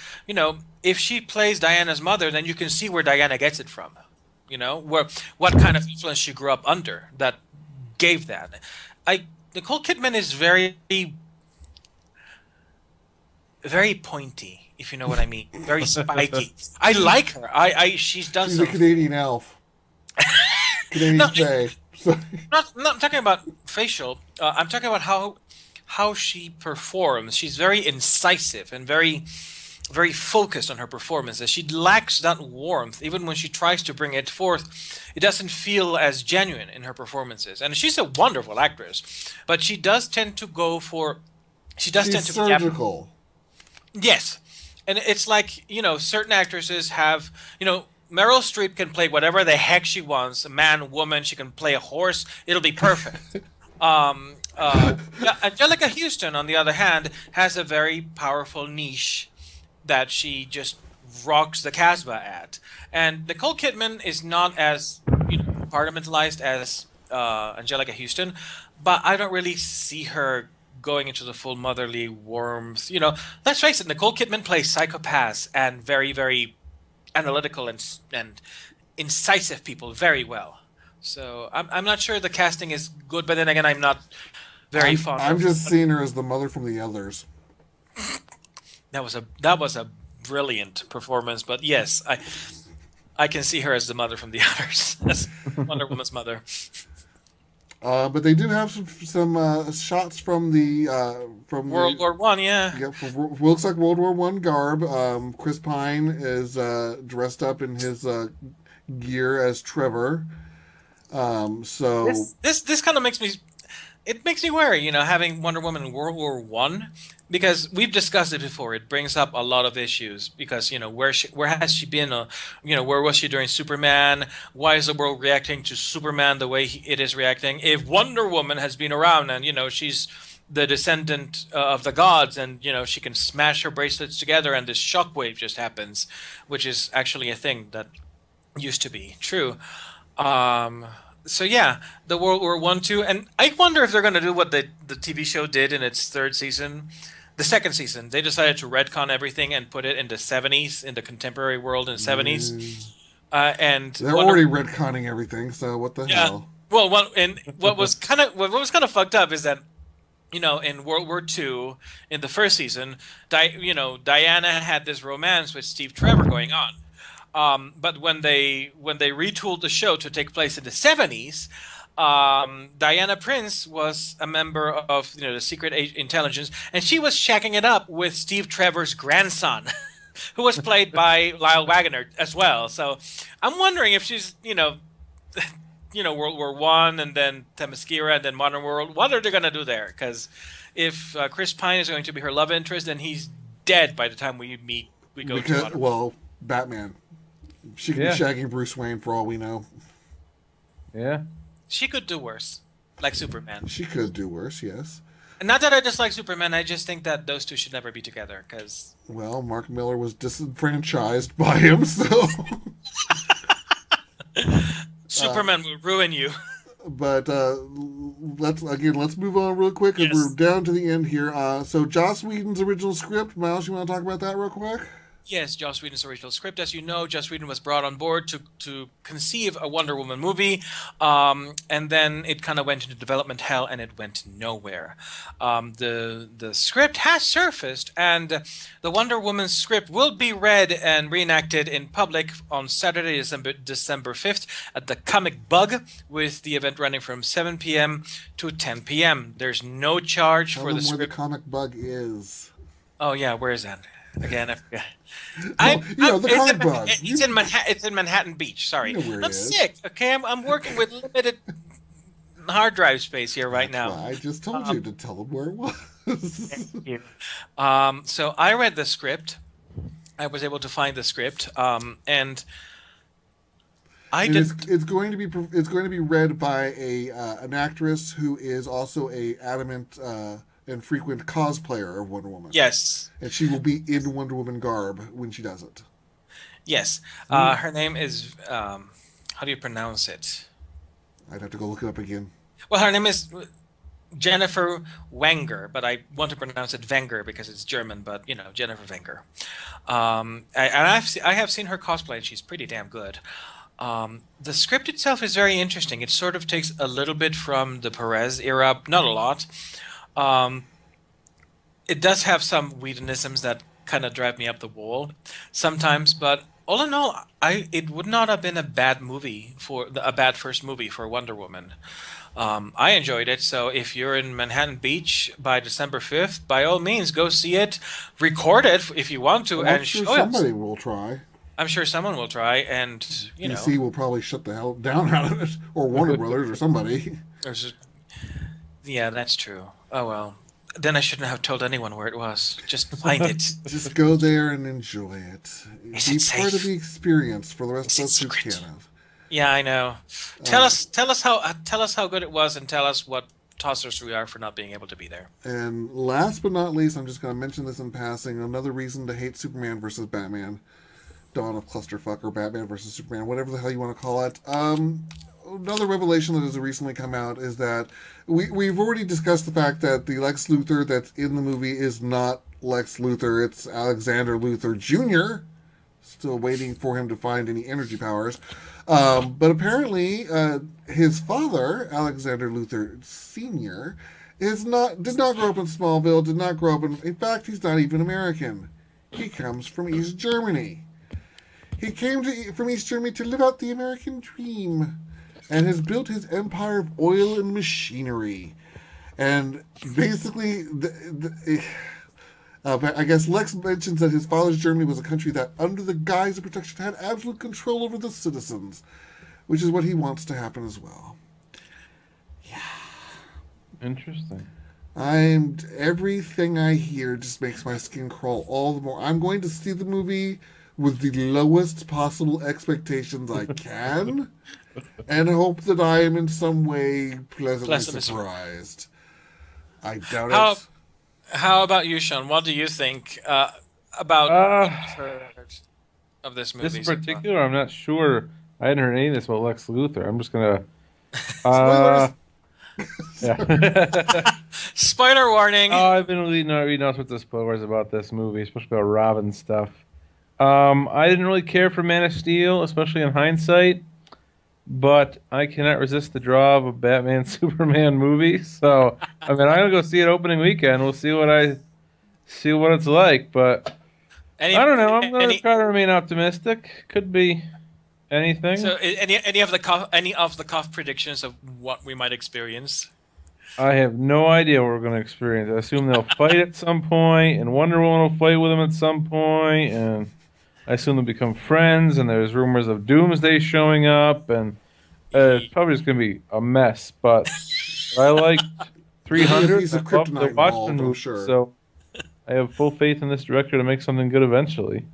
S2: if she plays Diana's mother, then you can see where Diana gets it from. Where what kind of influence she grew up under that gave that. Nicole Kidman is very, very pointy, if you know what I mean. Very spiky. I like her. She's done
S1: She's
S2: some.
S1: a Canadian elf. Canadian
S2: No,
S1: fae. So,
S2: not talking about facial. I'm talking about how she performs. She's very incisive and very, very focused on her performances. She lacks that warmth. Even when she tries to bring it forth, it doesn't feel as genuine in her performances. And she's a wonderful actress, but she does tend to go for. She does
S1: she's
S2: tend to
S1: surgical.
S2: Yes, and it's like, certain actresses have, Meryl Streep can play whatever the heck she wants, a man, woman. She can play a horse. It'll be perfect. Yeah, Angelica Houston, on the other hand, has a very powerful niche that she just rocks the Casbah at. And Nicole Kidman is not as compartmentalized as Angelica Houston, but I don't really see her going into the full motherly warmth. Let's face it, Nicole Kidman plays psychopaths and very, very analytical and incisive people very well. So I'm not sure the casting is good, but then again, I'm not very fond.
S1: I'm just seeing her as the mother from The Others.
S2: That was a brilliant performance, but yes, I can see her as the mother from The Others, as Wonder Woman's mother.
S1: But they do have some shots from
S2: World War One, yeah.
S1: Yeah, looks like World War One garb. Chris Pine is dressed up in his gear as Trevor. So
S2: this kind of makes me wary, having Wonder Woman in World War One, because we've discussed it before. It brings up a lot of issues because where has she been? Where was she during Superman? Why is the world reacting to Superman the way it is reacting? If Wonder Woman has been around and she's the descendant of the gods, and she can smash her bracelets together, and this shockwave just happens, which is actually a thing that used to be true. So yeah, the World War One, two, and I wonder if they're going to do what the TV show did in its third season, the second season. They decided to retcon everything and put it in the 70s, in the contemporary world in the 70s. And
S1: they're already retconning everything. So what the hell?
S2: Well, what was kind of fucked up is that in World War II, in the first season, Diana had this romance with Steve Trevor going on. But when they retooled the show to take place in the 70s, Diana Prince was a member of the secret intelligence, and she was shacking it up with Steve Trevor's grandson, who was played by Lyle Waggoner as well. So I'm wondering if she's World War One and then Themyscira and then Modern World. What are they going to do there? Because if Chris Pine is going to be her love interest, then he's dead by the time we go to Modern World.
S1: Batman. She could be shagging Bruce Wayne for all we know.
S3: Yeah.
S2: She could do worse, like Superman.
S1: She could do worse, yes.
S2: And not that I dislike Superman, I just think that those two should never be together, because...
S1: Well, Mark Miller was disenfranchised by him, so...
S2: Superman will ruin you.
S1: But let's move on real quick, because we're down to the end here. So Joss Whedon's original script, Miles, you want to talk about that real quick?
S2: Yes, Joss Whedon's original script. As you know, Joss Whedon was brought on board to conceive a Wonder Woman movie, and then it kind of went into development hell, and it went nowhere. The script has surfaced, and the Wonder Woman script will be read and reenacted in public on Saturday, December 5th at the Comic Bug, with the event running from 7 p.m. to 10 p.m. There's no charge for the script.
S1: Where the Comic Bug is.
S2: Oh yeah, where is that? Again, I forget.
S1: The Comic Bug.
S2: It's in Manhattan Beach. Sorry, I'm sick. Okay, I'm working with limited hard drive space here right now.
S1: I just told you to tell them where it was.
S2: Thank you. So I read the script. I was able to find the script, and
S1: it's going to be read by an actress who is also a adamant and frequent cosplayer of Wonder Woman.
S2: Yes.
S1: And she will be in Wonder Woman garb when she does it.
S2: Yes. Her name is, how do you pronounce it?
S1: I'd have to go look it up again.
S2: Well, her name is Jennifer Wenger, but I want to pronounce it Wenger because it's German. But Jennifer Wenger. I have seen her cosplay, and she's pretty damn good. The script itself is very interesting. It sort of takes a little bit from the Perez era, not a lot. It does have some Whedonisms that kind of drive me up the wall sometimes, but all in all, it would not have been a bad first movie for Wonder Woman. I enjoyed it, so if you're in Manhattan Beach by December 5th, by all means, go see it. Record it if you want to,
S1: I'm sure somebody will try.
S2: I'm sure someone will try, and
S1: DC will probably shut the hell down out of it, or Warner Brothers, or somebody.
S2: Yeah, that's true. Oh well. Then I shouldn't have told anyone where it was. Just find it.
S1: Just go there and enjoy it.
S2: Is
S1: Be
S2: it
S1: part
S2: safe?
S1: of the experience for the rest of us who
S2: secret?
S1: can't.
S2: Yeah, I know. Tell us how good it was, and tell us what tossers we are for not being able to be there.
S1: And last but not least, I'm just going to mention this in passing. Another reason to hate Superman versus Batman, Dawn of Clusterfuck, or Batman versus Superman, whatever the hell you want to call it. Another revelation that has recently come out is that we've already discussed the fact that the Lex Luthor that's in the movie is not Lex Luthor, it's Alexander Luthor Jr. Still waiting for him to find any energy powers. But apparently, his father, Alexander Luthor Sr., did not grow up in Smallville, did not grow up in fact, he's not even American. He comes from East Germany. He came from East Germany to live out the American dream, and has built his empire of oil and machinery. And basically, I guess Lex mentions that his father's Germany was a country that, under the guise of protection, had absolute control over the citizens, which is what he wants to happen as well. Yeah.
S3: Interesting.
S1: Everything I hear just makes my skin crawl all the more. I'm going to see the movie with the lowest possible expectations I can, and hope that I am in some way pleasantly surprised. I doubt it.
S2: How about you, Sean? What do you think about of this movie?
S3: This in particular, I'm not sure. I hadn't heard any of this about Lex Luthor. I'm just gonna. Yeah.
S2: Spoiler warning.
S3: Oh, I've been reading all sorts of spoilers about this movie, especially about Robin stuff. I didn't really care for Man of Steel, especially in hindsight, but I cannot resist the draw of a Batman Superman movie. So I mean, I'm gonna go see it opening weekend. We'll see what it's like, but I don't know. I'm gonna try to remain optimistic. Could be anything.
S2: So, any of the cough predictions of what we might experience?
S3: I have no idea what we're going to experience. I assume they'll fight at some point, and Wonder Woman will fight with them at some point, and I assume they'll become friends, and there's rumors of Doomsday showing up, and it's probably just going to be a mess, but I liked 300.
S1: He's a
S3: I loved the
S1: kryptonite
S3: Watchmen
S1: ball,
S3: movie,
S1: sure.
S3: so I have full faith in this director to make something good eventually,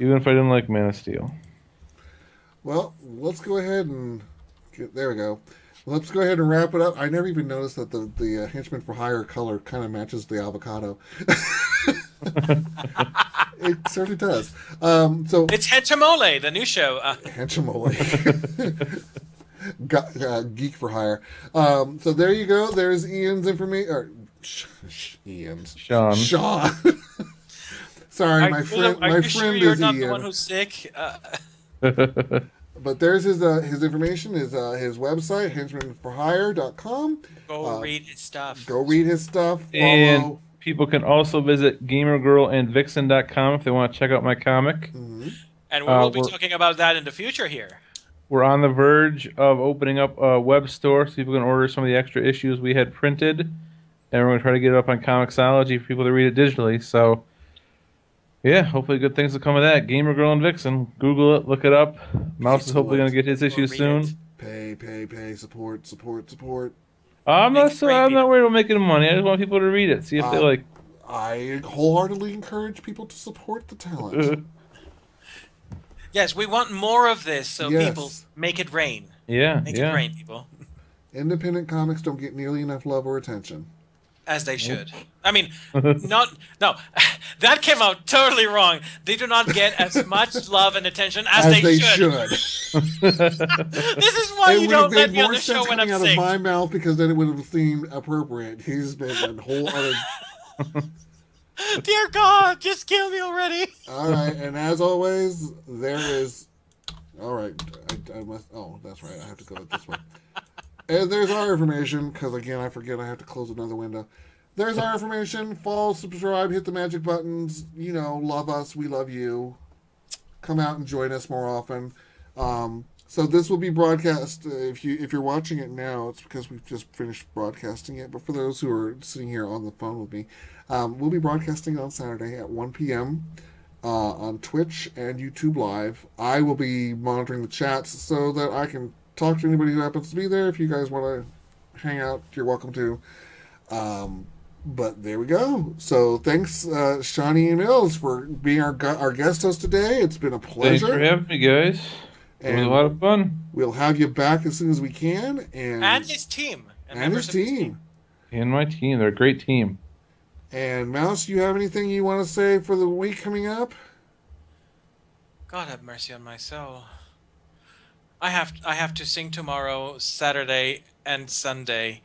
S3: even if I didn't like Man of Steel.
S1: Well, let's go ahead and there we go. Let's go ahead and wrap it up. I never even noticed that the Henchman for Hire color kind of matches the avocado. It certainly does. So
S2: it's Henchmole, the new show.
S1: Henchmole. Geek for Hire. So there you go. There's Ian's information. Ian's.
S3: Sean.
S1: Sorry, my friend. My friend
S2: sure
S1: is
S2: you're not
S1: Ian.
S2: the one who's sick?
S1: But there's his information, his website, henchmanforhire.com.
S2: Go read his stuff.
S1: Go read his stuff. Follow.
S3: And people can also visit gamergirlandvixen.com if they want to check out my comic.
S1: Mm-hmm.
S2: And we will be talking about that in the future here.
S3: We're on the verge of opening up a web store so people can order some of the extra issues we had printed. And we're going to try to get it up on Comixology for people to read it digitally. So, yeah, hopefully good things will come of that. Gamer Girl and Vixen. Google it. Look it up. Mouse is hopefully going to get his issue soon.
S1: Pay. Support.
S3: I'm not worried about making money. I just want people to read it. See if they like.
S1: I wholeheartedly encourage people to support the talent.
S2: Yes, we want more of this, so people make it rain.
S3: Yeah,
S2: Make it rain, people.
S1: Independent comics don't get nearly enough love or attention.
S2: As they should. I mean, no, that came out totally wrong. They do not get as much love and attention as they should. This is why you don't let me on the show when I'm sick. It would have made more sense coming out of
S1: my mouth because then it would have seemed appropriate. He's been a whole other...
S2: Dear God, just kill me already.
S1: All right, and as always, there is... All right, I must... Oh, that's right. I have to go this way. And there's our information, because again, I forget I have to close another window. There's our information. Follow, subscribe, hit the magic buttons. You know, love us. We love you. Come out and join us more often. So this will be broadcast. If you're watching it now, it's because we've just finished broadcasting it. But for those who are sitting here on the phone with me, we'll be broadcasting on Saturday at 1 p.m. On Twitch and YouTube Live. I will be monitoring the chats so that I can talk to anybody who happens to be there. If you guys want to hang out, you're welcome to. But there we go. So thanks, Shawnee and Mills, for being our guest host today. It's been a pleasure.
S3: Thanks for having me, guys. It was a lot of fun.
S1: We'll have you back as soon as we can.
S2: And his team.
S1: And his team.
S3: And my team. They're a great team.
S1: And Mouse, you have anything you want to say for the week coming up?
S2: God have mercy on my soul. I have to sing tomorrow, Saturday, and Sunday,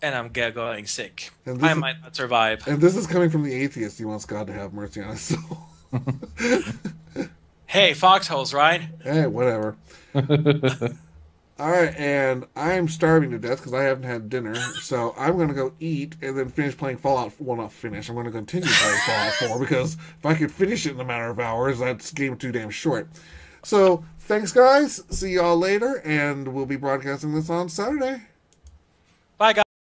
S2: and I'm going sick. I might not survive.
S1: And this is coming from the atheist. He wants God to have mercy on his soul.
S2: Hey, foxholes, right?
S1: Hey, whatever. All right, and I am starving to death because I haven't had dinner, so I'm going to go eat and then finish playing Fallout. Well, not finish. I'm going to continue playing Fallout 4 because if I could finish it in a matter of hours, that's game too damn short. So, thanks, guys. See y'all later, and we'll be broadcasting this on Saturday.